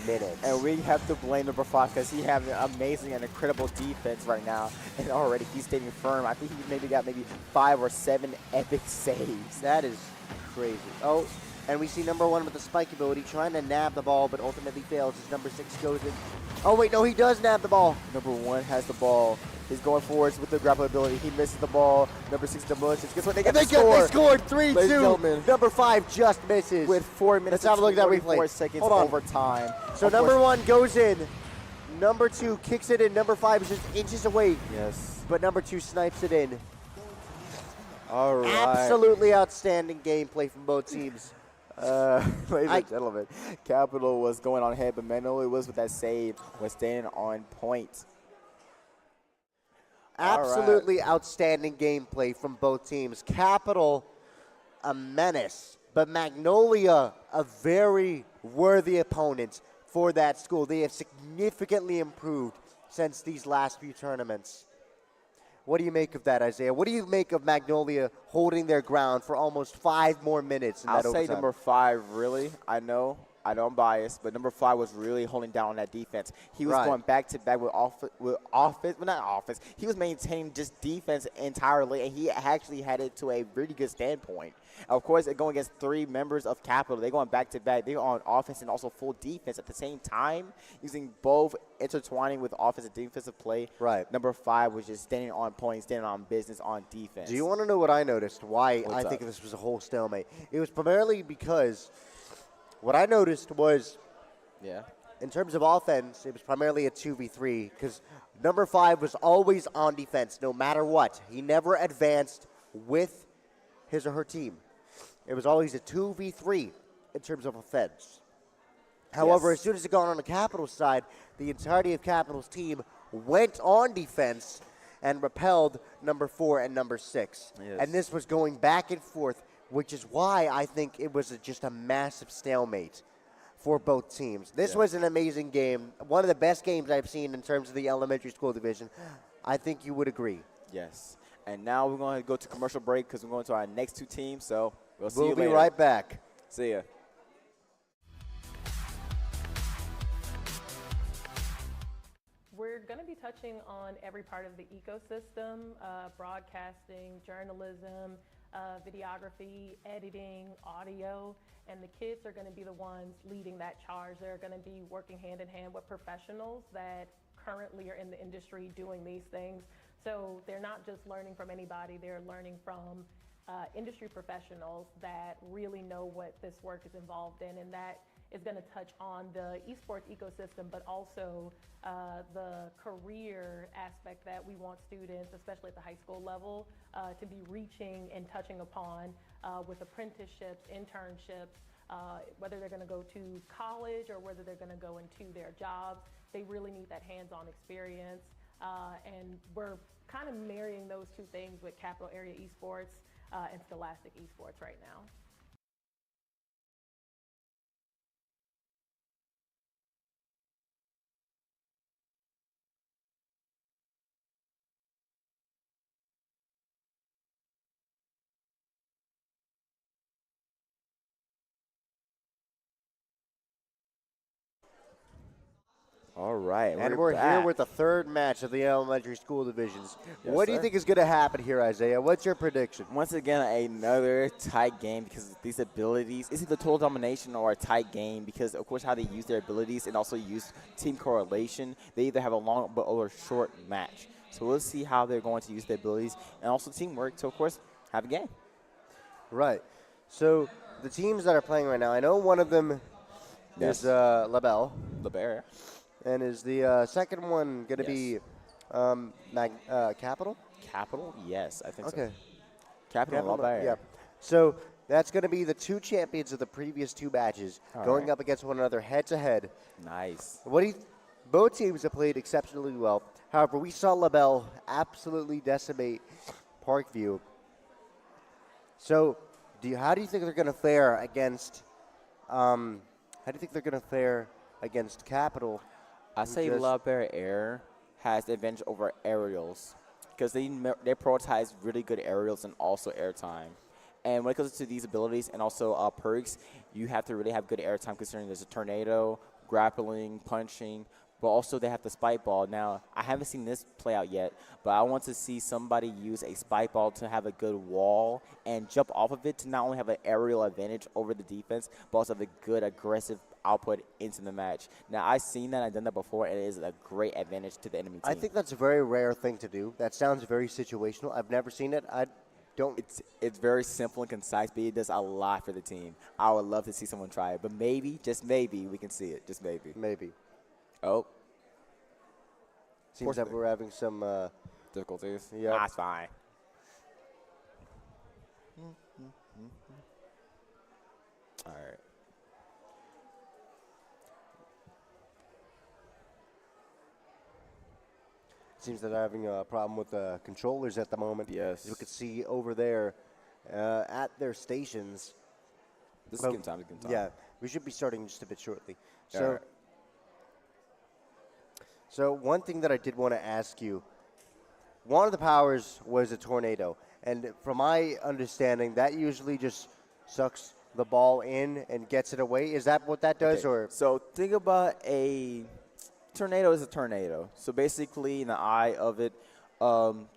minutes. And we have to blame number 5 because he has an amazing and incredible defense right now. And already he's standing firm. I think he maybe got 5 or 7 epic saves. That is crazy. Oh, and we see number 1 with the spike ability trying to nab the ball, but ultimately fails as number 6 goes in. Oh, wait, no, he does nab the ball. Number 1 has the ball. He's going forwards with the grapple ability. He misses the ball. Number 6 demolitions. Guess what? They get the score. They scored 3-2. Ladies and gentlemen. Number 5 just misses. With 4 minutes Let's have a look at that and replay. 44 seconds Hold on. overtime. So Of number course- 1 goes in. Number 2 kicks it in. Number 5 is just inches away. Yes. But number 2 snipes it in. All right. Absolutely outstanding gameplay from both teams. Ladies and gentlemen, Capital was going on ahead, but Magnolia was with that save, was standing on point. Absolutely outstanding gameplay from both teams. Capital, a menace, but Magnolia, a very worthy opponent for that school. They have significantly improved since these last few tournaments. What do you make of that, Isaiah? What do you make of Magnolia holding their ground for almost 5 more minutes in I'll that say overtime? number 5, really. I know I'm biased, but number 5 was really holding down on that defense. He was Right. going back to back with offense, well, not offense. He was maintaining just defense entirely, and he actually had it to a really good standpoint. Of course, they're going against 3 members of Capital. They're going back to back. They're on offense and also full defense at the same time, using both intertwining with offense and defensive play. Right. Number 5 was just standing on point, standing on business on defense. Do you want to know what I noticed? Why What's I think up? this was a whole stalemate? It was primarily because what I noticed was, Yeah. in terms of offense, it was primarily a 2v3 because number 5 was always on defense no matter what. He never advanced with his or her team. It was always a 2v3 in terms of offense. However, Yes. as soon as it got on the Capital side, the entirety of Capital's team went on defense and repelled number 4 and number 6. Yes. And this was going back and forth, which is why I think it was just a massive stalemate for both teams. This was an amazing game, one of the best games I've seen in terms of the elementary school division. I think you would agree. Yes. And now we're going to go to commercial break because we're going to our next 2 teams. So we'll see We'll you be later. right back. See ya. We're going to be touching on every part of the ecosystem, broadcasting, journalism, videography, editing, audio, and the kids are going to be the ones leading that charge. They're going to be working hand in hand with professionals that currently are in the industry doing these things. So they're not just learning from anybody, they're learning from industry professionals that really know what this work is involved in, and that is going to touch on the esports ecosystem, but also the career aspect that we want students, especially at the high school level, to be reaching and touching upon with apprenticeships, internships, whether they're going to go to college or whether they're going to go into their jobs. They really need that hands-on experience, and we're kind of marrying those 2 things with Capital Area Esports and Scholastic Esports right now. All right. And we're back. here with the 3rd match of the elementary school divisions. Yes, What do you sir. think is going to happen here, Isaiah? What's your prediction? Once again, another tight game because of these abilities. Is it the total domination or a tight game? Because, of course, how they use their abilities and also use team correlation. They either have a long or a short match. So we'll see how they're going to use their abilities and also teamwork to, of course, have a game. Right. So the teams that are playing right now, I know one of them Yes. is LaBelle, LeBear. and is the second one going to Yes. be Capital? Capital? Yes, I think Okay. so. Capital and LeBear. Yeah. So that's going to be the 2 champions of the previous 2 matches All going right. up against one another head-to-head. Nice. Both teams have played exceptionally well. However, we saw LaBelle absolutely decimate Parkview. So, how do you think they're going to fare against? How do you think they're going to fare against Capital? I say just- LeBear Air has the advantage over Aerials. because they prioritize really good aerials and also airtime. And when it comes to these abilities and also perks, you have to really have good airtime considering there's a tornado, grappling, punching, but also they have the spike ball. Now, I haven't seen this play out yet, but I want to see somebody use a spike ball to have a good wall and jump off of it to not only have an aerial advantage over the defense, but also have a good aggressive output into the match. Now, I've seen that. I've done that before, and it is a great advantage to the enemy team. I think that's a very rare thing to do. That sounds very situational. I've never seen it. It's very simple and concise, but it does a lot for the team. I would love to see someone try it, but maybe, just maybe, we can see it. Just maybe. Maybe. Oh. Seems that we're having some difficulties. Yeah. That's fine. All right. Seems that they're having a problem with the controllers at the moment. Yes. As we could see over there at their stations. This is good time. Yeah, we should be starting just a bit shortly. All So, right. so one thing that I did want to ask you, one of the powers was a tornado. And from my understanding, that usually just sucks the ball in and gets it away. Is that what that does? Okay, Or so think about a tornado is a tornado. So basically, in the eye of it,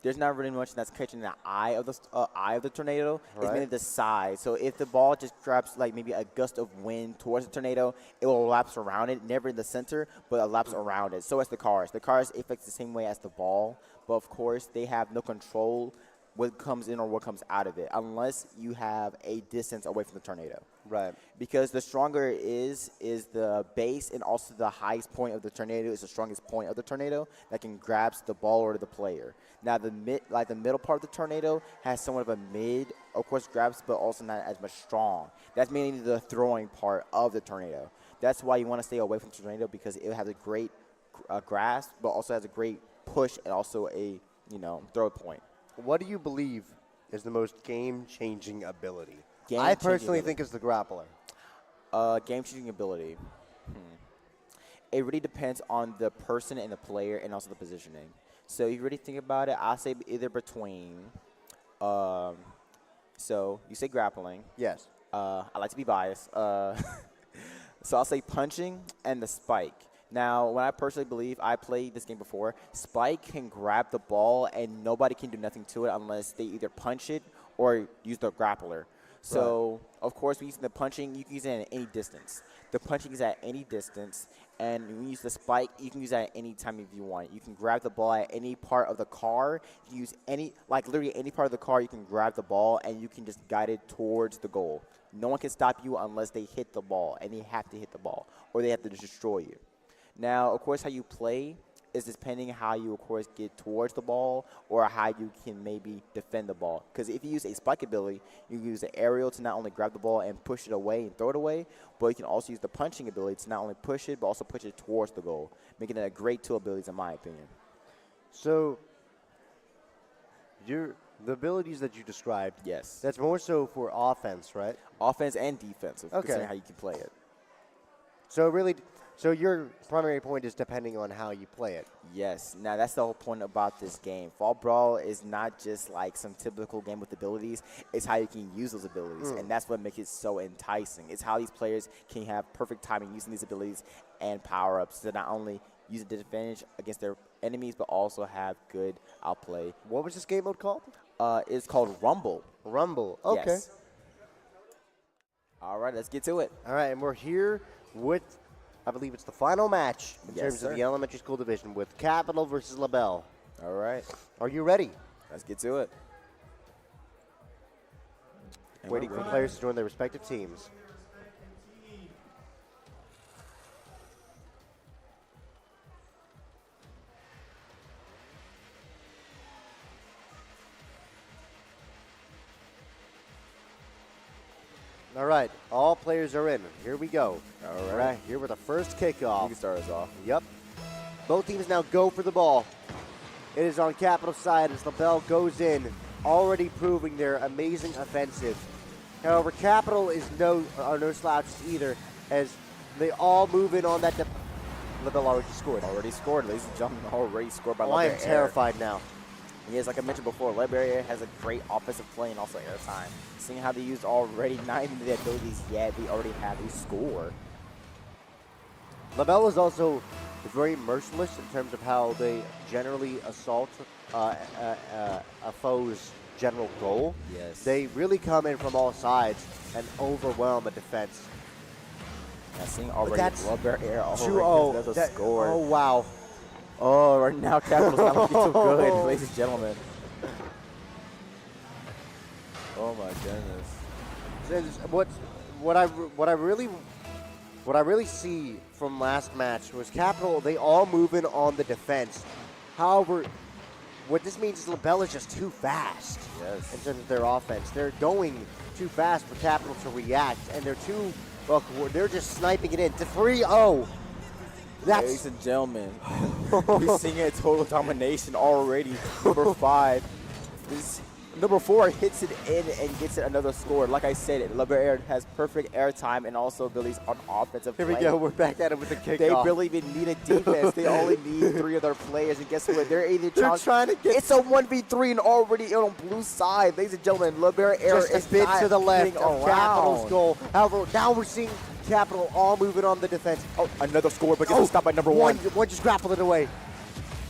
there's not really much that's catching the eye of the tornado. It's Right. mainly the side. So if the ball just grabs like maybe a gust of wind towards the tornado, it will lapse around it, never in the center, but it lapse around it. So as the cars. The cars affects the same way as the ball, but of course they have no control what comes in or what comes out of it, unless you have a distance away from the tornado. right. Because the stronger it is the base, and also the highest point of the tornado is the strongest point of the tornado that can grasp the ball or the player. Now the middle part of the tornado has somewhat of a mid, of course, grabs, but also not as much strong. That's mainly the throwing part of the tornado. That's why you want to stay away from the tornado, because it has a great grasp, but also has a great push and also a throw point. What do you believe is the most game-changing ability? I Game-changing personally ability. think it's the grappler. Game-changing ability. It really depends on the person and the player and also the positioning. So if you really think about it, I'll say either between, so you say grappling. Yes. I like to be biased. So I'll say punching and the spike. Now, when I personally believe, I played this game before, Spike can grab the ball and nobody can do nothing to it unless they either punch it or use the grappler. So, of course, when using the punching, you can use it at any distance. The punching is at any distance, and when you use the spike, you can use that at any time if you want. You can grab the ball at any part of the car. You can use literally any part of the car, you can grab the ball, and you can just guide it towards the goal. No one can stop you unless they hit the ball, and they have to hit the ball, or they have to destroy you. Now, of course, how you play is depending how you, of course, get towards the ball or how you can maybe defend the ball. Because if you use a spike ability, you can use the aerial to not only grab the ball and push it away and throw it away, but you can also use the punching ability to not only push it, but also push it towards the goal, making it a great two abilities in my opinion. So, the abilities that you described, Yes. that's more so for offense, right? Offense and defensive, Okay. considering how you can play it. So your primary point is depending on how you play it. Yes. Now, that's the whole point about this game. Fall Brawl is not just like some typical game with abilities. It's how you can use those abilities, and that's what makes it so enticing. It's how these players can have perfect timing using these abilities and power-ups to not only use a disadvantage against their enemies, but also have good outplay. What was this game mode called? It's called Rumble. Rumble. Okay. Yes. All right, let's get to it. All right, and we're here with, I believe it's the final match in Yes, terms sir. of the elementary school division with Capital versus LaBelle. All right, Are you ready? let's get to it. And Waiting we're for ready. players to join their respective teams. All right, all players are in. Here we go. All right. Here with the first You kickoff. can start us off. Yep. Both teams now go for the ball. It is on Capital side as LaBelle goes in, already proving their amazing offensive. However, Capital is no slouches either, as they all move in on that. LaBelle already scored. Already scored, ladies and gentlemen. Already scored by Oh, I am LaBelle. terrified now. Yes, like I mentioned before, Liberia has a great offensive play and also airtime. Seeing how they used already, not even the abilities yet, they already have a score. LaBelle is also very merciless in terms of how they generally assault a foe's general goal. Yes. They really come in from all sides and overwhelm a defense. Yeah, seeing already That's Liberia already 2-0. has a score. Oh, wow. Oh, right now Capital's not looking too good, ladies and gentlemen. Oh my goodness. What I really see from last match was Capital. They all moving on the defense. However, what this means is LaBelle is just too fast. Yes. In terms of their offense, they're going too fast for Capital to react, and they're too. Well, they're just sniping it in to 3-0. Ladies and gentlemen, we're seeing a total domination already. Number 5. Number 4 hits it in and gets it another score. Like I said, Liberia has perfect airtime and also abilities on offensive Here play. we go. We're back at it with the kickoff. They really even need a defense. They only need 3 of their players. And guess what? They're either trying to get. It's a 1v3 and already on blue side. Ladies and gentlemen, Liberia Just is a bit not to the left getting of around. Capital's goal. However, now we're seeing Capital all moving on the defense. Oh, another score, but gets stopped by number 1. One just grappled it away.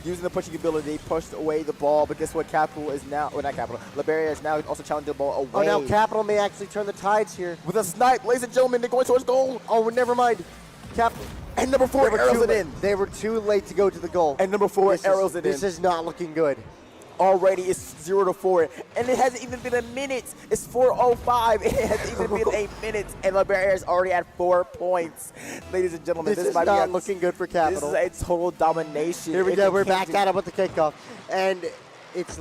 Using the pushing ability, pushed away the ball, but guess what? Capital is now, well, not Capital, Liberia is now also challenging the ball away. Oh, now Capital may actually turn the tides here. With a snipe, ladies and gentlemen, they're going towards goal. Oh, never mind. Capital. And number 4 arrows it in. They were too late to go to the goal. And number 4 arrows it in. This is not looking good. Already it's 0-4, and it hasn't even been a minute. It's 4:05. It hasn't even been a minute, and Liberia is already at 4 points. Ladies and gentlemen, This is might not be looking good for Capital. This is a total domination. Here we If go. they We're can't back at it with the kickoff, and it's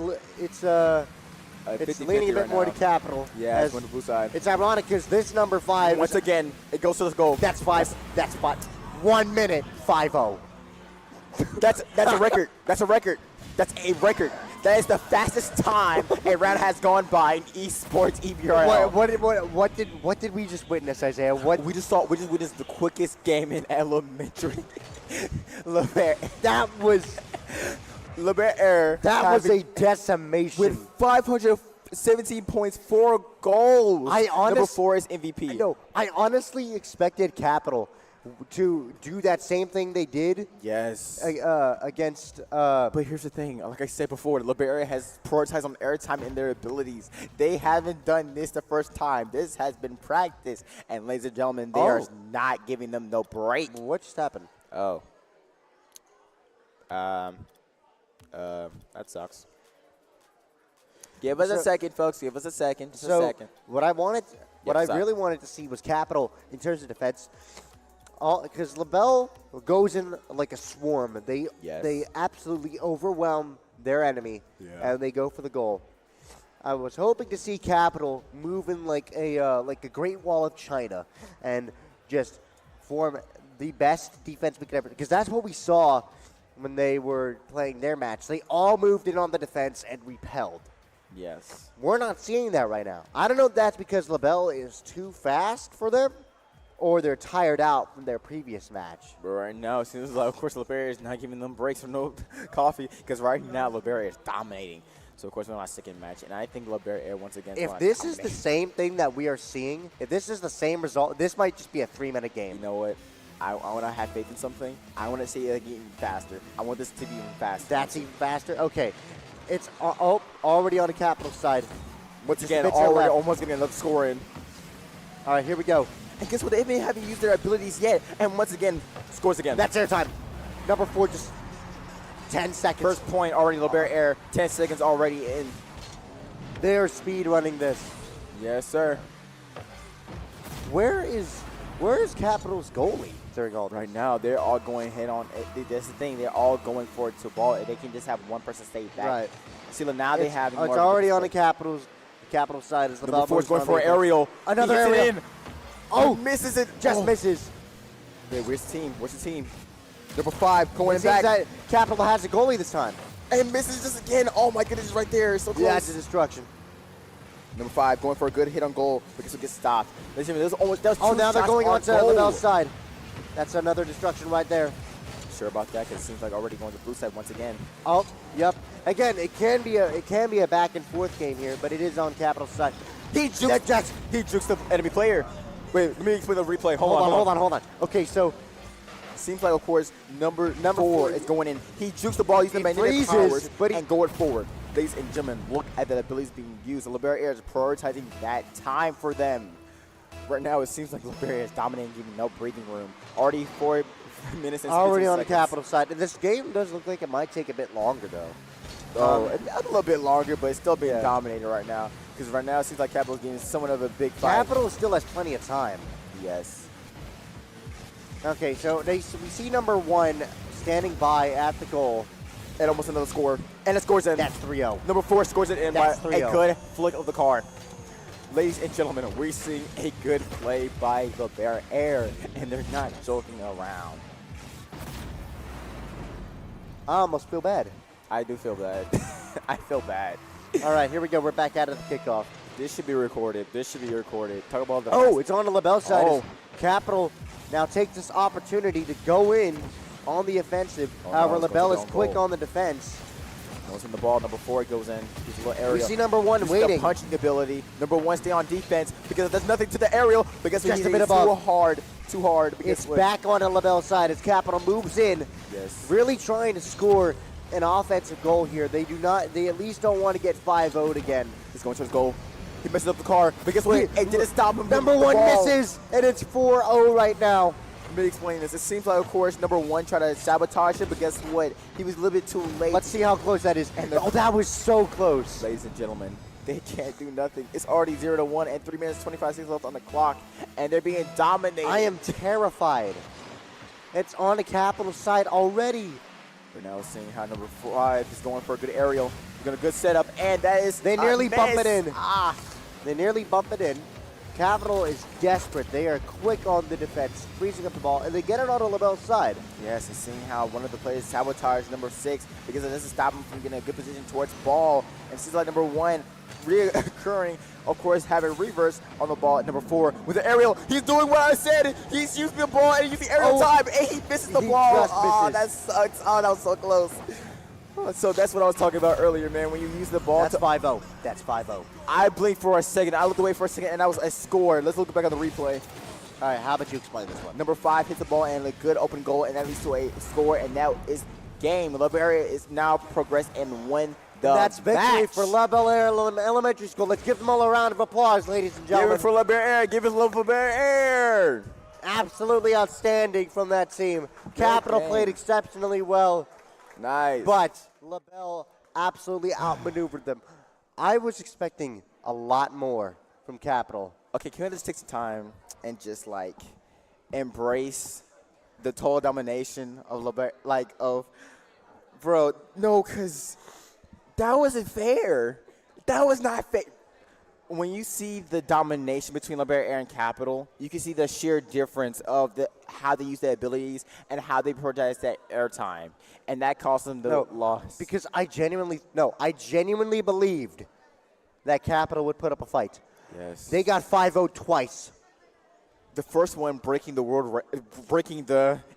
leaning a bit more to Capital. Yeah, it's on the blue side. It's ironic because this number 5. Once again, it goes to the goal. That's 5. That's 5. 1 minute 5-0. That's a record. That's a record. That's a record. That is the fastest time a round has gone by in esports EBRL. What did we just witness, Isaiah? We just witnessed the quickest game in elementary. That was a decimation. With 517 points, 4 goals. Number 4 is MVP. No, I honestly expected Capital to do that same thing they did. Yes. Against. But here's the thing. Like I said before, Liberia has prioritized on airtime and their abilities. They haven't done this the first time. This has been practice. And ladies and gentlemen, they are not giving them no break. What just happened? Oh. That sucks. Give us a second, folks. Give us a second. Just a second. What I really wanted to see was Capital in terms of defense. Because LaBelle goes in like a swarm. They absolutely overwhelm their enemy, and they go for the goal. I was hoping to see Capital move in like a Great Wall of China and just form the best defense we could ever. Because that's what we saw when they were playing their match. They all moved in on the defense and repelled. Yes. We're not seeing that right now. I don't know if that's because LaBelle is too fast for them, or they're tired out from their previous match. But right now, it seems like, of course, Liberia is not giving them breaks or no coffee, because right now, Liberia is dominating. So, of course, we're on our second match, and I think Liberia, once again, if this is the same thing that we are seeing, if this is the same result, this might just be a 3-minute game. You know what? I want to have faith in something. I want to see it even faster. I want this to be even faster. That's even faster? Okay. It's already on the Capital side. Once again, already almost getting another score in. All right, here we go. And guess what? They haven't used their abilities yet. And once again, scores again. That's airtime. Number 4, just 10 seconds. First point already, Liberia Air. 10 seconds already in. They're speed running this. Yes, sir. Where is Capital's goalie during all this? Right now, they're all going head on. That's the thing. They're all going for it to ball. They can just have one person stay back. Right. See, now they have. It's already on the Capital side. As Number 4 is going for an aerial. Another He gets aerial. it in. Oh, misses it. Just misses. Wait, where's the team? Where's the team? Number 5 going back. That Capital has a goalie this time. And misses just again. Oh my goodness, it's right there. It's so close. Yeah, that's a destruction. Number 5 going for a good hit on goal because it gets stopped. Listen, there's almost. Now they're going on to LaBelle's side. That's another destruction right there. sure about that because it seems like already going to the blue side once again. Oh, yep. Again, it can be a back and forth game here, but it is on Capital's side. He jukes the enemy player. Wait, let me explain the replay. Hold on. Okay, so seems like, of course, number four is going in. He jukes the ball using the magnetic powers and going forward. Ladies and gentlemen, look at the abilities being used. The Libera Air is prioritizing that time for them. Right now, it seems like Libera is dominating, giving no breathing room. Already 4 minutes and 15 already on seconds. the Capital side. And this game does look like it might take a bit longer, though. A little bit longer, but it's still being dominated right now. Because right now, it seems like Capital's getting somewhat of a big fight. Capital still has plenty of time. Yes. Okay, so we see number 1 standing by at the goal. And almost another score. And it scores in. That's 3-0. Number 4 scores it in by That's a 3-0. good flick of the car. Ladies and gentlemen, we're seeing a good play by Libera Air, and they're not joking around. I almost feel bad. I do feel bad. I feel bad. All right, here we go. We're back out of the kickoff. This should be recorded. Talk about the Oh, it's on the LaBelle side. Oh. Capital now takes this opportunity to go in on the offensive. However, it's LaBelle is going to quick goal. on the defense. Goes in the ball. Number 4 goes in. He's a little aerial. We see number 1 He's waiting. the punching ability. Number 1 stay on defense because there's nothing to the aerial because Just he's a bit too above. hard. Too hard. It's back on the LaBelle side as Capital moves in. Yes. Really trying to score an offensive goal here. They at least don't want to get 5-0'd again. He's going to his goal. He messes up the car. But guess what? It didn't stop him. Number 1 misses, and it's 4-0 right now. Let me explain this. It seems like, of course, number 1 tried to sabotage it, but guess what? He was a little bit too late. Let's see how close that is. And Oh, that was so close. Ladies and gentlemen, they can't do nothing. It's already 0-1 and 3 minutes, 25 seconds left on the clock, and they're being dominated. I am terrified. It's on the Capital side already. We're now seeing how number 5 is going for a good aerial. He's going a good setup, and that is They nearly bump it in. Ah. They nearly bump it in. Capital is desperate. They are quick on the defense, freezing up the ball, and they get it on the LaBelle's side. Yes, and seeing how one of the players sabotaged number 6 because it doesn't stop him from getting a good position towards ball. And it seems like number 1 reoccurring, of course, having reverse on the ball at number 4 with the aerial. He's doing what I said. He's using the ball and using aerial time, and he misses the ball. Just Oh, misses. that sucks. Oh, that was so close. So that's what I was talking about earlier, man. When you use the ball That's 5-0. That's 5-0. I blinked for a second. I looked away for a second, and that was a score. Let's look back at the replay. All right, how about you explain this one? Number 5 hits the ball and a good open goal, and that leads to a score, and that is game. Libera is now progressed and won the That's victory match. for LaBelle Air Elementary School. Let's give them all a round of applause, ladies and Give gentlemen. it for Libera Air. Give it love for Libera Air. Absolutely outstanding from that team. Capital game. played exceptionally well, Nice. but LaBelle absolutely outmaneuvered them. I was expecting a lot more from Capital. Okay, can we just take some time and just like embrace the total domination of Libera? Bro, no, because that wasn't fair. That was not fair. When you see the domination between Libera Air and Capital, you can see the sheer difference of how they use their abilities and how they prioritize that airtime. And that cost them the loss. Because I genuinely believed that Capital would put up a fight. Yes. They got 5-0 twice. The first one breaking the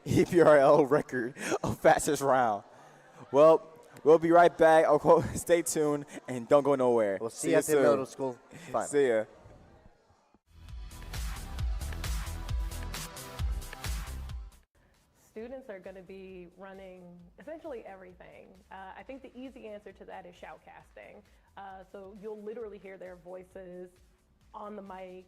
EPRL record of fastest round. Well, we'll be right back. Stay tuned and don't go nowhere. We'll see you at the middle school. Fine. See ya. Students are going to be running essentially everything. I think the easy answer to that is shoutcasting. So you'll literally hear their voices on the mic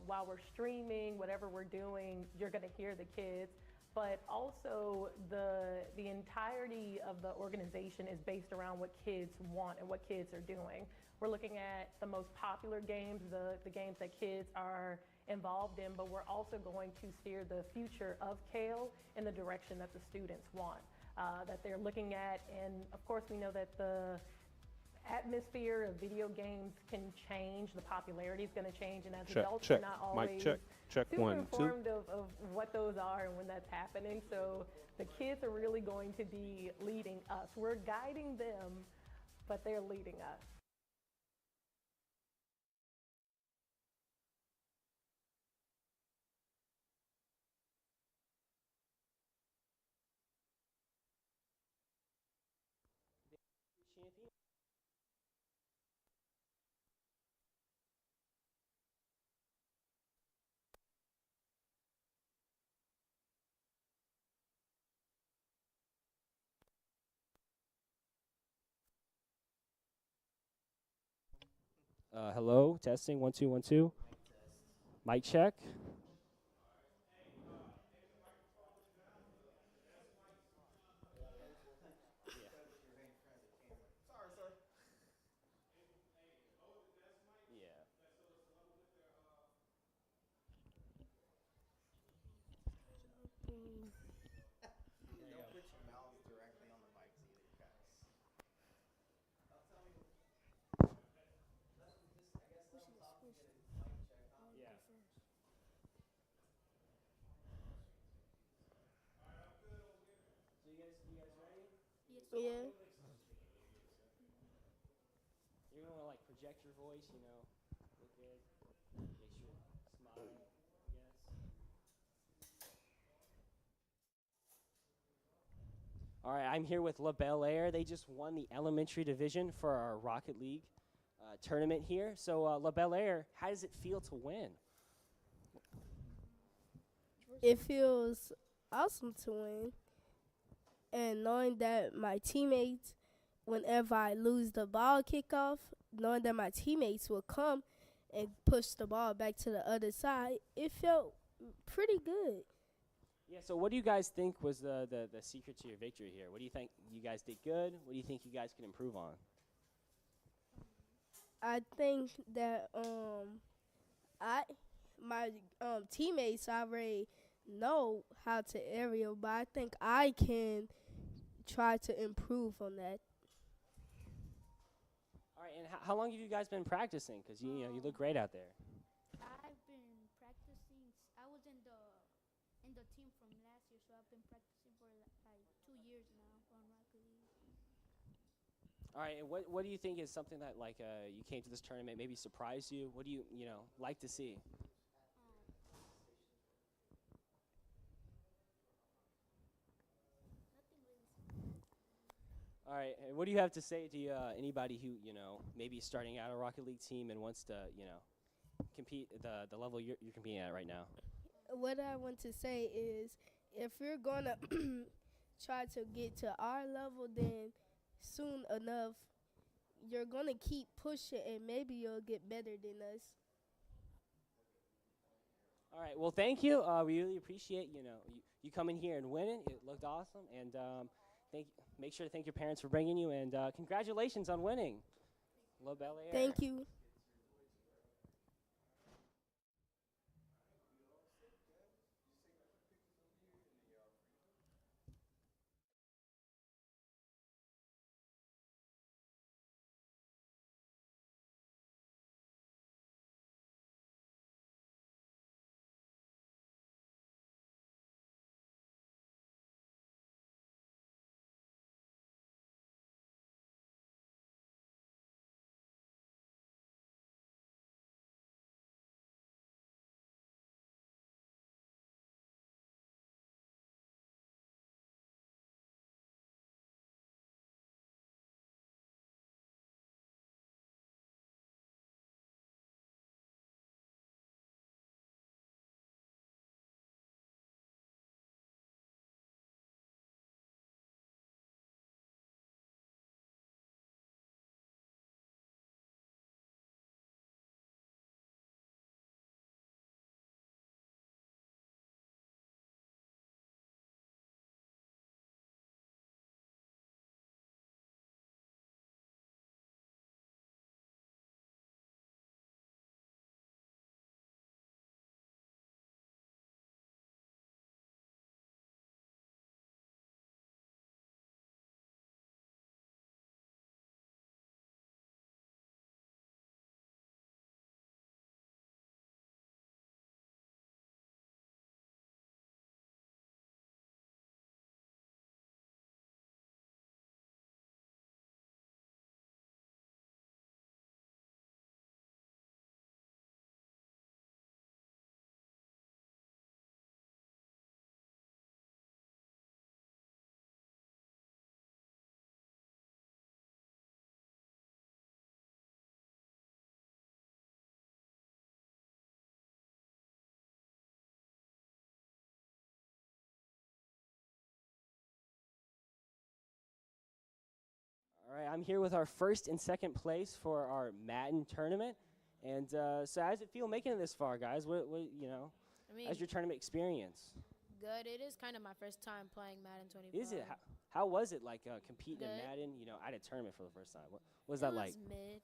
while we're streaming, whatever we're doing, you're going to hear the kids. But also the entirety of the organization is based around what kids want and what kids are doing. We're looking at the most popular games, the games that kids are involved in, but we're also going to steer the future of Kale in the direction that the students want, that they're looking at. And of course, we know that the atmosphere of video games can change, the popularity is going to change, and as adults, we're not always check super 1 2. informed of what those are and when that's happening. So the kids are really going to be leading us. We're guiding them, but they're leading us. Hello, testing, 1 2 1 2. Mic check. Yeah. Don't put your mouths directly on the mics either, guys. Yeah. So you guys ready? Yeah. You're gonna like project your voice, look good, make sure smile, I guess. All right, I'm here with La Belle Air. They just won the elementary division for our Rocket League tournament here. So La Belle Air, how does it feel to win? It feels awesome to win. And knowing that my teammates, whenever I lose the ball kickoff, knowing that my teammates will come and push the ball back to the other side, it felt pretty good. Yeah, so what do you guys think was the secret to your victory here? What do you think you guys did good? What do you think you guys can improve on? I think that my teammates already know how to aerial, but I think I can try to improve on that. All right, and how long have you guys been practicing? Because you look great out there. I've been practicing. I was in the team from last year, so I've been practicing for like 2 years now on Rocket League. All right, and what do you think is something that like you came to this tournament maybe surprised you? What do you like to see? Nothing really. All right, and what do you have to say to anybody who maybe is starting out a Rocket League team and wants to compete at the level you're competing at right now? What I want to say is, if you're gonna try to get to our level, then soon enough you're gonna keep pushing, and maybe you'll get better than us. All right, well, thank you. We really appreciate you coming here and winning. It looked awesome, and make sure to thank your parents for bringing you, and congratulations on winning. La Belle Air. Thank you. All right, I'm here with our first and second place for our Madden tournament. And so how does it feel making it this far, guys? What I mean, how's your tournament experience? good. It is kind of my first time playing Madden 24. Is it? How was it like competing in Good. Madden? At a tournament for the first time. What was that like? It was mid.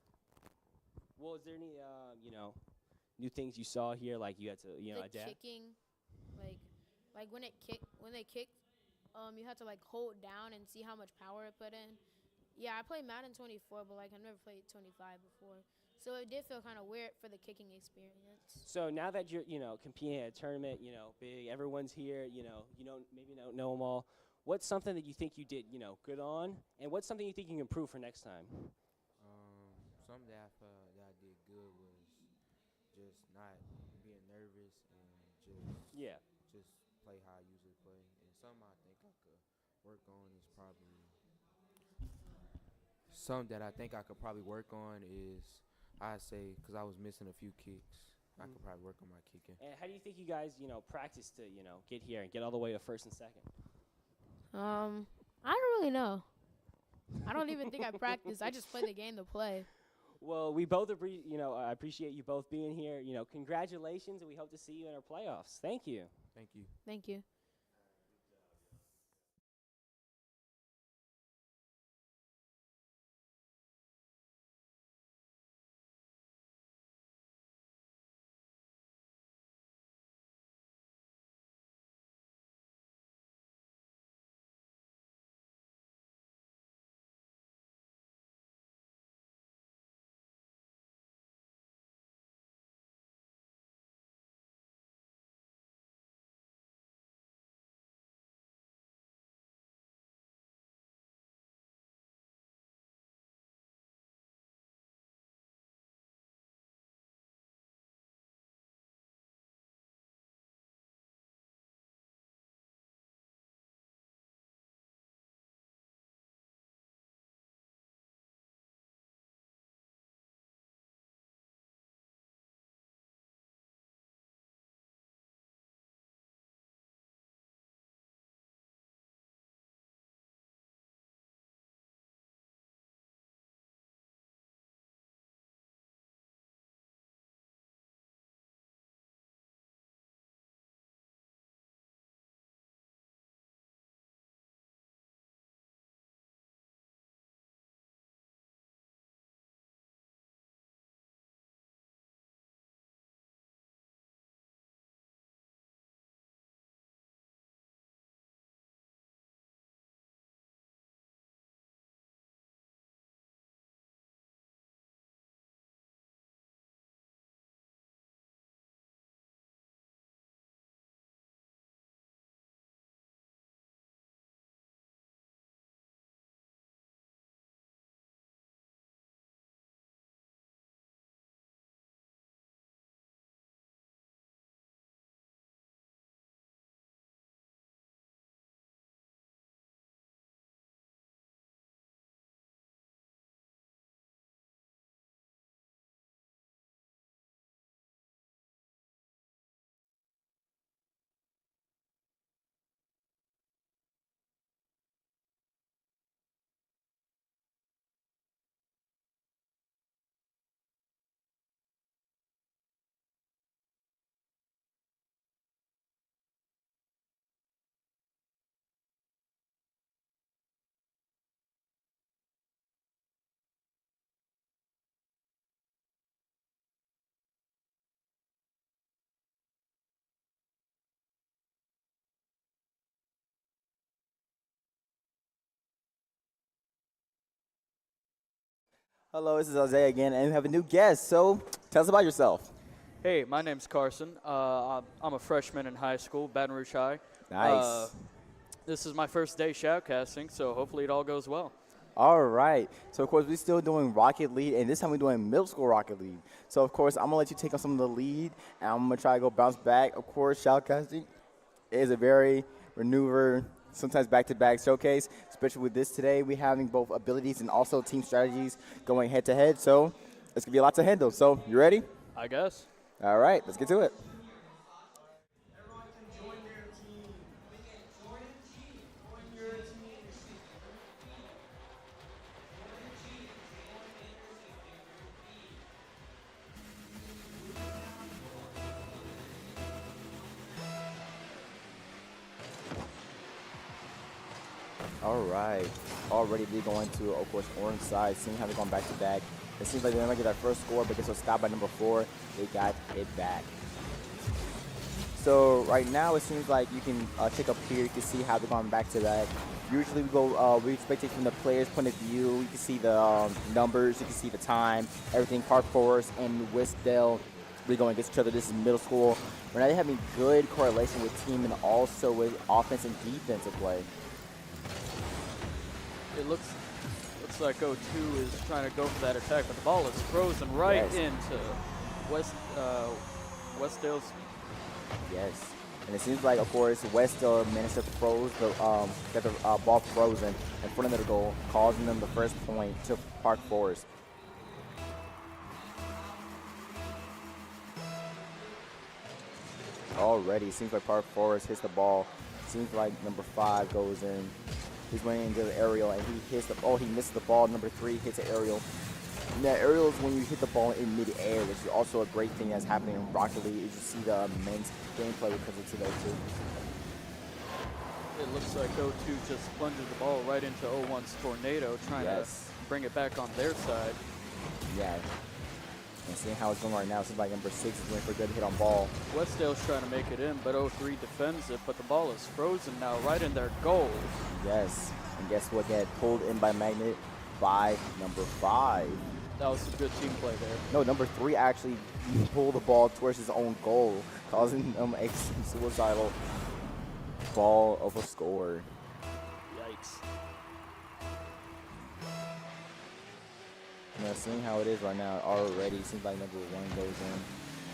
Well, is there any new things you saw here? Like you had to The adapt. kicking, like when they kicked, you had to like hold down and see how much power it put in. Yeah, I played Madden 24, but like I never played 25 before, so it did feel kind of weird for the kicking experience. So now that you're competing at a tournament, big, everyone's here. Maybe don't know them all. What's something that you think you did good on, and what's something you think you can improve for next time? Something that I did good was just not being nervous and just play how I usually play. And something I think I could work on is probably I say because I was missing a few kicks. I could probably work on my kicking. And how do you think you guys practice to get here and get all the way to first and second? I don't really know. I don't even think I practiced. I just play the game to play. Well, we both I appreciate you both being here. Congratulations, and we hope to see you in our playoffs. Thank you. Thank you. Thank you. Hello, this is Isaiah again, and we have a new guest. So tell us about yourself. Hey, my name's Carson. I'm a freshman in high school, Baton Rouge High. Nice. This is my first day shoutcasting, so hopefully it all goes well. All right. So, of course, we're still doing Rocket League, and this time we're doing middle school Rocket League. So, of course, I'm going to let you take on some of the lead, and I'm going to try to go bounce back. Of course, shoutcasting is a very maneuver, sometimes back-to-back showcase, especially with this today. We're having both abilities and also team strategies going head-to-head, so it's going to be lots to handle. So, you ready? I guess. All right. Let's get to it. All right. Already they going to, of course, orange side, seeing how they're going back to back. It seems like they're going to get that first score, but guess what? Stopped by number 4. They got it back. So right now it seems like you can check up here. You can see how they're going back to back. Usually we expect it from the players' point of view. You can see the numbers, you can see the time, everything. Park Forest and Westdale really going against each other. This is middle school. We're not having good correlation with team and also with offense and defensive play. It looks like O2 is trying to go for that attack, but the ball is frozen right into Westdale's. Yes. And it seems like, of course, Westdale managed to get the ball frozen in front of the goal, causing them the first point to Park Forest. Already, seems like Park Forest hits the ball. Seems like number 5 goes in. He's running into the aerial, and he hits the ball. He misses the ball. Number 3 hits the aerial. And that aerial is when you hit the ball in mid-air, which is also a great thing that's happening in Rocket League. You see the immense gameplay because of today, too. It looks like O2 just plunges the ball right into O1's tornado, trying to bring it back on their side. Yeah. And seeing how it's going right now, it seems like number 6 is going for a good hit on ball. Westdale's trying to make it in, but O3 defends it, but the ball is frozen now right in their goal. Yes. And guess what? Get pulled in by Magnet by number 5. That was some good team play there. No, number 3 actually pulled the ball towards his own goal, causing him a suicidal ball of a score. Yikes. Now, seeing how it is right now already, seems like number 1 goes in.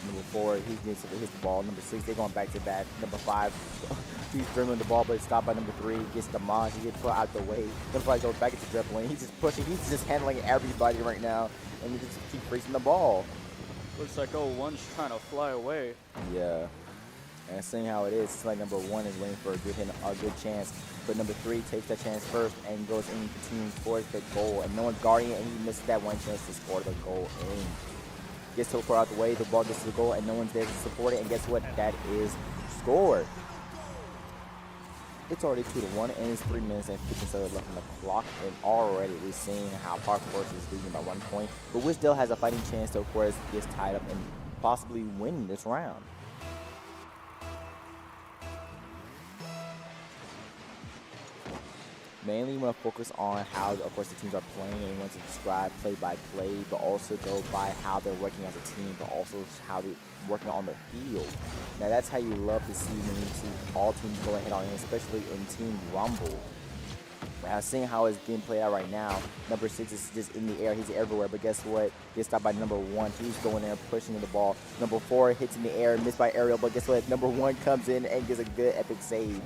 Number 4, he hits the ball. Number 6, they're going back to back. Number 5, he's dribbling the ball, but it's stopped by number 3. Gets the Maj, he gets put out the way. Number 5 goes back into dribbling. He's just pushing, he's just handling everybody right now, and he just keep freezing the ball. Looks like O1's trying to fly away. Yeah. And seeing how it is, it's like number 1 is waiting for a good chance. But number 3 takes that chance first and goes in, continuing towards the goal. And no one's guarding it, and he misses that one chance to score the goal in. Gets so far out the way, the ball gets to the goal, and no one's there to support it. And guess what? That is score. It's already 2-1, and it's 3 minutes and 15 seconds left on the clock. And already we're seeing how Park Forest is leading by 1 point. But Wisdale has a fighting chance to, of course, get tied up and possibly win this round. Mainly want to focus on how, of course, the teams are playing, and want to describe play by play, but also go by how they're working as a team, but also how they're working on the field. Now, that's how you love to see when you see all teams go ahead on, especially in Team Rumble. Now, seeing how it's being played out right now, number 6 is just in the air. He's everywhere, but guess what? Gets stopped by number 1. He's going there, pushing the ball. Number 4 hits in the air, missed by aerial, but guess what? Number 1 comes in and gets a good epic save.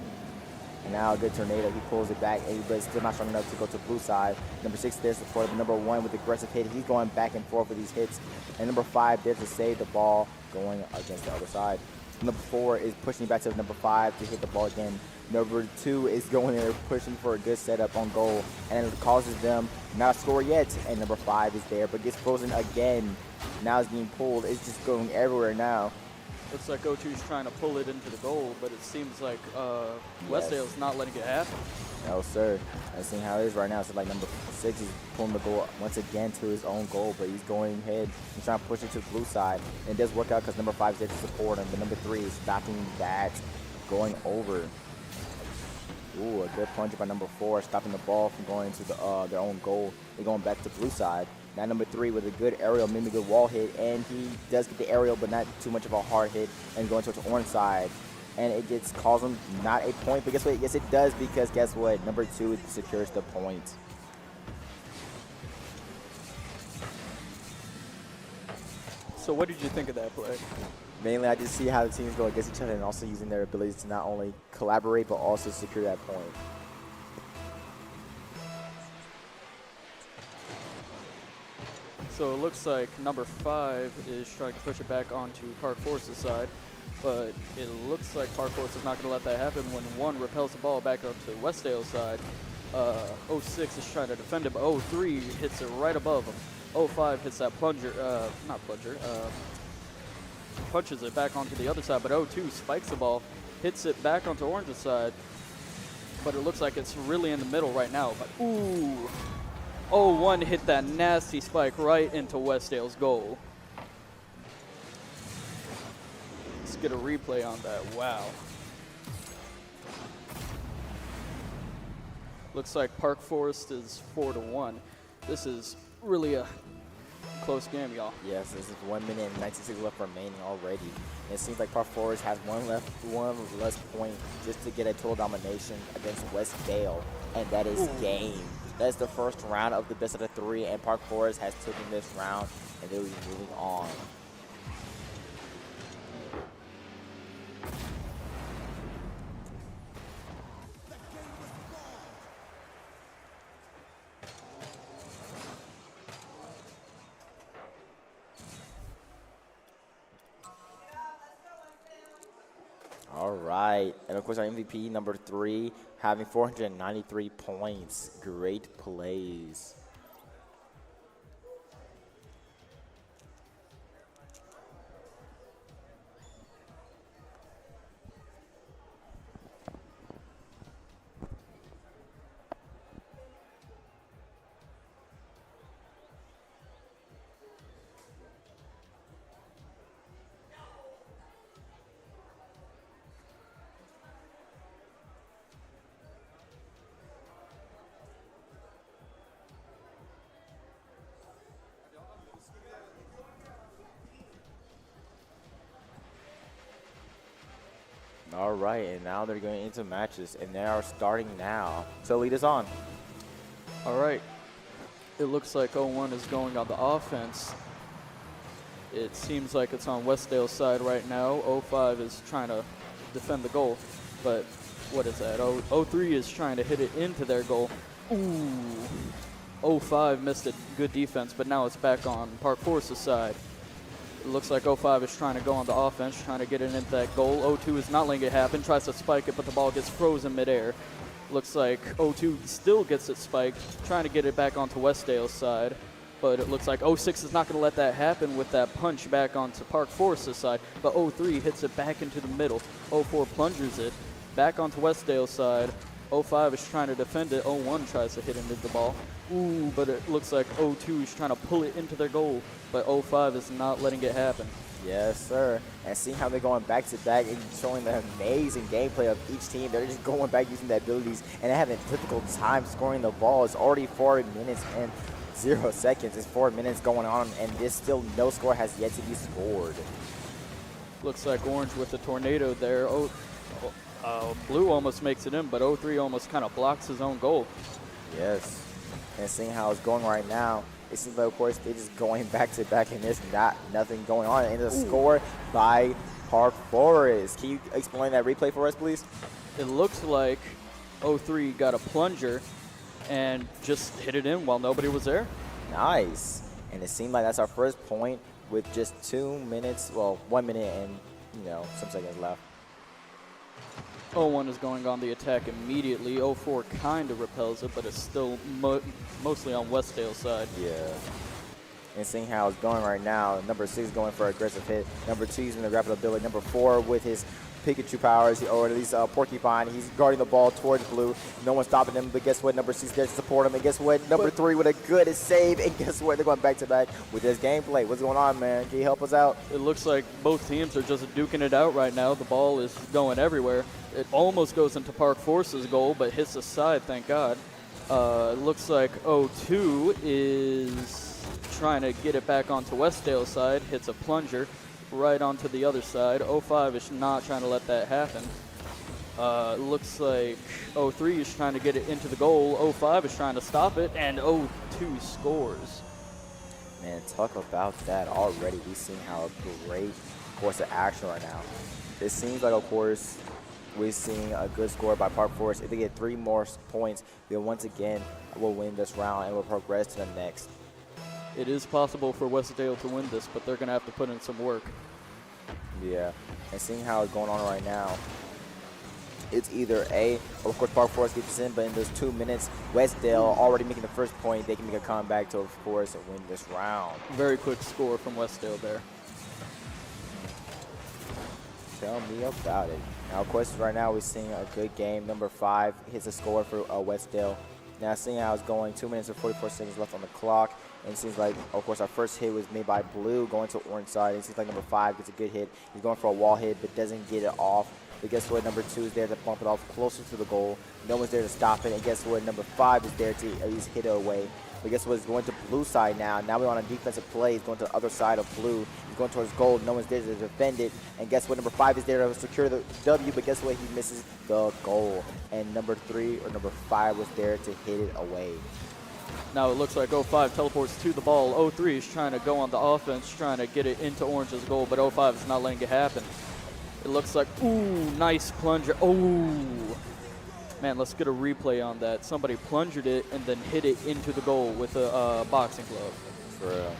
And now a good tornado, he pulls it back, but still not strong enough to go to blue side. Number 6 there supported, but number 1 with aggressive hit. He's going back and forth with these hits. And number 5 there to save the ball going against the other side. Number 4 is pushing back to number 5 to hit the ball again. Number 2 is going there pushing for a good setup on goal. And it causes them not to score yet. And number 5 is there, but gets frozen again. Now it's being pulled. It's just going everywhere now. Looks like O2's trying to pull it into the goal, but it seems like Westdale's not letting it happen. No, sir. I see how it is right now. So, like, number 6 is pulling the goal once again to his own goal, but he's going ahead and trying to push it to the blue side. And it does work out because number 5 is there to support him, but number 3 is stopping that, going over. Ooh, a good punch by number 4, stopping the ball from going to their own goal. They're going back to blue side. Now number 3 with a good aerial, maybe a good wall hit, and he does get the aerial, but not too much of a hard hit, and going towards the orange side. And it gets calls him not a point, but guess what? Yes, it does, because guess what? Number 2 secures the point. So what did you think of that play? Mainly, I just see how the teams go against each other and also using their abilities to not only collaborate, but also secure that point. So it looks like number 5 is trying to push it back onto Park Forest's side, but it looks like Park Forest is not going to let that happen when 1 repels the ball back onto Westdale's side. 06 is trying to defend it, but 03 hits it right above him. 05 hits that punches it back onto the other side, but 02 spikes the ball, hits it back onto Orange's side. but it looks like it's really in the middle right now. But ooh, 0-1 hit that nasty spike right into Westdale's goal. Let's get a replay on that. Wow. Looks like Park Forest is 4-1. This is really a close game, y'all. Yes, this is 1 minute and 19 seconds left remaining already. And it seems like Park Forest has one less point just to get a total domination against Westdale, and that is game. That's the first round of the best of the three, and Park Forest has taken this round, and they will be moving on. All right, and of course our MVP number 3 having 493 points. Great plays. All right, and now they're going into matches, and they are starting now. So lead us on. All right. It looks like 0-1 is going on the offense. It seems like it's on Westdale's side right now. 0-5 is trying to defend the goal, but what is that? 0-3 is trying to hit it into their goal. Ooh. 0-5 missed a good defense, but now it's back on Park Forest's side. It looks like 0-5 is trying to go on the offense, trying to get it into that goal. 0-2 is not letting it happen, tries to spike it, but the ball gets frozen midair. Looks like 0-2 still gets it spiked, trying to get it back onto Westdale's side. But it looks like 0-6 is not going to let that happen with that punch back onto Park Forest's side. But 0-3 hits it back into the middle. 0-4 plungers it back onto Westdale's side. 0-5 is trying to defend it. 0-1 tries to hit into the ball. Ooh, but it looks like 0-2 is trying to pull it into their goal. But 0-5 is not letting it happen. Yes, sir. And seeing how they're going back to back and showing the amazing gameplay of each team. They're just going back using their abilities and having a difficult time scoring the ball. It's already 4 minutes and 0 seconds. It's 4 minutes going on, and there's still no score has yet to be scored. Looks like Orange with the tornado there. Blue almost makes it in, but 0-3 almost kind of blocks his own goal. Yes. And seeing how it's going right now, it seems like, of course, they're just going back to back, and there's nothing going on. And it's a score by Park Forest. Can you explain that replay for us, please? It looks like 0-3 got a plunger and just hit it in while nobody was there. Nice. And it seemed like that's our first point with just 2 minutes, well, 1 minute and, some seconds left. 0-1 is going on the attack immediately. 0-4 kind of repels it, but it's still mostly on Westdale's side. Yeah. And seeing how it's going right now, number 6 going for an aggressive hit. Number 2 using the grapple ability. Number 4 with his Pikachu powers, or at least Porcupine. He's guarding the ball towards Blue. No one's stopping him, but guess what? Number 6 there to support him. And guess what? Number 3 with a good save. And guess what? They're going back to back with this gameplay. What's going on, man? Can you help us out? It looks like both teams are just duking it out right now. The ball is going everywhere. It almost goes into Park Forest's goal, but hits the side, thank God. It looks like 0-2 is trying to get it back onto Westdale's side. Hits a plunger right onto the other side. 0-5 is not trying to let that happen. It looks like 0-3 is trying to get it into the goal. 0-5 is trying to stop it, and 0-2 scores. Man, talk about that already. We've seen how great course of action right now. It seems like, of course, we're seeing a good score by Park Forest. If they get 3 more points, then once again we'll win this round and we'll progress to the next. It is possible for Westdale to win this, but they're going to have to put in some work. Yeah, and seeing how it's going on right now, it's either A, of course Park Forest gets in, but in those 2 minutes, Westdale already making the first point. They can make a comeback to, of course, win this round. Very quick score from Westdale there. Tell me about it. Now, of course, right now we're seeing a good game. Number 5 hits a score for Westdale. Now, seeing how it's going, 2 minutes and 44 seconds left on the clock. And it seems like, of course, our first hit was made by Blue going to orange side. It seems like number 5 gets a good hit. He's going for a wall hit, but doesn't get it off. But guess what? Number 2 is there to bump it off closer to the goal. No one's there to stop it. And guess what? Number 5 is there to at least hit it away. But guess what? It's going to blue side now. Now we're on a defensive play. He's going to the other side of blue. He's going towards goal. No one's there to defend it. And guess what? Number 5 is there to secure the W. But guess what? He misses the goal. And number 3 or number 5 was there to hit it away. Now it looks like 05 teleports to the ball. 03 is trying to go on the offense, trying to get it into Orange's goal, but 05 is not letting it happen. It looks like, ooh, nice plunger. Ooh. Man, let's get a replay on that. Somebody plunged it and then hit it into the goal with a boxing glove. For real.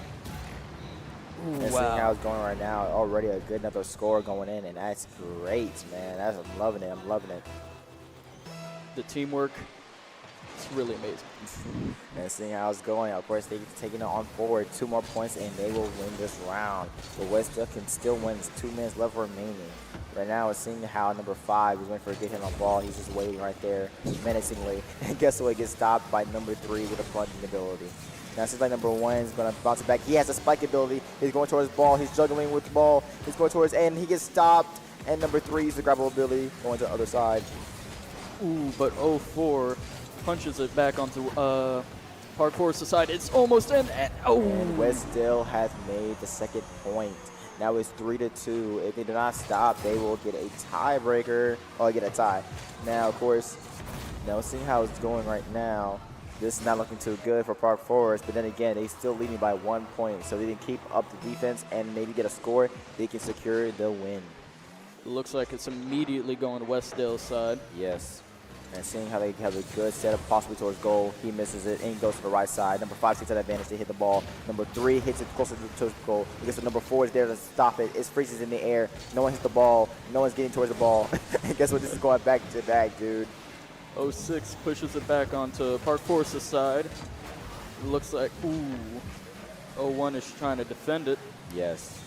Ooh, and wow. seeing how it's going right now, already a good another score going in, and that's great, man. I'm loving it. I'm loving it. The teamwork, it's really amazing. And seeing how it's going, of course, they're taking it on forward. 2 more points, and they will win this round. But Westdale can still win. It's 2 minutes left remaining. Right now, we're seeing how number 5 is waiting for a good hit on the ball. He's just waiting right there, menacingly. And guess what? He gets stopped by number 3 with a plunging ability. Now it seems like number 1 is going to bounce it back. He has a spike ability. He's going towards the ball. He's juggling with the ball. He's going towards, and he gets stopped. And number 3 is the grapple ability, going to the other side. Ooh, but 04 punches it back onto Park Forest side. It's almost in, and oh! And Westdale has made the second point. Now it's 3-2. If they do not stop, they will get a tiebreaker. Oh, get a tie. Now, of course, now seeing how it's going right now, this is not looking too good for Park Forest. But then again, they still leading by 1 point. So they can keep up the defense and maybe get a score. They can secure the win. It looks like it's immediately going to Westdale's side. Yes. And seeing how they have a good setup possibly towards goal, he misses it and he goes to the right side. Number 5 takes that advantage to hit the ball. Number 3 hits it closer to goal. Because number 4 is there to stop it. It freezes in the air. No one hits the ball. No one's getting towards the ball. And guess what? This is going back to back, dude. 06 pushes it back onto Park Forest's side. It looks like, ooh, 01 is trying to defend it. Yes.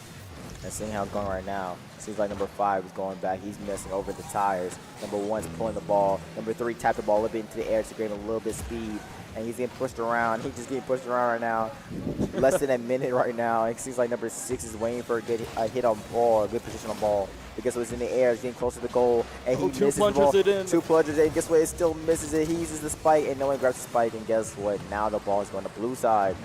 And seeing how it's going right now, seems like number 5 is going back. He's messing over the tires. Number 1 is pulling the ball. Number 3 tapped the ball a little bit into the air to gain a little bit of speed. And he's getting pushed around. He's just getting pushed around right now. Less than a minute right now. It seems like number 6 is waiting for a good hit on ball, a good position on ball. Because it was in the air, he's getting closer to the goal. And he misses the ball. It in. 2 plungers it. And guess what? It still misses it. He uses the spike, and no one grabs the spike. And guess what? Now the ball is going to blue side.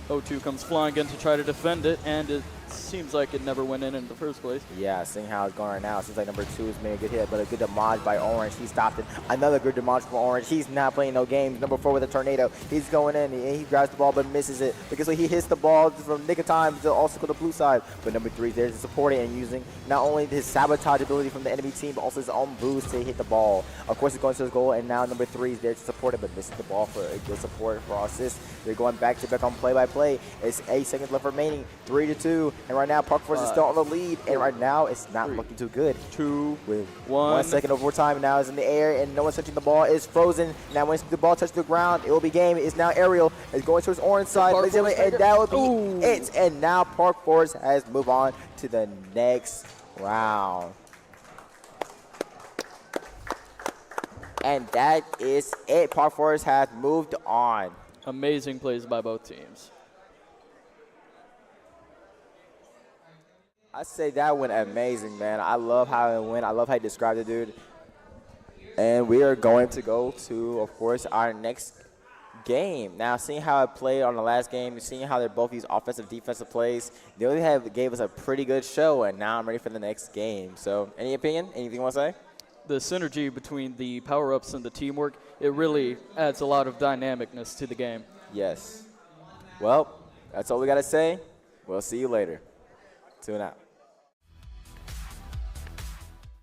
02 comes flying in to try to defend it, and it seems like it never went in the first place. Yeah, seeing how it's going right now, it seems like number 2 is making a good hit, but a good damage by Orange. He stopped it. Another good damage from Orange. He's not playing no games. Number 4 with a tornado. He's going in, and he grabs the ball but misses it because he hits the ball from nick of time to also go to the blue side. But number 3 is there to support it and using not only his sabotage ability from the enemy team, but also his own boost to hit the ball. Of course, he's going to his goal, and now number 3 is there to support it, but misses the ball for a good support for our assist. They're going back to back on play-by-play. It's 8 seconds left remaining, 3-2, and right now Park Forest is still on the lead, and right now it's not looking too good. 2, with 1 second overtime, and now it's in the air, and no one's touching the ball. It's frozen. Now when the ball touches the ground, it will be game. It's now aerial. It's going towards orange side, and that will be it. And now Park Forest has moved on to the next round. And that is it. Park Forest has moved on. Amazing plays by both teams. I say that went amazing, man. I love how it went. I love how you described it, dude. And we are going to go to, of course, our next game. Now, seeing how it played on the last game, seeing how they're both these offensive, defensive plays, they really gave us a pretty good show, and now I'm ready for the next game. So, any opinion? Anything you want to say? The synergy between the power-ups and the teamwork, it really adds a lot of dynamicness to the game. Yes. Well, that's all we got to say. We'll see you later. Tune out.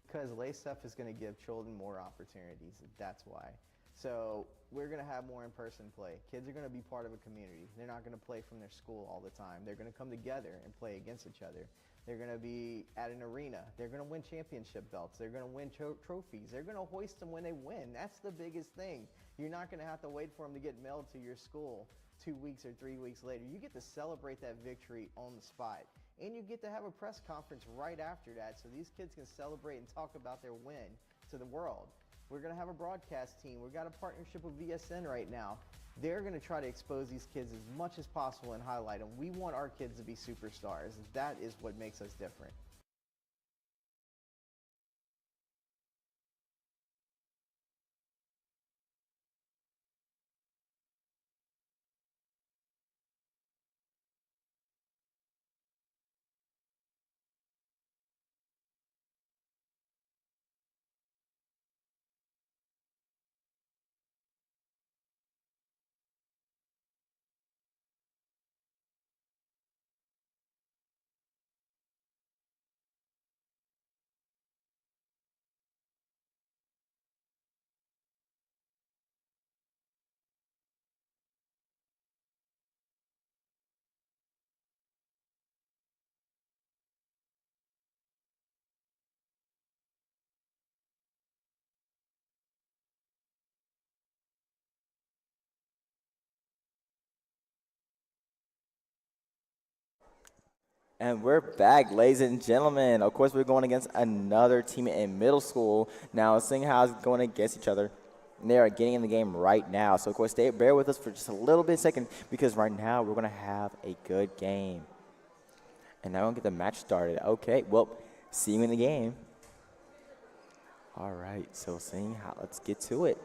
Because Lay Stuff is going to give children more opportunities. That's why. So we're going to have more in-person play. Kids are going to be part of a community. They're not going to play from their school all the time. They're going to come together and play against each other. They're going to be at an arena. They're going to win championship belts. They're going to win trophies. They're going to hoist them when they win. That's the biggest thing. You're not going to have to wait for them to get mailed to your school 2 weeks or 3 weeks later. You get to celebrate that victory on the spot. And you get to have a press conference right after that so these kids can celebrate and talk about their win to the world. We're going to have a broadcast team. We've got a partnership with VSN right now. They're going to try to expose these kids as much as possible and highlight them. We want our kids to be superstars. That is what makes us different. And we're back, ladies and gentlemen. Of course, we're going against another team in middle school. Now, seeing how it's going against each other, and they are getting in the game right now. So, of course, bear with us for just a little bit second, because right now we're going to have a good game. And now we're going to get the match started. Okay, well, see you in the game. All right, so seeing how, let's get to it.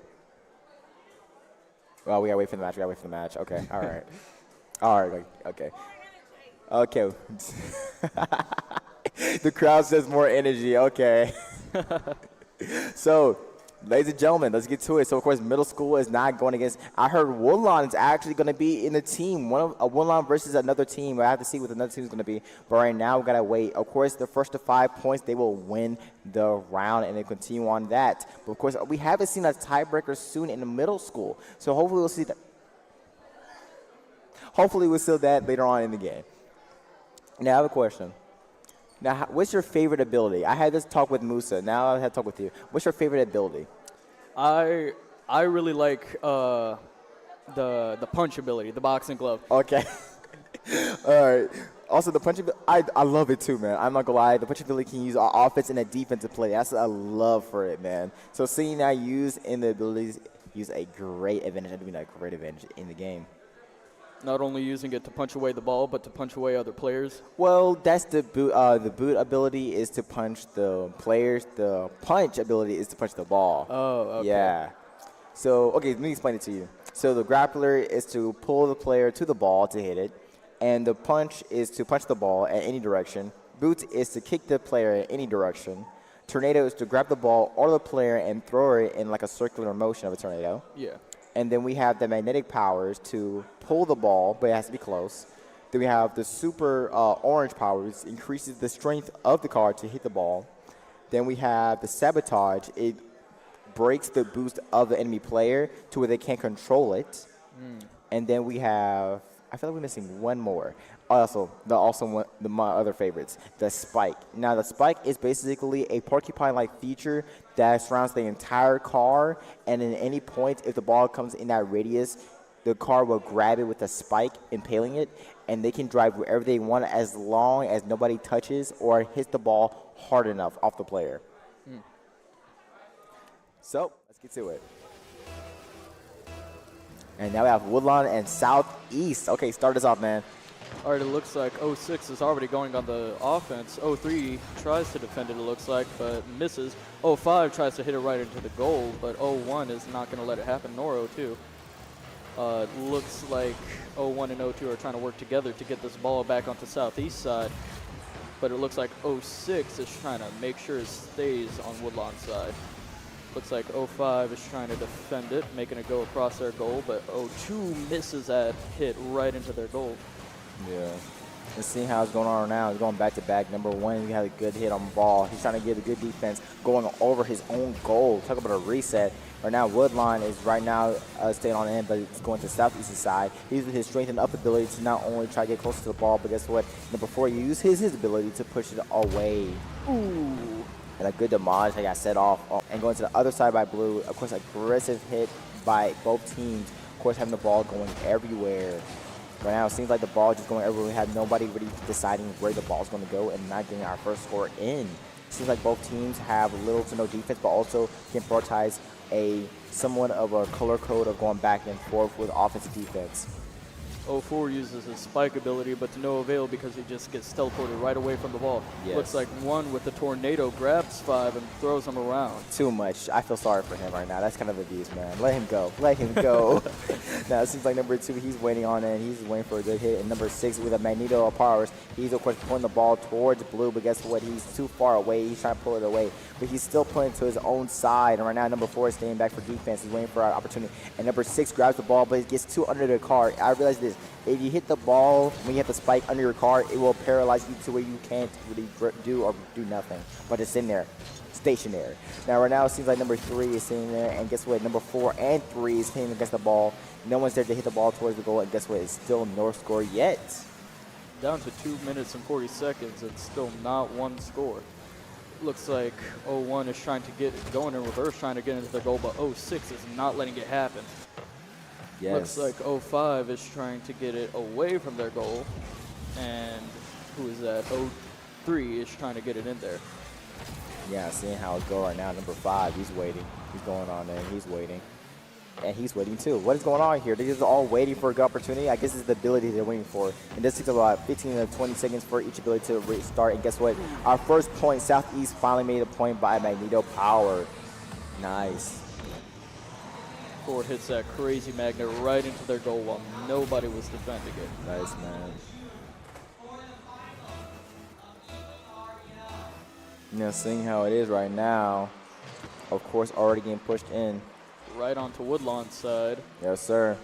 Well, we got to wait for the match. Okay, all right. All right, okay. Okay. The crowd says more energy. Okay. So, ladies and gentlemen, let's get to it. So, of course, middle school is not going against. I heard Woodlawn is actually going to be in the team. Woodlawn versus another team. I have to see what another team is going to be. But right now, we've got to wait. Of course, the first to 5 points, they will win the round and then continue on that. But, of course, we haven't seen a tiebreaker soon in the middle school. So, hopefully, we'll see that. Hopefully, we'll see that later on in the game. Now, I have a question. Now, what's your favorite ability? I had this talk with Musa. Now I have to talk with you. What's your favorite ability? I really like the punch ability, the boxing glove. Okay. All right. Also, the punch ability, I love it too, man. I'm not going to lie. The punch ability can use offense and a defensive play. That's a love for it, man. So seeing that used in the abilities, use a great advantage. I mean, a great advantage in the game. Not only using it to punch away the ball, but to punch away other players. Well, that's the boot. The boot ability is to punch the players. The punch ability is to punch the ball. Oh, okay. Yeah. So, okay, let me explain it to you. So the grappler is to pull the player to the ball to hit it, and the punch is to punch the ball at any direction. Boot is to kick the player in any direction. Tornado is to grab the ball or the player and throw it in like a circular motion of a tornado. Yeah. And then we have the magnetic powers to pull the ball, but it has to be close. Then we have the super orange powers, increases the strength of the card to hit the ball. Then we have the sabotage. It breaks the boost of the enemy player to where they can't control it. And then we have, I feel like we're missing one more. My other favorites, the spike. Now, the spike is basically a porcupine-like feature that surrounds the entire car, and at any point, if the ball comes in that radius, the car will grab it with a spike, impaling it, and they can drive wherever they want as long as nobody touches or hits the ball hard enough off the player. So, let's get to it. And now we have Woodlawn and Southeast. Okay, start us off, man. All right, it looks like 06 is already going on the offense. 03 tries to defend it, looks like, but misses. 05 tries to hit it right into the goal, but 01 is not going to let it happen, nor 02. Looks like 01 and 02 are trying to work together to get this ball back onto Southeast side, but it looks like 06 is trying to make sure it stays on Woodlawn's side. Looks like 05 is trying to defend it, making it go across their goal, but 02 misses that hit right into their goal. Yeah. Let's see how it's going on now. He's going back to back. Number one, he had a good hit on the ball. He's trying to get a good defense going over his own goal. Talk about a reset. Right now, Woodlawn is staying on the end, but it's going to Southeast's side. He uses his strength and up ability to not only try to get closer to the ball, but guess what? Number four, he used his ability to push it away. Ooh. And a good damage that got set off. And going to the other side by Blue. Of course, aggressive hit by both teams. Of course, having the ball going everywhere. Right now, it seems like the ball just going everywhere. We have nobody really deciding where the ball's going to go and not getting our first score in. Seems like both teams have little to no defense, but also can prioritize somewhat of a color code of going back and forth with offense and defense. 04 uses his spike ability, but to no avail because he just gets teleported right away from the ball. Yes. Looks like 1 with the tornado grabs 5 and throws him around. Too much. I feel sorry for him right now. That's kind of abuse, man. Let him go. Let him go. Now, it seems like number 2, he's waiting on it. He's waiting for a good hit. And number 6, with a Magneto of powers, he's, of course, pulling the ball towards blue, but guess what? He's too far away. He's trying to pull it away, but he's still pulling it to his own side. And right now, number 4 is staying back for defense. He's waiting for an opportunity. And number 6 grabs the ball, but it gets too under the car. I realize this. If you hit the ball when you have the spike under your car, it will paralyze you to where you can't really do or do nothing, but it's in there, stationary. Now, right now, it seems like number 3 is sitting there, and guess what? Number 4 and 3 is hitting against the ball. No one's there to hit the ball towards the goal, and guess what? It's still no score yet. Down to 2 minutes and 40 seconds, and still not one score. Looks like 01 is trying to get going in reverse, trying to get into their goal, but 06 is not letting it happen. Yes. Looks like 05 is trying to get it away from their goal, and who is that? 03 is trying to get it in there. Yeah, seeing how it go right now. Number 5, he's waiting. He's going on there. He's waiting. And he's waiting too. What is going on here? They're just all waiting for a good opportunity. I guess it's the ability they're waiting for. And this takes about 15 to 20 seconds for each ability to restart. And guess what? Our first point, Southeast finally made a point by Magneto Power. Nice. Ford hits that crazy magnet right into their goal while nobody was defending it. Nice, man. Now, seeing how it is right now, of course, already getting pushed in. Right onto Woodlawn's side. Yes, sir.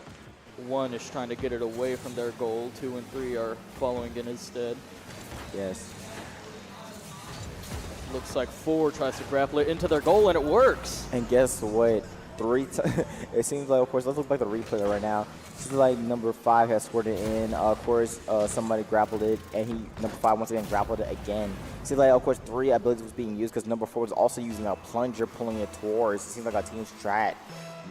1 is trying to get it away from their goal. 2 and 3 are following in his stead. Yes. Looks like 4 tries to grapple it into their goal, and it works. And guess what? It seems like, of course, let's look back at the replay right now. It seems like number 5 has scored it in. Of course, somebody grappled it, and number 5 once again grappled it again. It seems like, of course, 3 abilities was being used because number 4 was also using a plunger, pulling it towards. It seems like a team strat.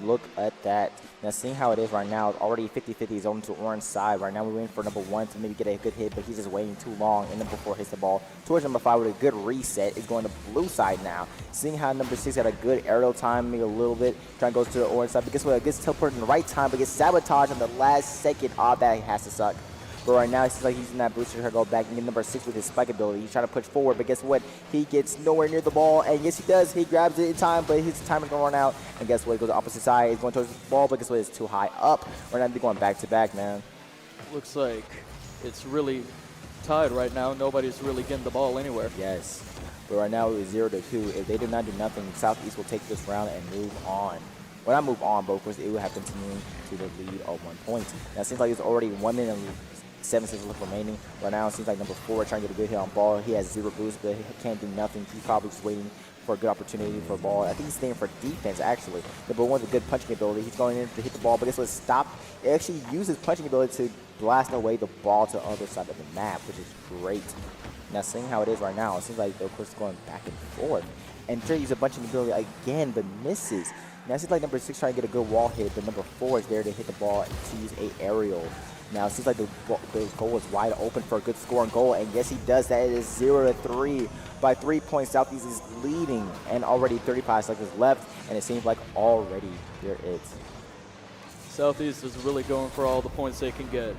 Look at that. Now, seeing how it is right now, it's already 50-50. He's over to orange side. Right now, we're waiting for number 1 to maybe get a good hit, but he's just waiting too long, and number 4 hits the ball towards number 5 with a good reset. It's going to blue side now. Seeing how number 6 had a good aerial time, maybe a little bit, trying to go to the orange side. But guess what? It gets teleported in the right time, but gets sabotaged in the last second. That has to suck. But right now, it seems like he's in that booster to go back and get number 6 with his spike ability. He's trying to push forward, but guess what? He gets nowhere near the ball, and yes, he does. He grabs it in time, but his time is going to run out. And guess what? He goes to the opposite side. He's going towards the ball, but guess what? It's too high up. Right now, they're going back to back, man. Looks like it's really tied right now. Nobody's really getting the ball anywhere. Yes. But right now, it was 0-2. If they did not do nothing, Southeast will take this round and move on. Well, not move on, but of course, it will have continuing to the lead of 1 point. Now, it seems like it's already 1 minute and 7 seconds left remaining. Right now, it seems like number 4 trying to get a good hit on ball. He has 0 boost, but he can't do nothing. He's probably just waiting for a good opportunity for a ball. I think he's staying for defense, actually. Number 1's a good punching ability. He's going in to hit the ball, but guess what? Stop. It actually uses punching ability to blast away the ball to the other side of the map, which is great. Now, seeing how it is right now, it seems like, of course, it's going back and forth. And trying to use a punching ability again, but misses. Now, it seems like number 6 trying to get a good wall hit, but number 4 is there to hit the ball to use a aerial. Now, it seems like the goal is wide open for a good score and goal, and yes, he does that. It is 0-3. By 3 points, Southeast is leading, and already 35 seconds left, and it seems like already there is. Southeast is really going for all the points they can get.